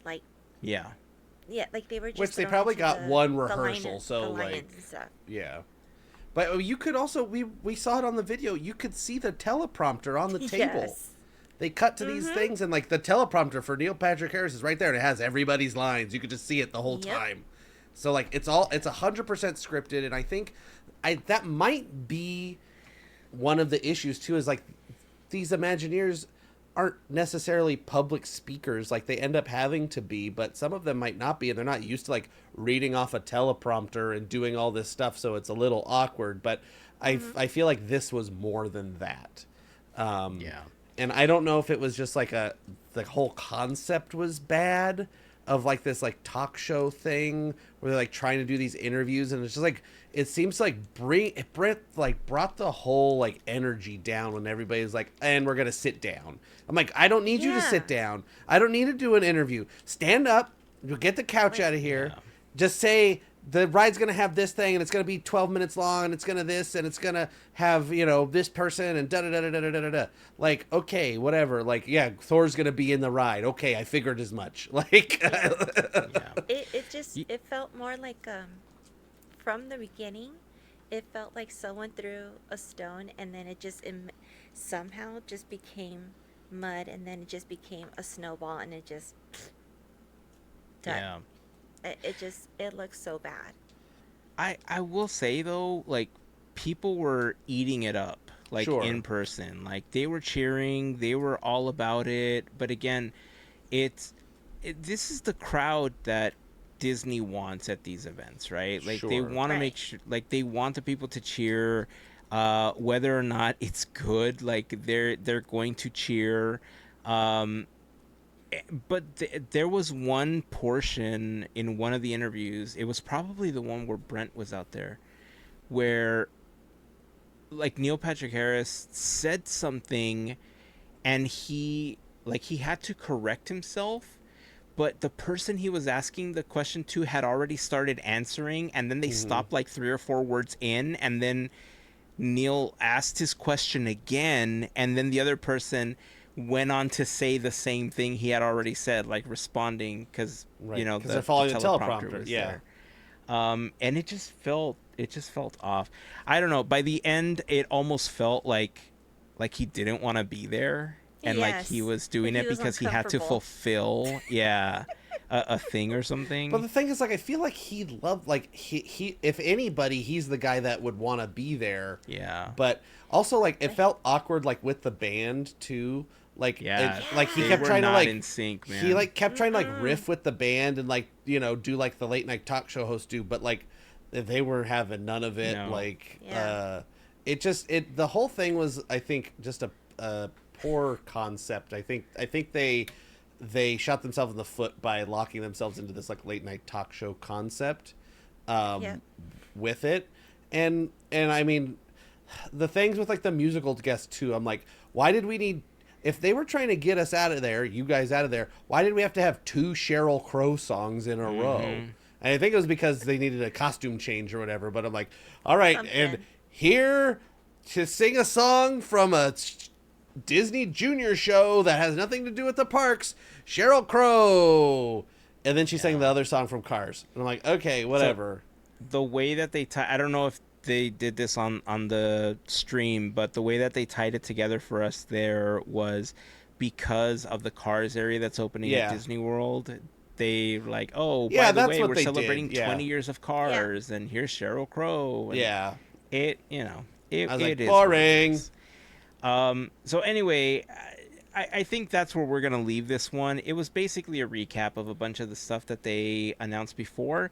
Like Yeah. yeah, like they were just Which they thrown probably into got the- one the rehearsal, lines- so the like lines and stuff. yeah. But you could also we saw it on the video. You could see the teleprompter on the table. Yes. They cut to these things, and like the teleprompter for Neil Patrick Harris is right there, and it has everybody's lines. You could just see it the whole Yep. time. So like it's 100% scripted, and I think that might be one of the issues too. Is like these Imagineers aren't necessarily public speakers, like they end up having to be, but some of them might not be, and they're not used to like reading off a teleprompter and doing all this stuff, so it's a little awkward. But I feel like this was more than that. Yeah. And I don't know if it was just like the whole concept was bad of like this like talk show thing where they're like trying to do these interviews, and it's just like it seems like Brent like brought the whole like energy down when everybody's like, and we're gonna sit down. I'm like, I don't need you to sit down. I don't need to do an interview. Stand up, get the couch out of here. Yeah. Just say the ride's going to have this thing, and it's going to be 12 minutes long, and it's going to this, and it's going to have, you know, this person, and da-da-da-da-da-da-da. Like, okay, whatever. Like, yeah, Thor's going to be in the ride. Okay, I figured as much. Like, Yeah. It felt more like, from the beginning, it felt like someone threw a stone, and then it just somehow just became mud, and then it just became a snowball, and it just done. Yeah. It looks so bad. I will say though, like people were eating it up, like Sure. in person. Like they were cheering, they were all about it. But again, this is the crowd that Disney wants at these events, right? Like they Sure. want to Right. make sure, like they want the people to cheer, whether or not it's good. Like they're going to cheer. But there was one portion in one of the interviews, it was probably the one where Brent was out there, where like Neil Patrick Harris said something and he had to correct himself, but the person he was asking the question to had already started answering, and then they stopped like 3 or 4 words in, and then Neil asked his question again, and then the other person went on to say the same thing he had already said, like responding because Right, you know 'cause they're following the teleprompter teleprompter, was yeah. there. And it just felt off. I don't know. By the end, it almost felt like he didn't want to be there, and like he Yes, was doing like it he was because he had to uncomfortable. fulfill a thing or something. But the thing is, like, I feel like he loved, like, he if anybody, he's the guy that would want to be there. Yeah. But also, like, it felt awkward, like, with the band, too. Like, Yeah. like he They kept were trying to, not like, in sync, man. he, like, kept trying to, like, riff with the band and, like, you know, do, like, the late night talk show hosts do. But, like, they were having none of it. No. Like, Yeah. the whole thing was, I think, just a poor concept. I think they shot themselves in the foot by locking themselves into this like late night talk show concept with it. And I mean, the things with like the musical guests too, I'm like, why did we need, if they were trying to get us out of there, you guys out of there, why did we have to have 2 Sheryl Crow songs in a row? And I think it was because they needed a costume change or whatever, but I'm like, all right, and Something. here to sing a song from a Disney Junior show that has nothing to do with the parks, Sheryl Crow. And then she sang the other song from Cars. And I'm like, okay, whatever. The way that they I don't know if they did this on the stream, but the way that they tied it together for us there was because of the Cars area that's opening at Disney World. they like, oh, Yeah, by the that's way, what we're they did, celebrating yeah. 20 years of Cars, and here's Sheryl Crow. And Yeah. it, you know, it, I was it like, is what it boring. is. So anyway, I think that's where we're gonna leave this one. It was basically a recap of a bunch of the stuff that they announced before.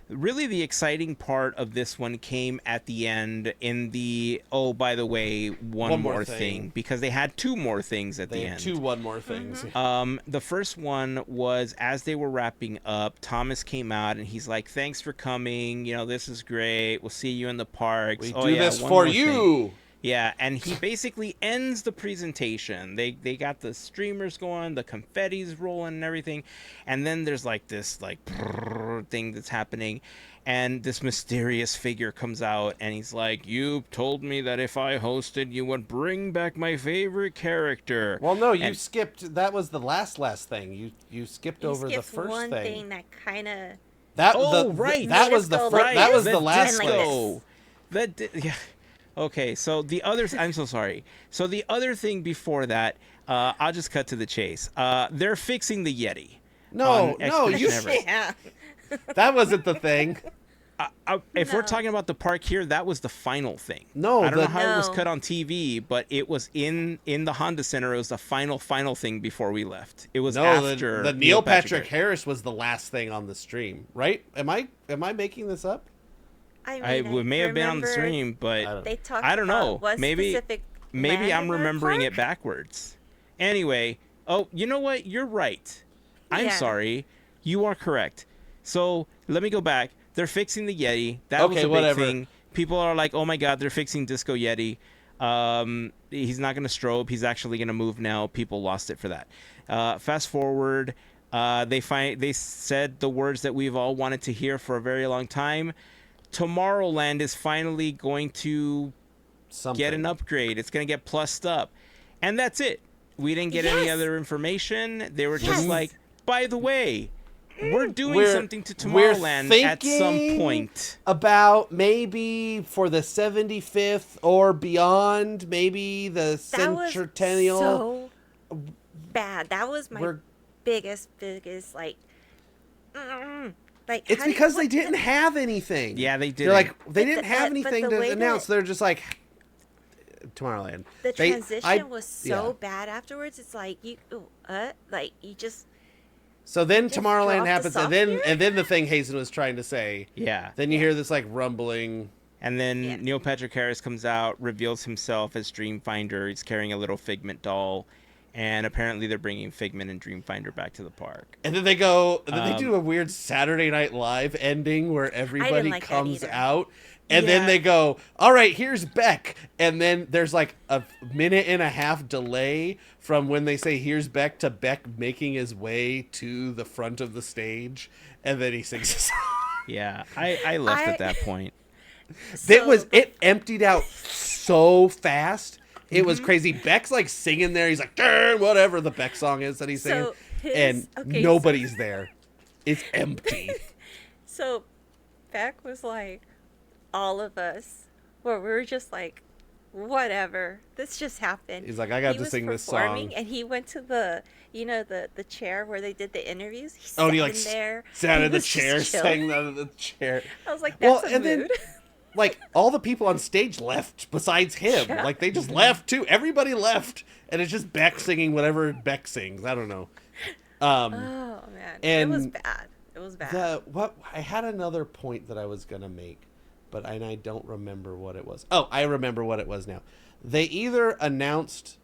Really, the exciting part of this one came at the end in the, oh, by the way, one more thing, because they had two more things at They the had end. two one more things. The first one was as they were wrapping up, Thomas came out and he's like, thanks for coming. You know, this is great. We'll see you in the parks. We Oh, do yeah, this one for more you. thing. Yeah, and he basically ends the presentation. They got the streamers going, the confetti's rolling and everything, and then there's like this like thing that's happening, and this mysterious figure comes out, and he's like, "You told me that if I hosted, you would bring back my favorite character." Well, no, you And- skipped. That was the last thing. You skipped You over the skipped first one thing. thing that kind of That right. That Made was us the go fir- like that was this the and last like thing. this. Yeah. Okay, so the other... I'm so sorry. So the other thing before that, I'll just cut to the chase. They're fixing the Yeti. No, on no, Expedition you. Everest. Yeah. That wasn't the thing. If we're No. talking about the park here, that was the final thing. No, I don't know how it was No. cut on TV, but it was in the Honda Center. It was the final thing before we left. It was No, after the Neil Patrick Harris. Harris was the last thing on the stream, right? Am I making this up? I mean, We may have been on the remember stream, but They talked I don't know. about what Maybe specific I'm landmark remembering park? it backwards. Anyway, oh, you know what? You're right. I'm Yeah. sorry. You are correct. So let me go back. They're fixing the Yeti. That was Okay, a big whatever. thing. People are like, "Oh my God, they're fixing Disco Yeti." He's not going to strobe. He's actually going to move now. People lost it for that. Fast forward. They said the words that we've all wanted to hear for a very long time. Tomorrowland is finally going to Something. get an upgrade. It's going to get plussed up. And that's it. We didn't get any Yes. other information. They were Yes. just like, by the way, we're doing We're- something to we're Tomorrowland at some thinking point. About maybe for the 75th or beyond, maybe the That was centennial. so bad. That was my We're- biggest like. Like It's how do you- because they what didn't the- have anything. Yeah, they They're didn't. like they But didn't the- have but anything the to way announce. that- They're just like Tomorrowland. The They- transition I- was so yeah. bad afterwards. It's like like you just So then Just Tomorrowland drop the happens, and then software? the thing Heyzen was trying to say. Yeah. Then you hear this like rumbling. And then Yeah. Neil Patrick Harris comes out, reveals himself as Dreamfinder. He's carrying a little Figment doll. And apparently they're bringing Figment and Dreamfinder back to the park. And then they do a weird Saturday Night Live ending where everybody like that comes either. out. And then Yeah. they go, all right, here's Beck. And then there's like a minute and a half delay from when they say, here's Beck, to Beck making his way to the front of the stage. And then he sings a song. Yeah, I left at that point. It emptied out so fast. It Mm-hmm. was crazy. Beck's like singing there. He's like, "Darn," whatever the Beck song is that he's singing. And nobody's there. It's empty. So Beck was like, all of us, where we were just like, whatever, this just happened. He's like, I got He to was sing this performing, song. and he went to the chair where they did the interviews. He Oh, sat and he like in there. sat He in the was just chair, chilling. sang out of the chair. I was like, Well, that's a and then mood. like all the people on stage left besides him. Yeah. Like they just left too. Everybody left, and it's just Beck singing whatever Beck sings. I don't know. Oh man, it was and bad. It was bad. I had another point that I was gonna make, but I don't remember what it was. Oh, I remember what it was now. They either announced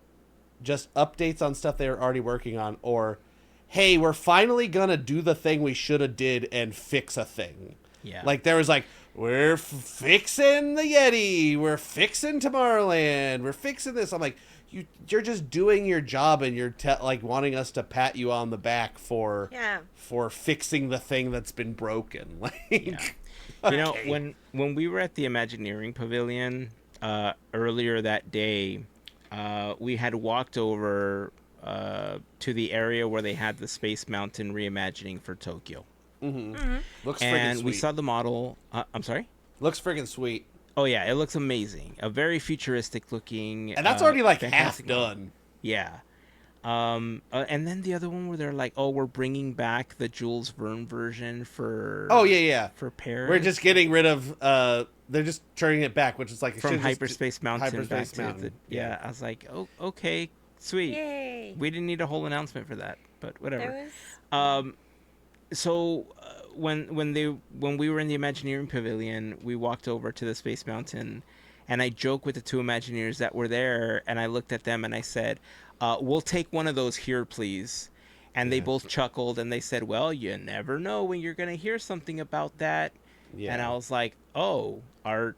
just updates on stuff they were already working on, or hey, we're finally gonna do the thing we should have did and fix a thing. Yeah. Like there was like, we're fixing the Yeti, we're fixing Tomorrowland, we're fixing this. I'm like, you're just doing your job, and you're like wanting us to pat you on the back for fixing the thing that's been broken. Like, Yeah. You know, when we were at the Imagineering Pavilion earlier that day, we had walked over to the area where they had the Space Mountain reimagining for Tokyo. looks friggin' And sweet. we saw the model. I'm sorry? Looks friggin' sweet. Oh, yeah, it looks amazing. A very futuristic looking. And that's already like half fantastic model. done. Yeah. And then the other one where they're like, "Oh, we're bringing back the Jules Verne version Oh yeah. for We're Paris just getting rid of. They're just turning it back, which is like it from should just Hyperspace Mountain back Hyperspace to Mountain. the yeah." I was like, "Oh, okay, sweet. Yay! We didn't need a whole announcement for that, but whatever." There was. So when we were in the Imagineering Pavilion, we walked over to the Space Mountain, and I joked with the two Imagineers that were there, and I looked at them and I said, "We'll take one of those here, please." And they Yeah. both chuckled and they said, "Well, you never know when you're gonna hear something about that." Yeah. And I was like, "Oh, are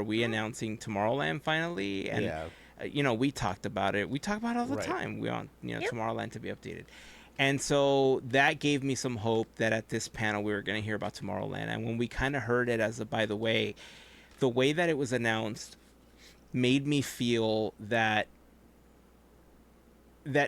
we announcing Tomorrowland finally?" And Yeah. we talked about it. We talk about it all the Right. time. We want Yep. Tomorrowland to be updated. And so that gave me some hope that at this panel we were going to hear about Tomorrowland. And when we kind of heard it as a by the way that it was announced made me feel that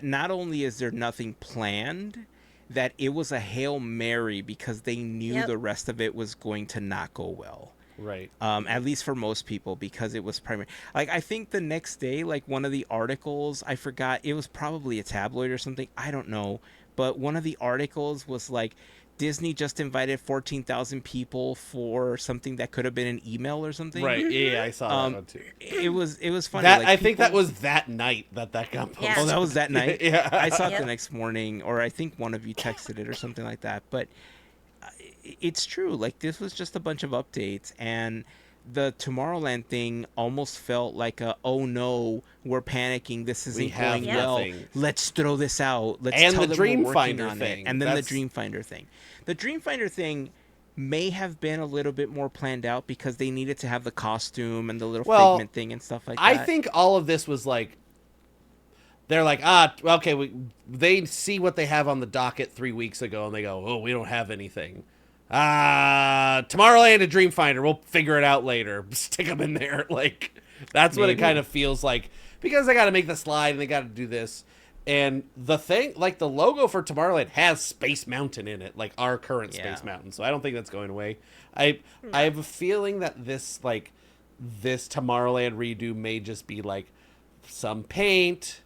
not only is there nothing planned, that it was a Hail Mary because they knew Yep. the rest of it was going to not go well. Right. At least for most people, because it was primary. Like, I think the next day, like one of the articles, I forgot, it was probably a tabloid or something, I don't know, but one of the articles was like, Disney just invited 14,000 people for something that could have been an email or something. Right. Yeah, I saw that one too. It was funny. That like, I think that people- was that night that got posted. Yeah. Oh, that was that night? Yeah. I saw it Yep. the next morning, or I think one of you texted it or something like that. But it's true. Like, this was just a bunch of updates, and the Tomorrowland thing almost felt like oh no, we're panicking. This isn't have going well. nothing. Let's throw this out. Let's And tell the them we're working Dreamfinder on thing. it. And then That's- the Dreamfinder thing. The Dreamfinder thing may have been a little bit more planned out because they needed to have the costume and the little figment thing and stuff like that. I think all of this was like, they're like, okay, they see what they have on the docket 3 weeks ago, and they go, oh, we don't have anything. Tomorrowland and Dreamfinder, we'll figure it out later. Stick them in there. Like, that's what it Maybe. kind of feels like, because they got to make the slide and they got to do this. And the thing, like, the logo for Tomorrowland has Space Mountain in it, like our current Space Yeah. Mountain. So I don't think that's going away. I have a feeling that this Tomorrowland redo may just be like some paint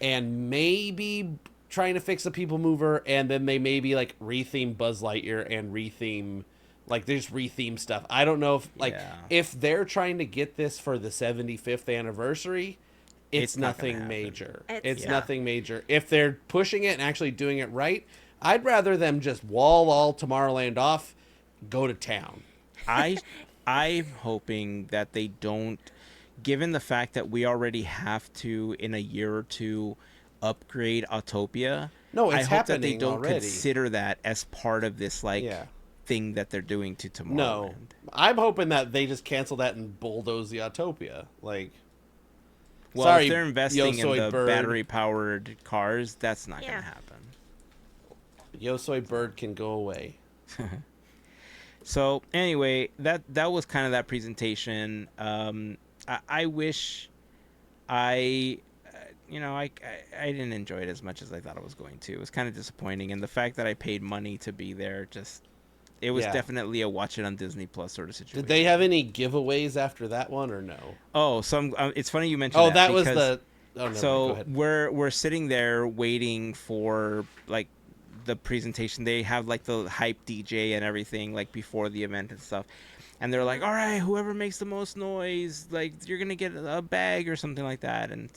and maybe trying to fix the People Mover, and then they maybe like retheme Buzz Lightyear and retheme, like, they just retheme stuff. I don't know if Yeah. if they're trying to get this for the 75th anniversary, it's not gonna nothing happen. major. It's It's not. nothing major. If they're pushing it and actually doing it right, I'd rather them just wall all Tomorrowland off, go to town. I'm hoping that they don't, given the fact that we already have to in a year or two upgrade Autopia. No, it's I hope that they happening don't already. consider that as part of this Yeah. thing that they're doing to Tomorrowland. No, I'm hoping that they just cancel that and bulldoze the Autopia. Like, Well, sorry, if they're investing in Yosoy the Bird. battery-powered cars, that's not Yeah. going to happen. Yosoy Bird can go away. So anyway, that was kind of that presentation. I wish I didn't enjoy it as much as I thought I was going to. It was kind of disappointing, and the fact that I paid money to be there, it was Yeah. definitely a watch it on Disney Plus sort of situation. Did they have any giveaways after that one or no? Oh, so it's funny you mentioned Oh, that. that was because- the. Oh, no, go So ahead. we're sitting there waiting for like the presentation. They have like the hype DJ and everything like before the event and stuff. And they're like, all right, whoever makes the most noise, like, you're going to get a bag or something like that. And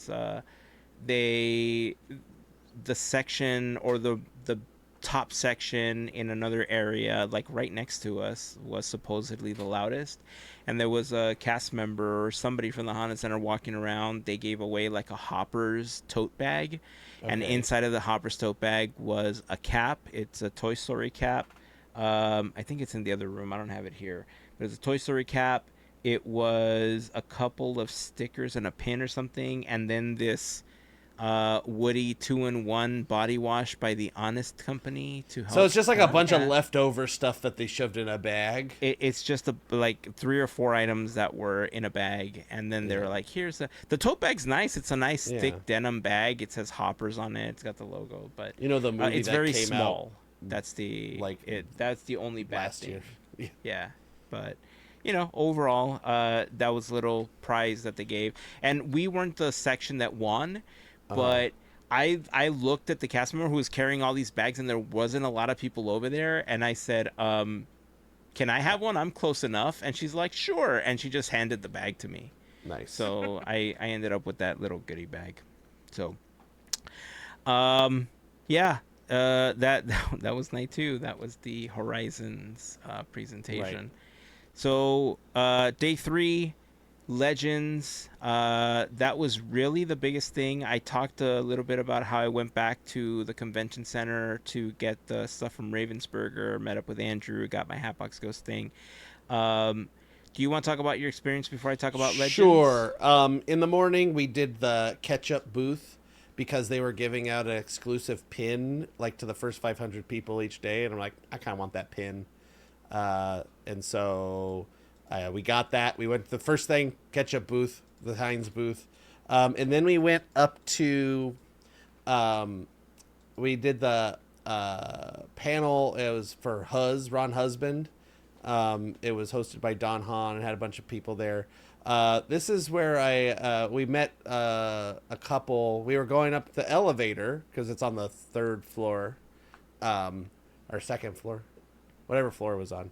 the section, or the top section in another area, like right next to us, was supposedly the loudest. And there was a cast member or somebody from the Honda Center walking around. They gave away like a Hoppers tote bag. And Okay. inside of the Hoppers tote bag was a cap. It's a Toy Story cap. I think it's in the other room. I don't have it here. But it's a Toy Story cap. It was a couple of stickers and a pin or something. And then this Woody 2-in-1 body wash by the Honest Company to help. So it's just like a bunch of Yeah. leftover stuff that they shoved in a bag. It's just like 3 or 4 items that were in a bag, and then they were like, "Here's the tote bag's nice. It's a nice Yeah. thick denim bag. It says Hoppers on it. It's got the logo, but You know the movie it's that very came small. That's the like, That's the only out bad last thing. year. Yeah. Yeah, but overall, that was a little prize that they gave, and we weren't the section that won, but I looked at the cast member who was carrying all these bags, and there wasn't a lot of people over there, and I said, "Can I have one? I'm close enough." And she's like, "Sure," and she just handed the bag to me. Nice. So I ended up with that little goodie bag. So, um, yeah, that that was night two. That was the Horizons presentation. Right. So, day three, Legends. That was really the biggest thing. I talked a little bit about how I went back to the convention center to get the stuff from Ravensburger, met up with Andrew, got my Hatbox Ghost thing. Um, do you want to talk about your experience before I talk about Legends? Sure. In the morning, we did the catch-up booth because they were giving out an exclusive pin, like to the first 500 people each day, and I'm like, I kind of want that pin, and so we got that. We went to the first thing, catch-up booth, the Heinz booth, and then we went up to, we did the panel. It was for Ron Husband. It was hosted by Don Hahn and had a bunch of people there. This is where we met a couple. We were going up the elevator because it's on the third floor, or second floor, whatever floor it was on.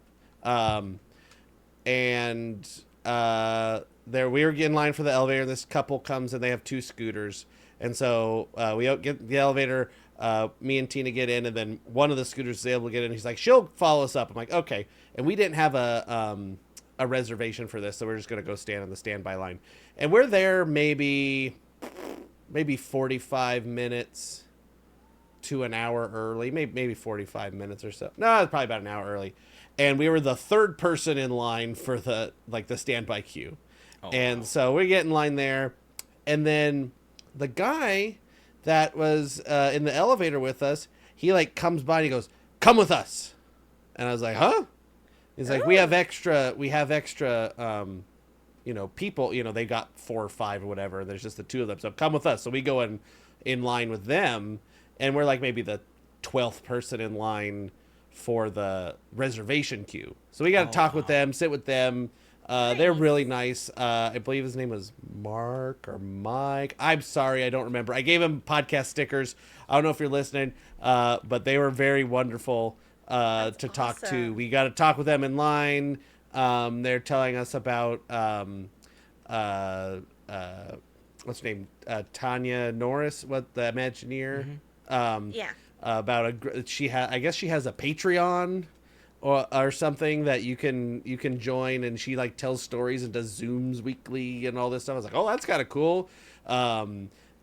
And there we were in line for the elevator. This couple comes and they have two scooters, and so we get the elevator. Me and Tina get in, and then one of the scooters is able to get in. He's like, she'll follow us up. I'm like, okay. And we didn't have a reservation for this, so we're just gonna go stand on the standby line. And we're there maybe 45 minutes to an hour early, maybe 45 minutes or so. No, it's probably about an hour early. And we were the third person in line for the standby queue. Oh, and wow. so we get in line there, and then the guy that was in the elevator with us, he like comes by and he goes, "Come with us." And I was like, "Huh?" He's like, we have extra people, they got 4 or 5 or whatever, and there's just the 2 of them, so come with us. So we go in line with them, and we're like maybe the 12th person in line for the reservation queue. So we got to talk with them, sit with them. They're really nice. I believe his name was Mark or Mike. I'm sorry, I don't remember. I gave him podcast stickers. I don't know if you're listening, but they were very wonderful to talk to. We got to talk with them in line. They're telling us about what's her name, Tanya Norris, what the Imagineer. Yeah. About I guess she has a Patreon or something that you can join, and she like tells stories and does Zooms weekly and all this stuff. I was like, oh, that's kind of cool.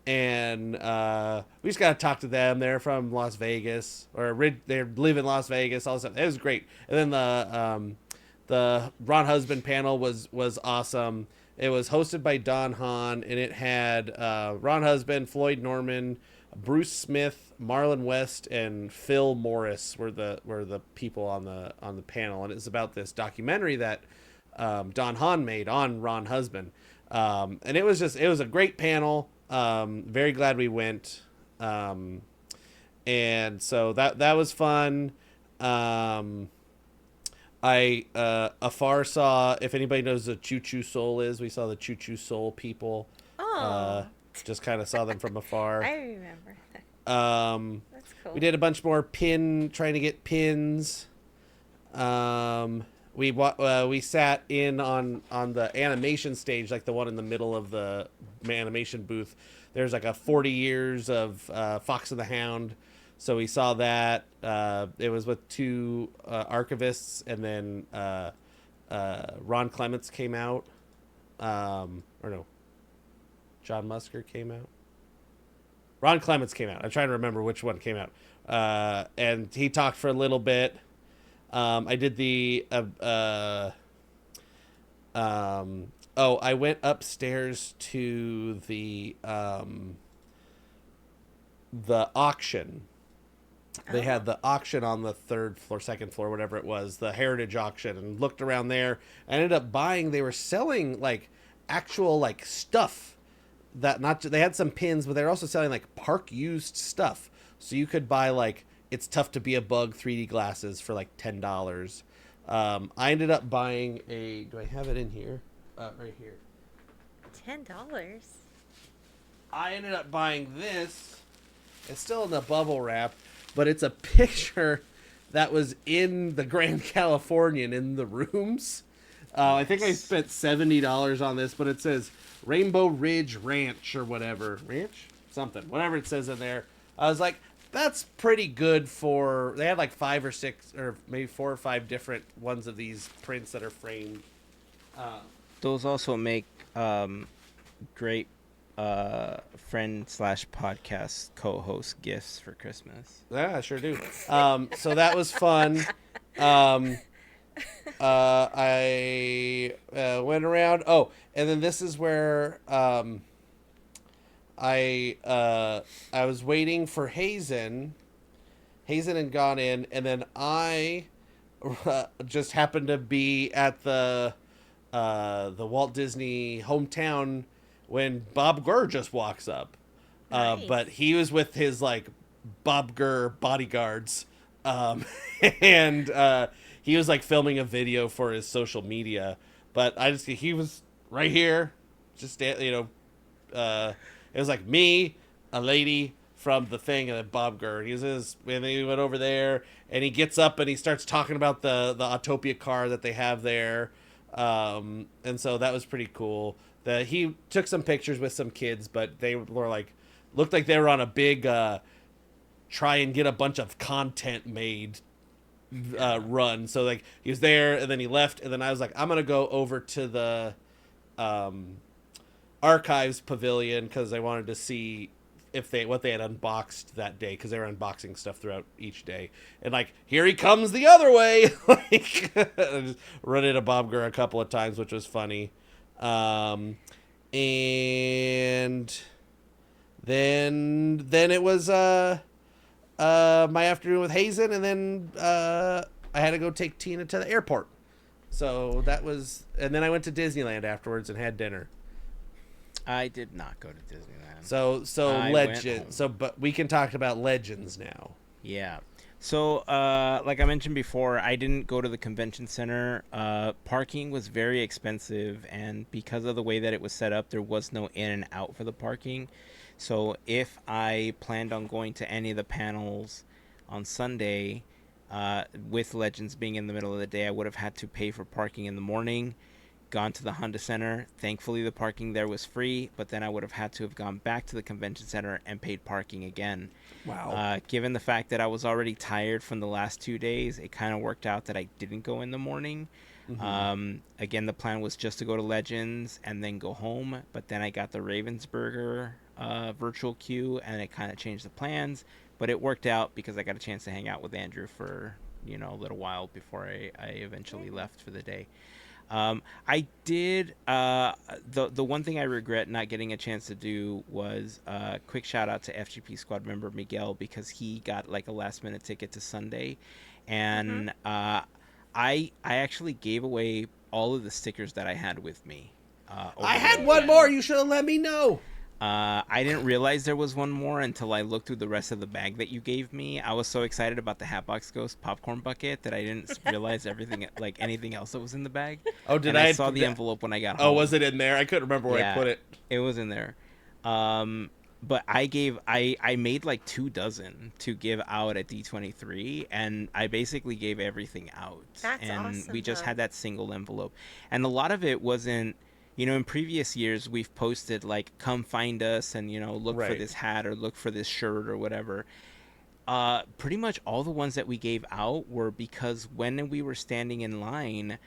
And we just got to talk to them. They're from Las Vegas, or they live in Las Vegas, all this stuff. It was great. And then the Ron Husband panel was awesome. It was hosted by Don Hahn, and it had Ron Husband, Floyd Norman, Bruce Smith, Marlon West, and Phil Morris were the people on the panel. And it's about this documentary that Don Hahn made on Ron Husband. And it was a great panel. Very glad we went. And so that was fun. I afar saw, if anybody knows what Choo Choo Soul is, we saw the Choo Choo Soul people. Oh. Just kind of saw them from afar. I remember. That's cool. We did a bunch more trying to get pins. We sat in on the animation stage, like the one in the middle of the animation booth. There's like a 40 years of Fox and the Hound. So we saw that. It was with 2 archivists, and then Ron Clements came out. Or no, John Musker came out. Ron Clements came out. I'm trying to remember which one came out. And he talked for a little bit. I did the I went upstairs to the auction. They had the auction on the 3rd floor, 2nd floor, whatever it was, the Heritage auction, and looked around there. I ended up buying. They were selling like actual like stuff they had some pins, but they're also selling like park used stuff. So you could buy like It's Tough to Be a Bug 3D glasses for like $10. I ended up buying do I have it in here? Right here. $10. I ended up buying this It's still in the bubble wrap, but it's a picture that was in the Grand Californian in the rooms. I think I spent $70 on this, but it says Rainbow Ridge Ranch or whatever. Ranch? Something. Whatever it says in there. I was like, that's pretty good for... They had like 5 or 6 or maybe 4 or 5 different ones of these prints that are framed. Those also make great friend / podcast co-host gifts for Christmas. Yeah, I sure do. So that was fun. I went around. Oh, and then this is where I was waiting for Heyzen. Heyzen had gone in, and then I just happened to be at the Walt Disney hometown when Bob Gurr just walks up. Nice. But he was with his like Bob Gurr bodyguards, and he was like filming a video for his social media. But he was right here, just it was like me, a lady from the thing, and then Bob Gurr. And then he went over there, and he gets up and he starts talking about the Autopia car that they have there, and so that was pretty cool. He took some pictures with some kids, but they were like, looked like they were on a big try and get a bunch of content made run. So like he was there, and then he left, and then I was like, I'm gonna go over to the archives pavilion because I wanted to see what they had unboxed that day, because they were unboxing stuff throughout each day. And like, here he comes the other way. Like, I just run into Bob Gurr a couple of times, which was funny. And then it was my afternoon with Heyzen, and then I had to go take Tina to the airport. So that was, and then I went to Disneyland afterwards and had dinner. I did not go to Disneyland. So Legend. So, but we can talk about Legends now. Yeah. So, like I mentioned before, I didn't go to the convention center. Parking was very expensive, and because of the way that it was set up, there was no in and out for the parking. So if I planned on going to any of the panels on Sunday, with Legends being in the middle of the day, I would have had to pay for parking in the morning, gone to the Honda Center. Thankfully, the parking there was free, but then I would have had to have gone back to the convention center and paid parking again. Wow. Given the fact that I was already tired from the last 2 days, it kind of worked out that I didn't go in the morning. Mm-hmm. Again, the plan was just to go to Legends and then go home, but then I got the Ravensburger virtual queue, and it kind of changed the plans, but it worked out because I got a chance to hang out with Andrew for a little while before I eventually left for the day. I did the one thing I regret not getting a chance to do was quick shout out to FGP Squad member Miguel, because he got like a last minute ticket to Sunday, and I actually gave away all of the stickers that I had with me. I had one more. You should have let me know. I didn't realize there was one more until I looked through the rest of the bag that you gave me. I was so excited about the Hatbox Ghost popcorn bucket that I didn't realize anything else that was in the bag. Oh, I saw the envelope when I got home. Oh, was it in there? I couldn't remember where I put it. It was in there. But I made like 2 dozen to give out at D23, and I basically gave everything out. That's and awesome, we just though. had that single envelope. And a lot of it wasn't, in previous years we've posted like, come find us and, look for this hat or look for this shirt or whatever. Pretty much all the ones that we gave out were because when we were standing in line,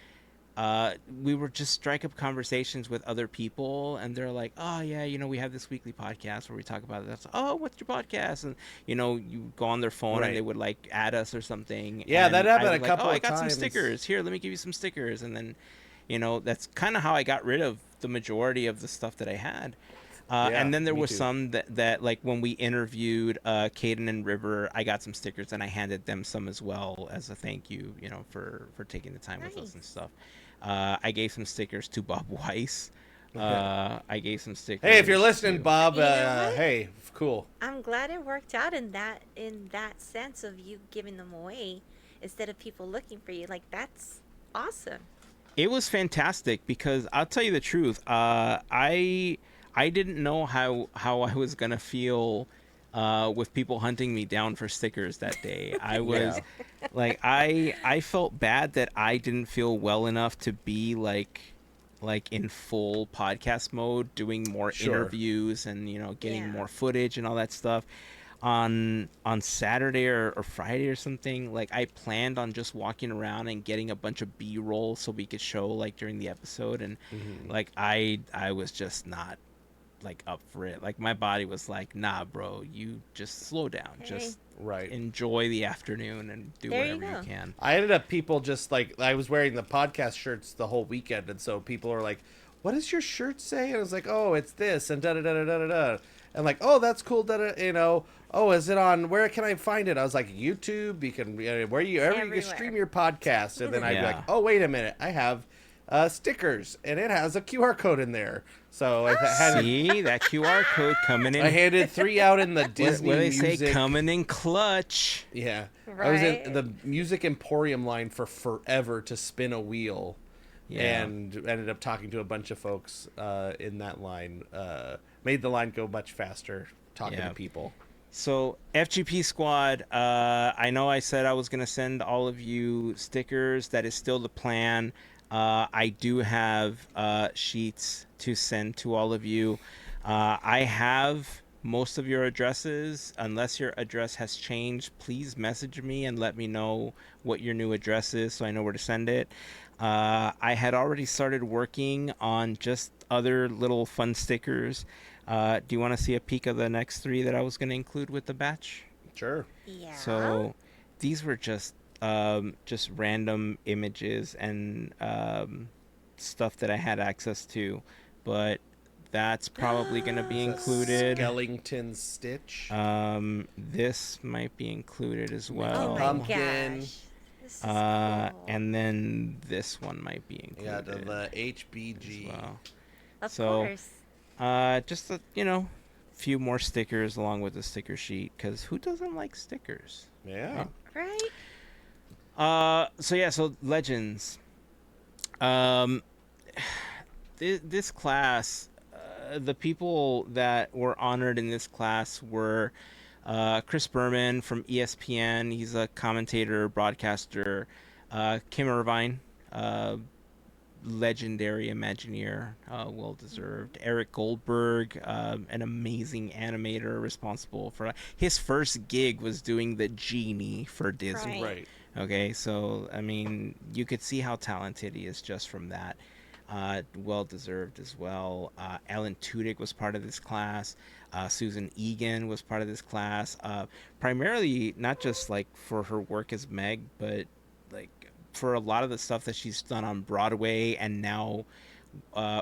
we were just strike up conversations with other people, and they're like, oh yeah, we have this weekly podcast where we talk about this. Oh, what's your podcast? And you go on their phone and they would like add us or something. Yeah, and that happened I a was couple like, of I got times. some stickers here, let me give you some stickers. And then that's kind of how I got rid of the majority of the stuff that I had. And then there was some that like when we interviewed Caden and River, I got some stickers and I handed them some as well as a thank you, for taking the time with us and stuff. I gave some stickers to Bob Weiss. I gave some stickers. Hey, if you're listening, Bob, You know what? hey, cool. I'm glad it worked out in that sense of you giving them away instead of people looking for you. Like, that's awesome. It was fantastic because I'll tell you the truth. I didn't know how I was gonna feel with people hunting me down for stickers that day. I was Yeah. like, I felt bad that I didn't feel well enough to be like in full podcast mode, doing more Sure. interviews and getting Yeah. more footage and all that stuff on Saturday or Friday or something. Like I planned on just walking around and getting a bunch of B-roll so we could show like during the episode, and Hmm. like I was just not like up for it. Like my body was like, nah, bro, you just slow down, Hey, just Right. enjoy the afternoon and do there you whatever you go. can. I ended up people just like I was wearing the podcast shirts the whole weekend, and so people are like, "What does your shirt say?" And I was like, "Oh, it's this," and da da da da da da da, and like, "Oh, that's cool." Da da, "Oh, is it on? Where can I find it?" I was like, "YouTube. You can wherever you can Everywhere. stream your podcast." And then I'd be like, Yeah. "Oh, wait a minute, I have stickers, and it has a QR code in there." So See that QR code coming I in. handed 3 out in the Disney What do they say? music. Coming in clutch. Yeah. I was in Right. the Music Emporium line for forever to spin a wheel, Yeah. and ended up talking to a bunch of folks in that line. Made the line go much faster talking Yeah. to people. So FGP Squad, I know I said I was gonna send all of you stickers. That is still the plan. I do have sheets to send to all of you. I have most of your addresses. Unless your address has changed, please message me and let me know what your new address is so I know where to send it. I had already started working on just other little fun stickers. Do you want to see a peek of the next 3 that I was going to include with the batch? Sure. Yeah. So these were just random images and stuff that I had access to, but that's probably going to be Is that included. Skellington Stitch. This might be included as Mickey Oh well. my Pumpkin. gosh. This is cool. And then this one might be Yeah, included the as HBG. well. Of So, course. just a, few more stickers along with the sticker sheet, because who doesn't like stickers? Yeah. Right? So Legends. Um, this class, the people that were honored in this class were Chris Berman from ESPN. He's a commentator, broadcaster. Kim Irvine, legendary Imagineer, well deserved. Eric Goldberg, an amazing animator, responsible for his first gig was doing the genie for Disney. Right. Okay, so I mean, you could see how talented he is just from that. Well deserved as well. Ellen Tudyk was part of this class. Susan Egan was part of this class. Primarily not just like for her work as Meg, but like for a lot of the stuff that she's done on Broadway, and now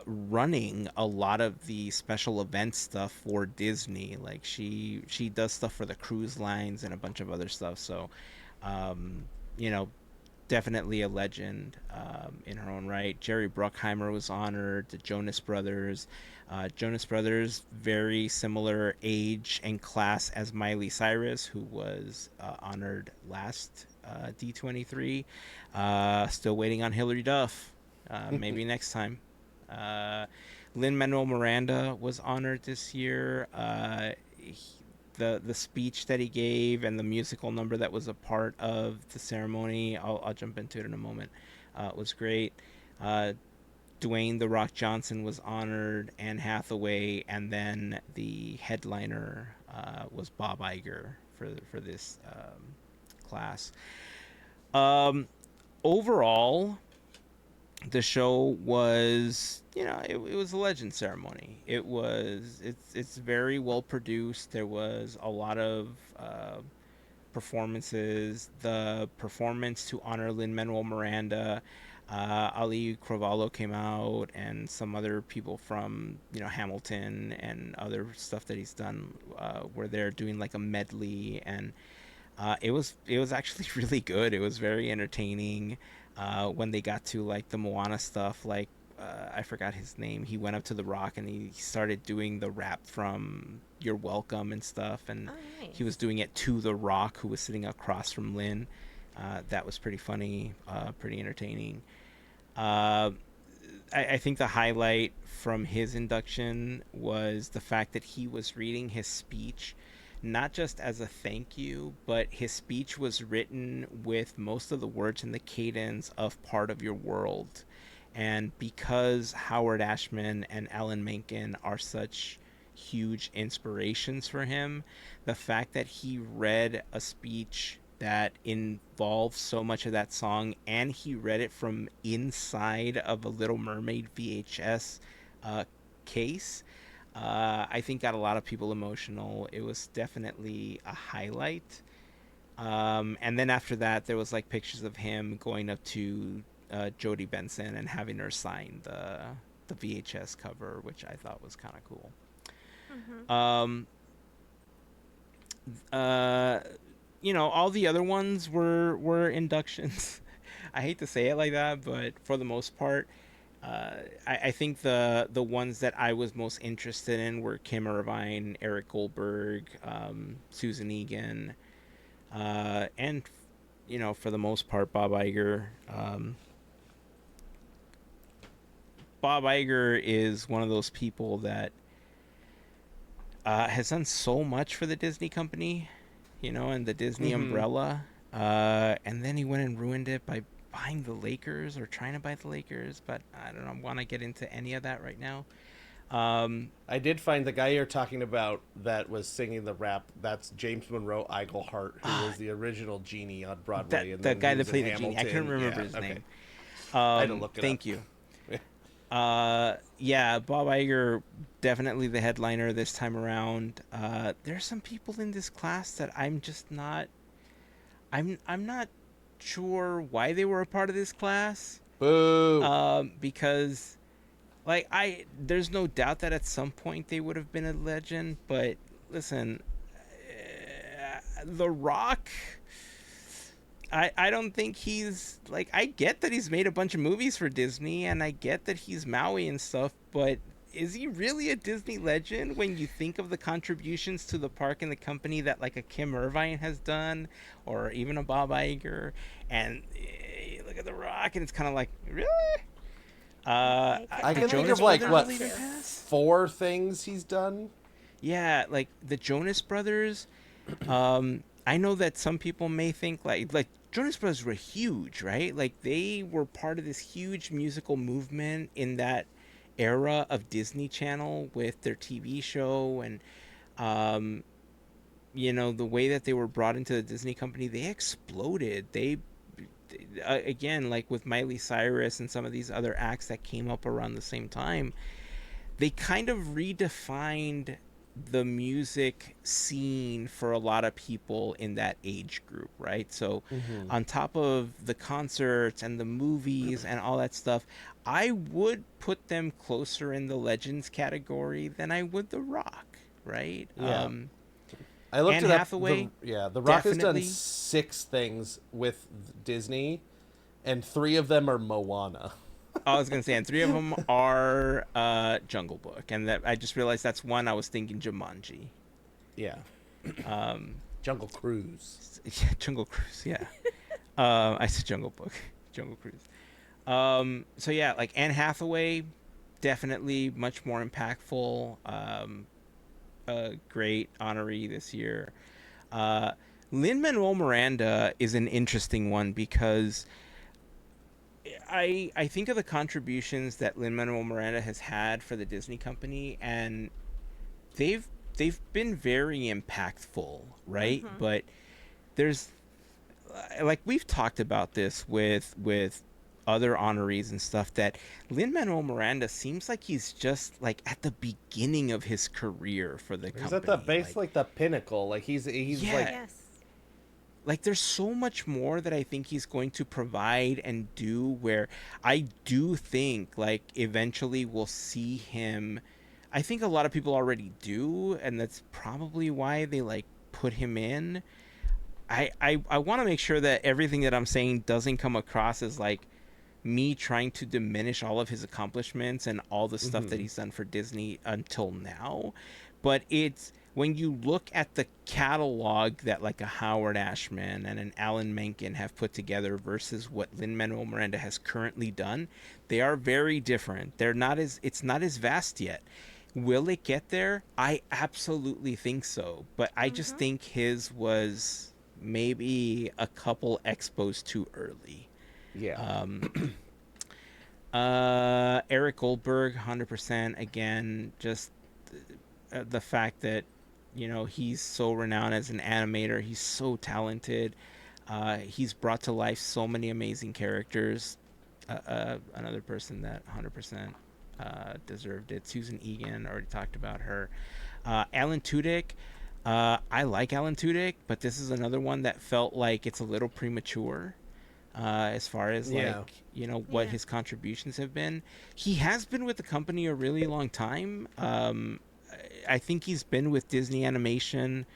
running a lot of the special event stuff for Disney. Like she does stuff for the cruise lines and a bunch of other stuff. So, you know, definitely a legend in her own right. Jerry Bruckheimer was honored. The Jonas Brothers. Jonas Brothers, very similar age and class as Miley Cyrus, who was honored last D23. Still waiting on Hilary Duff. Maybe next time. Lin-Manuel Miranda was honored this year. The speech that he gave and the musical number that was a part of the ceremony, I'll jump into it in a moment, was great. Dwayne "The Rock" Johnson was honored, Anne Hathaway, and then the headliner was Bob Iger for this class. Overall, the show was, it was a legend ceremony. It's very well produced. There was a lot of performances. The performance to honor Lin-Manuel Miranda, Ali Cravalho came out, and some other people from Hamilton and other stuff that he's done were there doing like a medley, and it was actually really good. It was very entertaining. When they got to like the Moana stuff, like I forgot his name. He went up to The Rock and he started doing the rap from "You're Welcome" and stuff, and Oh, nice. he was doing it to The Rock, who was sitting across from Lin. That was pretty funny, pretty entertaining. I think the highlight from his induction was the fact that he was reading his speech not just as a thank you, but his speech was written with most of the words in the cadence of Part of Your World. And because Howard Ashman and Alan Menken are such huge inspirations for him, the fact that he read a speech that involves so much of that song, and he read it from inside of a Little Mermaid VHS case, I think got a lot of people emotional. It was definitely a highlight. And then after that, there was like pictures of him going up to Jodie Benson and having her sign the VHS cover, which I thought was kind of cool. Mm-hmm. All the other ones were inductions. I hate to say it like that, but for the most part, I think the ones that I was most interested in were Kim Irvine, Eric Goldberg, Susan Egan, and for the most part, Bob Iger. Bob Iger is one of those people that has done so much for the Disney company, and the Disney umbrella. And then he went and ruined it by buying the Lakers or trying to buy the Lakers. But I don't want to get into any of that right now. I did find the guy you're talking about that was singing the rap. That's James Monroe Iglehart, who was the original genie on Broadway. The guy that played the genie. I couldn't remember his name. I had to look it up. Thank you. Yeah, Bob Iger, definitely the headliner this time around. There's some people in this class that I'm just not. I'm not sure why they were a part of this class. Boo. Because, there's no doubt that at some point they would have been a legend. But listen, The Rock. I don't think he's I get that he's made a bunch of movies for Disney, and I get that he's Maui and stuff, but is he really a Disney legend when you think of the contributions to the park and the company that a Kim Irvine has done, or even a Bob Iger, and look at The Rock, and it's kind of really? I can think of 4 things he's done. Yeah, the Jonas Brothers. I know that some people may think Jonas Brothers were huge, right? They were part of this huge musical movement in that era of Disney Channel with their TV show, and the way that they were brought into the Disney company, they exploded. They again, with Miley Cyrus and some of these other acts that came up around the same time, they kind of redefined the music scene for a lot of people in that age group, right? So on top of the concerts and the movies and all that stuff, I would put them closer in the legends category than I would The Rock, right? Yeah. I looked Anne it up. Hathaway, The Rock has done 6 things with Disney, and 3 of them are Moana. I was gonna say, and 3 of them are Jungle Book, and that I just realized that's one. I was thinking Jumanji. Yeah. Jungle Cruise. Yeah, Jungle Cruise. Yeah. I said Jungle Book. Jungle Cruise. So yeah, Anne Hathaway, definitely much more impactful. A great honoree this year. Lin-Manuel Miranda is an interesting one because I think of the contributions that Lin-Manuel Miranda has had for the Disney company, and they've been very impactful, right? But there's we've talked about this with other honorees and stuff, that Lin-Manuel Miranda seems like he's just at the beginning of his career for the company. He's at the base, the pinnacle. He's Yes. There's so much more that I think he's going to provide and do, where I do think eventually we'll see him. I think a lot of people already do, and that's probably why they put him in. I want to make sure that everything that I'm saying doesn't come across as me trying to diminish all of his accomplishments and all the stuff that he's done for Disney until now. But it's, when you look at the catalog that a Howard Ashman and an Alan Menken have put together versus what Lin-Manuel Miranda has currently done, they are very different. It's not as vast yet. Will it get there? I absolutely think so, but I just Mm-hmm. think his was maybe a couple expos too early. Yeah. Um, Eric Goldberg, 100%. Again, just the fact that he's so renowned as an animator. He's so talented. He's brought to life so many amazing characters. Another person that 100% deserved it. Susan Egan, already talked about her. Alan Tudyk. I like Alan Tudyk, but this is another one that felt like it's a little premature as far as Yeah. like what Yeah. his contributions have been. He has been with the company a really long time. I think he's been with Disney Animation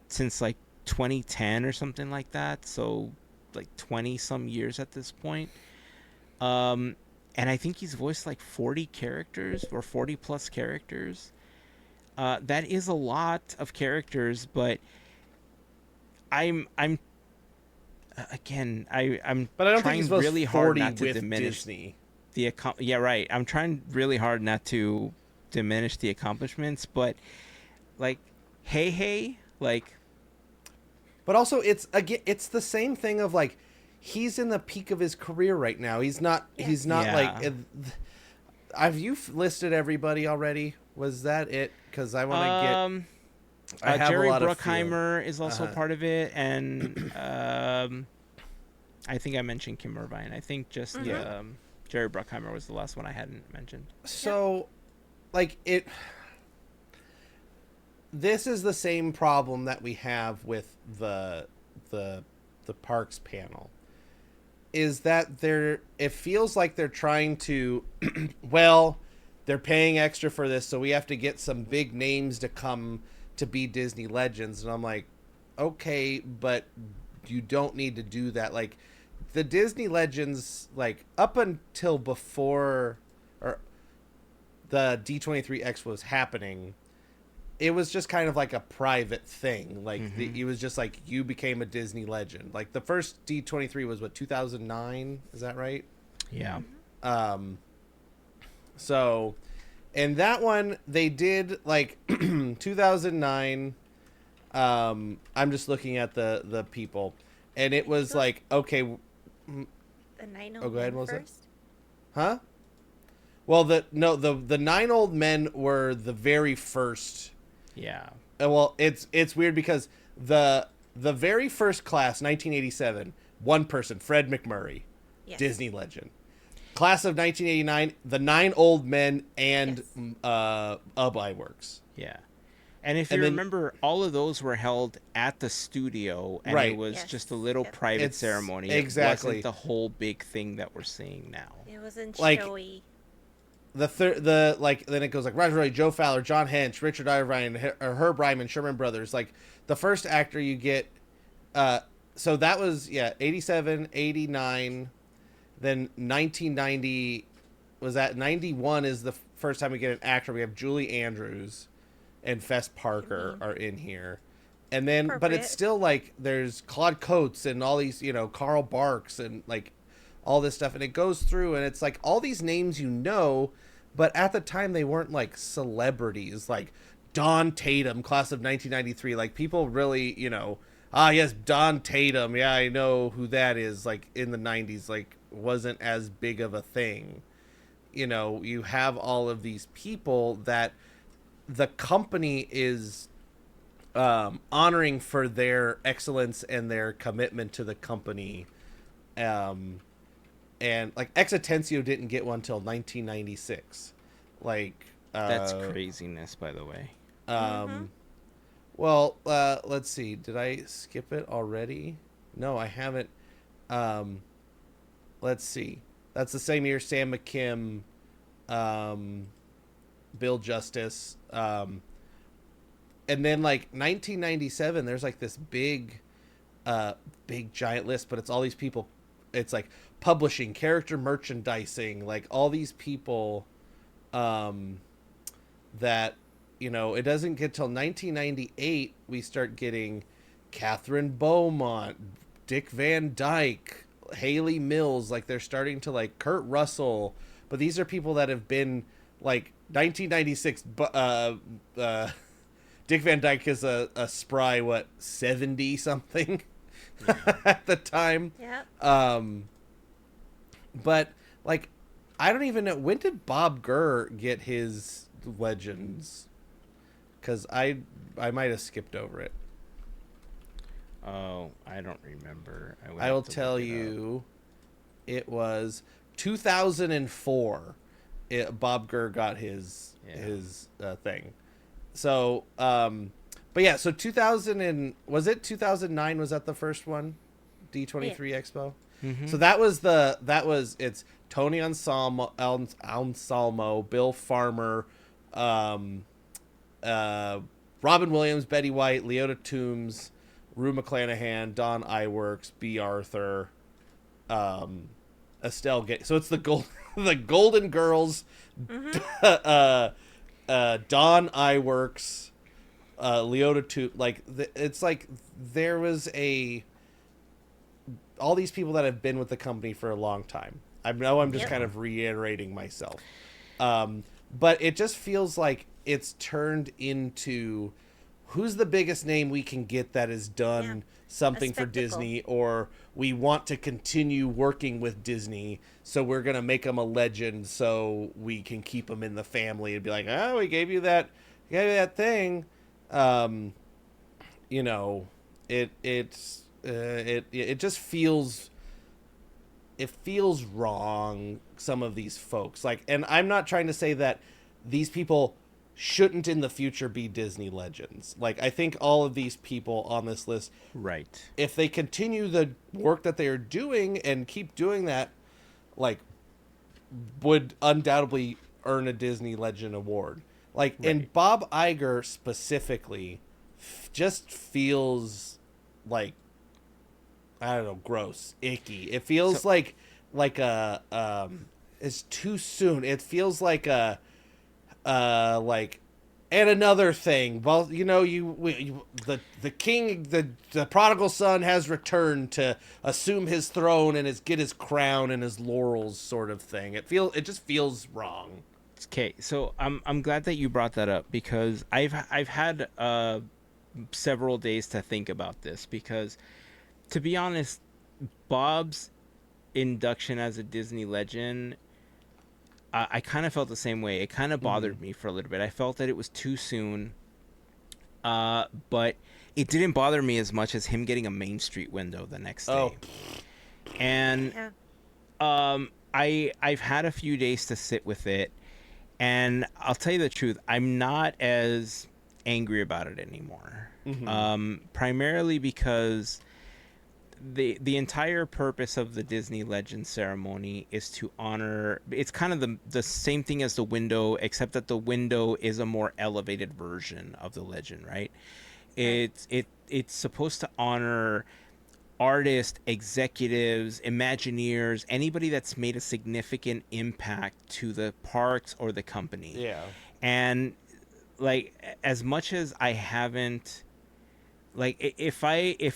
since like 2010 or something like that. So like 20 some years at this point. Um, and I think he's voiced like 40 characters or 40 plus characters. That is a lot of characters, but I'm again I'm But I don't think he's trying supposed really hard 40 not to with diminish Disney. yeah, right. I'm trying really hard not to diminish the accomplishments, but like hey, like But also, it's again, it's the same thing of like, he's in the peak of his career right now. He's not. He's Yes. not like. yeah. Have you listed everybody already? Was that it? Because I want to get. Um I have Jerry a lot of Bruckheimer is also Uh-huh. part of it, and I think I mentioned Kim Irvine. I think just Mhm. Jerry Bruckheimer was the last one I hadn't mentioned. So, like it. This is the same problem that we have with the the parks panel. Is that they're? It feels like they're trying to. Well, they're paying extra for this, so we have to get some big names to come to be Disney legends, and I'm like, okay, but you don't need to do that. Like, the Disney legends, like up until before or the D23 X was happening, it was just kind of like a private thing. Like it was just like you became a Disney legend. Like the first D23 was what, 2009, is that right? Yeah. Um so and that one they did like 2009. I'm just looking at the people, and it was like, okay, The nine oh, old go ahead, men Melissa. first. Huh? Well, the nine old men were the very first. Yeah. Well, it's weird because the very first class, 1987, one person, Fred McMurray, Yes. Disney legend. Class of 1989, the nine old men and Yes. Iworks. Yeah. And if And you then- remember, all of those were held at the studio, and Right. it was Yes. just a little Yep. private It's- ceremony. exactly. It wasn't the whole big thing that we're seeing now. It wasn't Like- showy. The like then it goes like Roger Ray, Joe Fowler, John Hench, Richard Irvine, Herb Ryman, Sherman Brothers. Like the first actor you get, so that was 87, 89, then 1990 was that 91 is the first time we get an actor. We have Julie Andrews and Fess Parker are in here. And then, but Appropriate. it's still like there's Claude Coates and all these, Carl Barks and like all this stuff. And it goes through and it's like all these names, but at the time they weren't like celebrities, like Don Tatum, class of 1993. Like people really, yes, Don Tatum. Yeah, I know who that is. Like in the 90s, like wasn't as big of a thing. You have all of these people that the company is honoring for their excellence and their commitment to the company. And like Exitencio didn't get one until 1996. Like That's craziness, by the way. Well, let's see. Did I skip it already? No, I haven't. Let's see. That's the same year Sam McKim, Bill Justice, and then like 1997. There's like this big giant list, but it's all these people. It's like publishing, character merchandising, like all these people that it doesn't get till 1998 we start getting Catherine Beaumont, Dick Van Dyke, Haley Mills. Like they're starting to like Kurt Russell, but these are people that have been like 1996. Dick Van Dyke is a spry 70 something at the time. Yep. But like, I don't even know, when did Bob Gurr get his Legends? Because I might have skipped over it. Oh, I don't remember. I will tell you, it was 2004. Bob Gurr got his thing. So, but yeah, so 2009? Was that the first one? D23 Expo. Mm-hmm. So it's Tony Anselmo, Bill Farmer, Robin Williams, Betty White, Leota Toombs, Rue McClanahan, Don Iwerks, B. Arthur, Estelle. So it's the Golden Girls, Don Iwerks, Leota Toombs. Like it's like there was all these people that have been with the company for a long time. I know I'm just kind of reiterating myself, but it just feels like it's turned into, who's the biggest name we can get that has done something for Disney, or we want to continue working with Disney, so we're going to make them a legend so we can keep them in the family and be like, oh, we gave you that thing. You know, it just feels, it feels wrong, some of these folks. Like, and I'm not trying to say that these people shouldn't in the future be Disney legends. Like, I think all of these people on this list, right, if they continue the work that they are doing and keep doing that, like, would undoubtedly earn a Disney Legend award. Like, right. And Bob Iger specifically just feels like, I don't know, gross, icky. It feels like a it's too soon. It feels like a like, and another thing. Well, you know, the king, the prodigal son has returned to assume his throne and get his crown and his laurels, sort of thing. It just feels wrong. Okay, so I'm glad that you brought that up, because I've had several days to think about this, because, to be honest, Bob's induction as a Disney legend, I kind of felt the same way. It kind of bothered me for a little bit. I felt that it was too soon, but it didn't bother me as much as him getting a Main Street window the next day. And I've had a few days to sit with it, and I'll tell you the truth, I'm not as angry about it anymore. Primarily because the entire purpose of the Disney Legend ceremony is to honor, it's kind of the same thing as the window, except that the window is a more elevated version of the legend, right? It's supposed to honor artists, executives, Imagineers, anybody that's made a significant impact to the parks or the company. Yeah. And like, as much as I haven't, like, if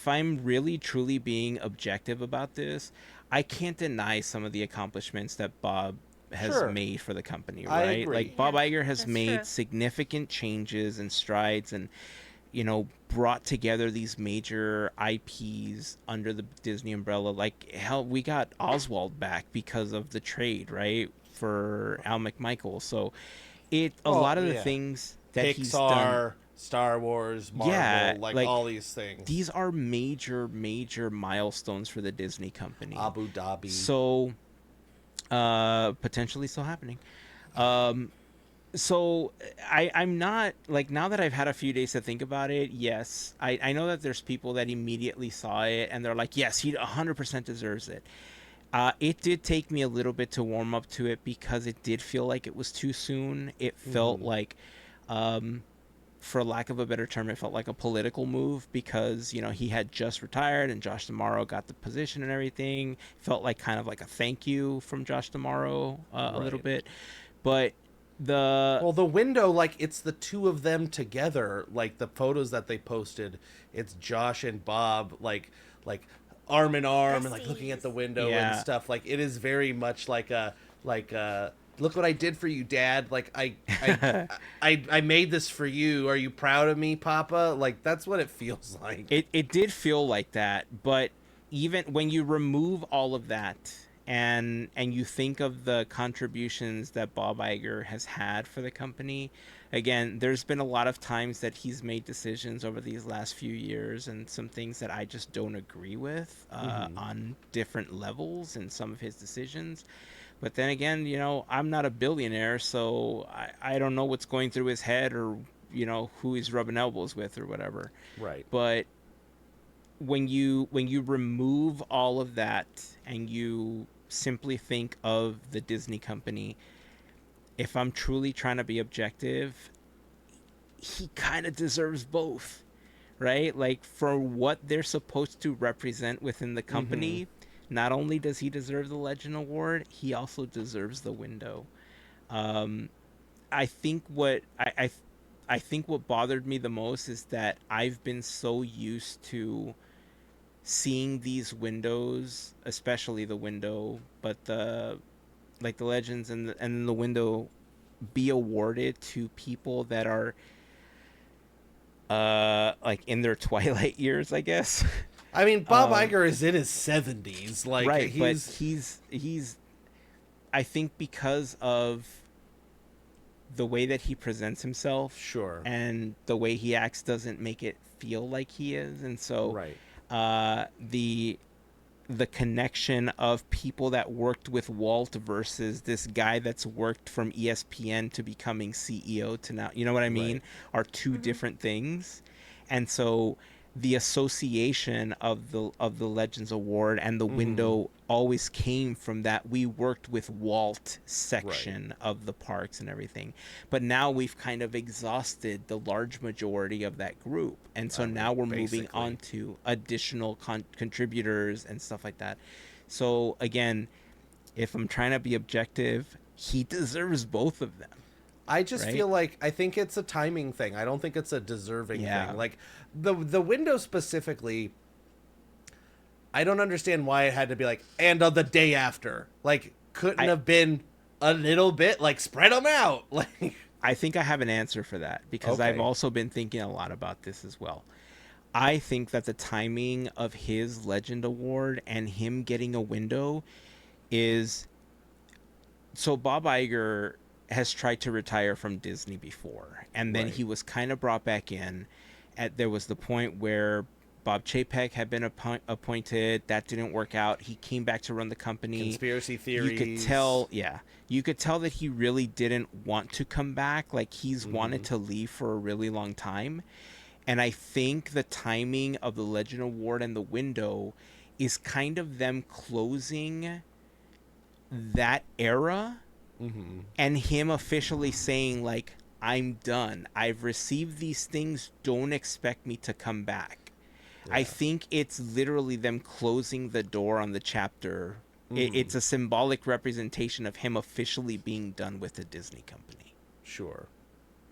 I'm really truly being objective about this, I can't deny some of the accomplishments that Bob has made for the company, right? I agree. Like, Bob Iger has made significant changes and strides, and, you know, brought together these major IPs under the Disney umbrella. Like, hell, we got Oswald back because of the trade, right, for Al McMichael. So a lot of the things that Pixar, he's done, Star Wars, Marvel, like all these things. These are major milestones for the Disney company. Abu Dhabi. So, potentially still happening. So I'm not, like, now that I've had a few days to think about it, yes, I know that there's people that immediately saw it and they're like, yes, he 100% deserves it. It did take me a little bit to warm up to it, because it did feel like it was too soon. It felt like, for lack of a better term, it felt like a political move, because, you know, he had just retired and Josh D'Amaro got the position and everything. It felt like kind of like a thank you from Josh D'Amaro a little bit. But the window, like, it's the two of them together. Like, the photos that they posted, it's Josh and Bob, like arm in arm, and like looking at the window and stuff. Like, it is very much like a look what I did for you, Dad. Like I made this for you. Are you proud of me, Papa? Like that's what it feels like. It did feel like that, but even when you remove all of that and you think of the contributions that Bob Iger has had for the company, again, there's been a lot of times that he's made decisions over these last few years and some things that I just don't agree with on different levels in some of his decisions. But then again, I'm not a billionaire, so I don't know what's going through his head or, who he's rubbing elbows with or whatever. Right. But when you remove all of that and you simply think of the Disney company, if I'm truly trying to be objective, he kind of deserves both, right? Like for what they're supposed to represent within the company, not only does he deserve the Legend Award, he also deserves the window. I think what I think what bothered me the most is that I've been so used to seeing these windows, especially the window, but the legends and the window be awarded to people that are like in their twilight years, I guess. I mean, Bob Iger is in his 70s. Like, right, he's... but he's I think because of the way that he presents himself, Sure, and the way he acts doesn't make it feel like he is, and so right. The connection of people that worked with Walt versus this guy that's worked from ESPN to becoming CEO to now, you know what I mean, Right. are two different things. And so the association of the Legends Award and the window always came from that we worked with Walt section of the parks and everything. But now we've kind of exhausted the large majority of that group. And so now we're moving on to additional contributors and stuff like that. So again, if I'm trying to be objective, he deserves both of them. I just feel like I think it's a timing thing. I don't think it's a deserving thing. Like the window specifically, I don't understand why it had to be like, and on the day after. Like, couldn't have been a little bit, like, spread them out. Like, I think I have an answer for that, because I've also been thinking a lot about this as well. I think that the timing of his Legend Award and him getting a window is... So Bob Iger has tried to retire from Disney before, and then he was kind of brought back in. There was the point where Bob Chapek had been appointed. That didn't work out. He came back to run the company. Conspiracy theories. You could tell that he really didn't want to come back. Like, he's wanted to leave for a really long time. And I think the timing of the Legend Award and the window is kind of them closing that era, and him officially saying, like, I'm done. I've received these things. Don't expect me to come back. I think it's literally them closing the door on the chapter. It's a symbolic representation of him officially being done with the Disney company. Sure.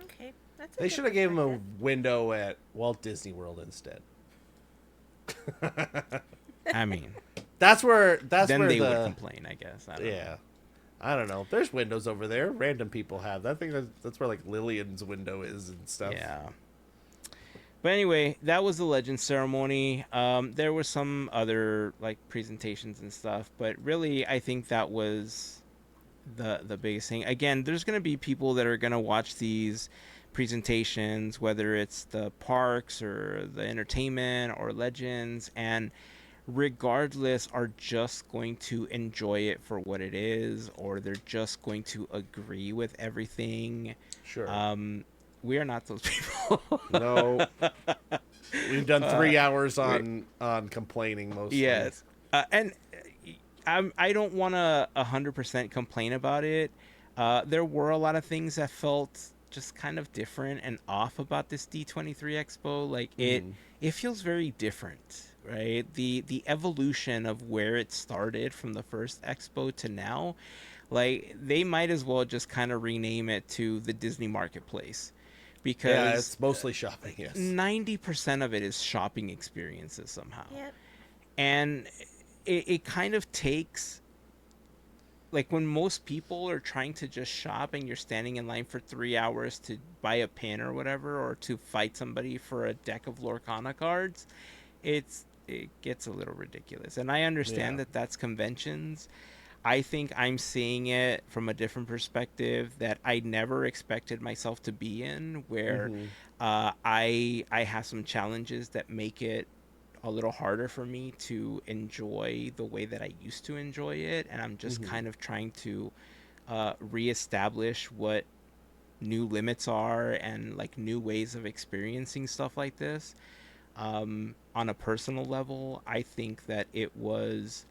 Okay, that's. They should have gave him a window at Walt Disney World instead. I mean, that's where they would complain, I guess. I don't know. I don't know. There's windows over there. Random people have. I think that's where, like, Lillian's window is and stuff. Yeah. But anyway, that was the Legend ceremony. There were some other, like, presentations and stuff, but really, I think that was the biggest thing. Again, there's going to be people that are going to watch these presentations, whether it's the parks or the entertainment or Legends, and regardless are just going to enjoy it for what it is, or they're just going to agree with everything. Sure. We are not those people. No. We've done 3 hours on complaining mostly. Yes. And I don't want to 100% complain about it. There were a lot of things that felt just kind of different and off about this D23 Expo. Like, it feels very different. Right, the evolution of where it started from the first expo to now, like, they might as well just kind of rename it to the Disney Marketplace, because it's mostly shopping. Yes, 90% of it is shopping experiences somehow. Yep. And it kind of takes, like when most people are trying to just shop and you're standing in line for 3 hours to buy a pin or whatever, or to fight somebody for a deck of Lorcana cards, it gets a little ridiculous. And I understand Yeah. that that's conventions. I think I'm seeing it from a different perspective that I never expected myself to be in, where Mm-hmm. I have some challenges that make it a little harder for me to enjoy the way that I used to enjoy it, and I'm just Mm-hmm. kind of trying to reestablish what new limits are and like new ways of experiencing stuff like this. On a personal level, I think that it was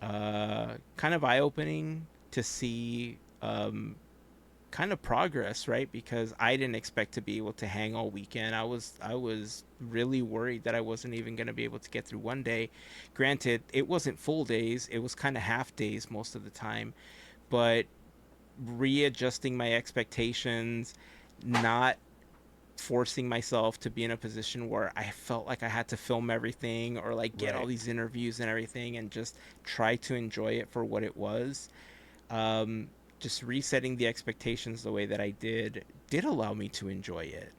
kind of eye opening to see kind of progress, right? Because I didn't expect to be able to hang all weekend. I was really worried that I wasn't even going to be able to get through one day. Granted, it wasn't full days; it was kind of half days most of the time. But readjusting my expectations, not forcing myself to be in a position where I felt like I had to film everything or like get all Right. these interviews and everything, and just try to enjoy it for what it was. um, just resetting the expectations the way that I did allow me to enjoy it.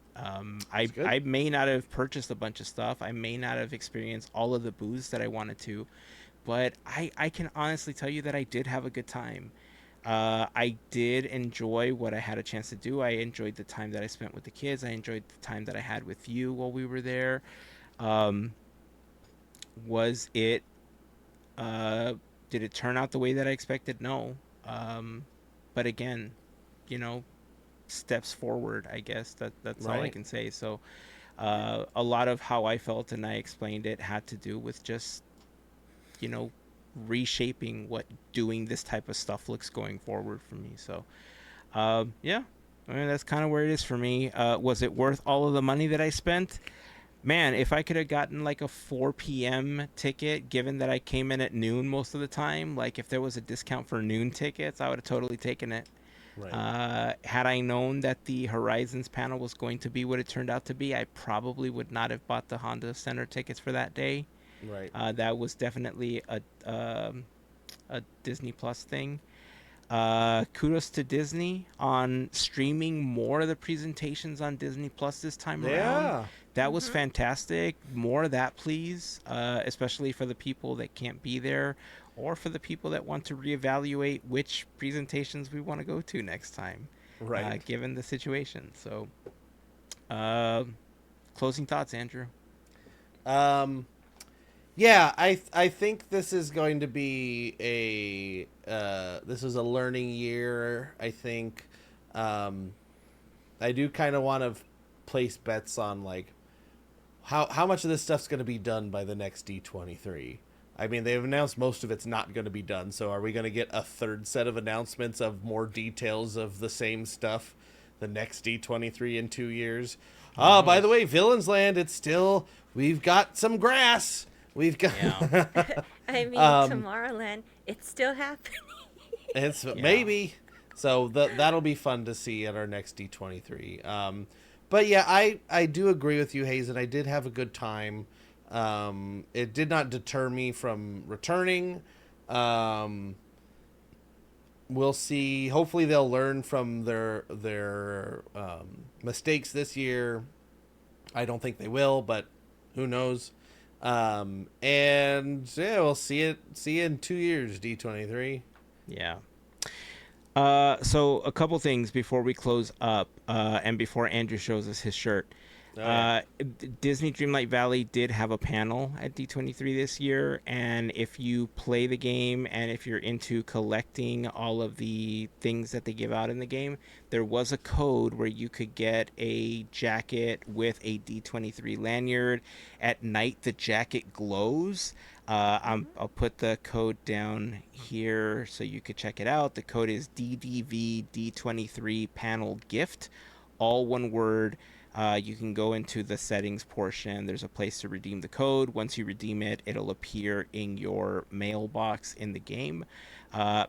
It's good. I may not have purchased a bunch of stuff. I may not have experienced all of the booze that I wanted to, but I can honestly tell you that I did have a good time. I did enjoy what I had a chance to do. I enjoyed the time that I spent with the kids. I enjoyed the time that I had with you while we were there. Um, was it uh, did it turn out the way that I expected? No. Um, but again, you know, steps forward. I guess that's all I Right. can say. So, a lot of how I felt and I explained it had to do with just, you know, reshaping what doing this type of stuff looks going forward for me. So, yeah, I mean that's kind of where it is for me. Was it worth all of the money that I spent? Man, if I could have gotten like a 4 p.m. ticket, given that I came in at noon most of the time, like if there was a discount for noon tickets, I would have totally taken it. Right. Had I known that the Horizons panel was going to be what it turned out to be, I probably would not have bought the Honda Center tickets for that day. Right. That was definitely a Disney Plus thing. Kudos to Disney on streaming more of the presentations on Disney Plus this time around. Yeah. That was Mhm. fantastic. More of that, please, especially for the people that can't be there or for the people that want to reevaluate which presentations we want to go to next time, Right. given the situation. So, uh, closing thoughts, Andrew. Um. Yeah, I think this is going to be a this is a learning year. I think I do kind of want to place bets on like how much of this stuff's going to be done by the next D23. I mean, they've announced most of it's not going to be done. So are we going to get a third set of announcements of more details of the same stuff the next D23 in 2 years? Who Oh, by the knows? way, Villains Land, it's still we've got some grass. We've got Yeah, I mean, um Tomorrowland, it's still happening. it's yeah. maybe so that'll be fun to see at our next D23. But yeah, I do agree with you, Hazen. I did have a good time. It did not deter me from returning. Um, we'll see. Hopefully, they'll learn from their mistakes this year. I don't think they will, but who knows? And yeah, we'll see you in 2 years, D23. Yeah. So a couple things before we close up, and before Andrew shows us his shirt. Oh yeah. Disney Dreamlight Valley did have a panel at D23 this year, and if you play the game and if you're into collecting all of the things that they give out in the game, there was a code where you could get a jacket with a D23 lanyard. At night, the jacket glows. I'll put the code down here so you could check it out. The code is DDV D23 panel gift, all one word. You can go into the settings portion. There's a place to redeem the code. Once you redeem it, it'll appear in your mailbox in the game.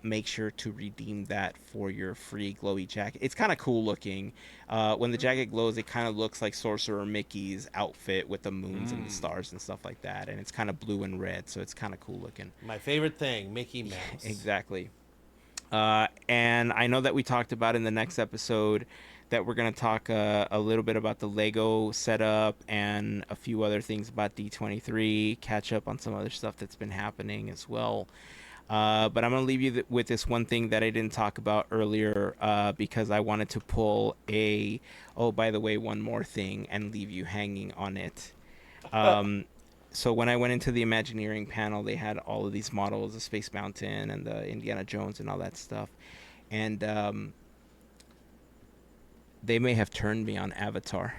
Make sure to redeem that for your free glowy jacket. It's kind of cool looking. When the jacket glows, it kind of looks like Sorcerer Mickey's outfit with the moons and the stars and stuff like that. And it's kind of blue and red, so it's kind of cool looking. My favorite thing, Mickey Mouse. Exactly. And I know that we talked about in the next episode that we're going to talk a little bit about the Lego setup and a few other things about D23, catch up on some other stuff that's been happening as well. But I'm going to leave you with this one thing that I didn't talk about earlier because I wanted to pull oh, by the way, one more thing and leave you hanging on it. So when I went into the Imagineering panel, they had all of these models, the Space Mountain and the Indiana Jones and all that stuff. And they may have turned me on Avatar.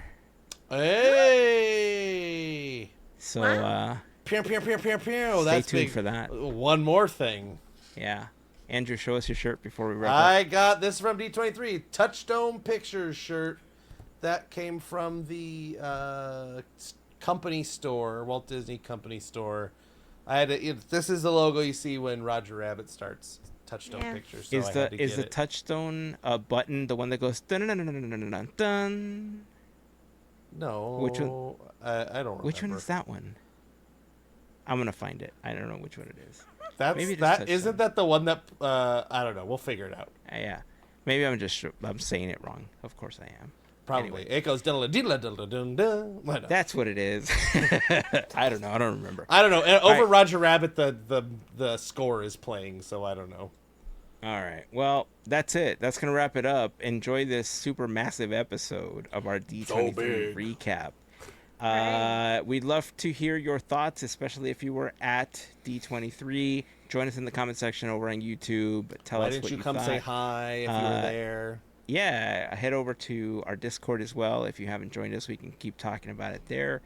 Hey! So Wow. Pew, pew, pew, pew, pew. stay That's tuned big. for that. One more thing. Yeah. Andrew, show us your shirt before we wrap up. I got this from D23. Touchstone Pictures shirt. That came from the company store, Walt Disney Company store. I had to, this is the logo you see when Roger Rabbit starts Touchstone Yeah. Pictures. So Is I had the to is get the it. touchstone button the one that goes dun dun dun dun dun dun dun dun? No. Which one? I don't remember. Which one is that one? I'm gonna find it. I don't know which one it is. That's Maybe it is that. Touchstone. Isn't that the one that? I don't know. We'll figure it out. Yeah. Maybe I'm saying it wrong. Of course I am. Probably. Anyway. It goes dun dun dun dun dun dun. That's what it is. I don't know. I don't remember. I don't know. Over right. Roger Rabbit, the score is playing, so I don't know. All right. Well, that's it. That's going to wrap it up. Enjoy this super massive episode of our D23 big. recap. Right. We'd love to hear your thoughts, especially if you were at D23. Join us in the comment section over on YouTube. Tell Why us didn't what you you come thought. say hi if you were there? Yeah, head over to our Discord as well. If you haven't joined us, we can keep talking about it there.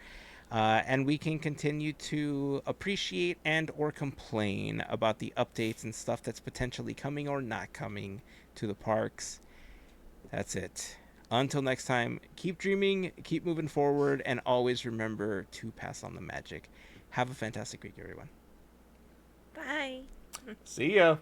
And we can continue to appreciate and or complain about the updates and stuff that's potentially coming or not coming to the parks. That's it. Until next time, keep dreaming, keep moving forward, and always remember to pass on the magic. Have a fantastic week, everyone. Bye. See ya.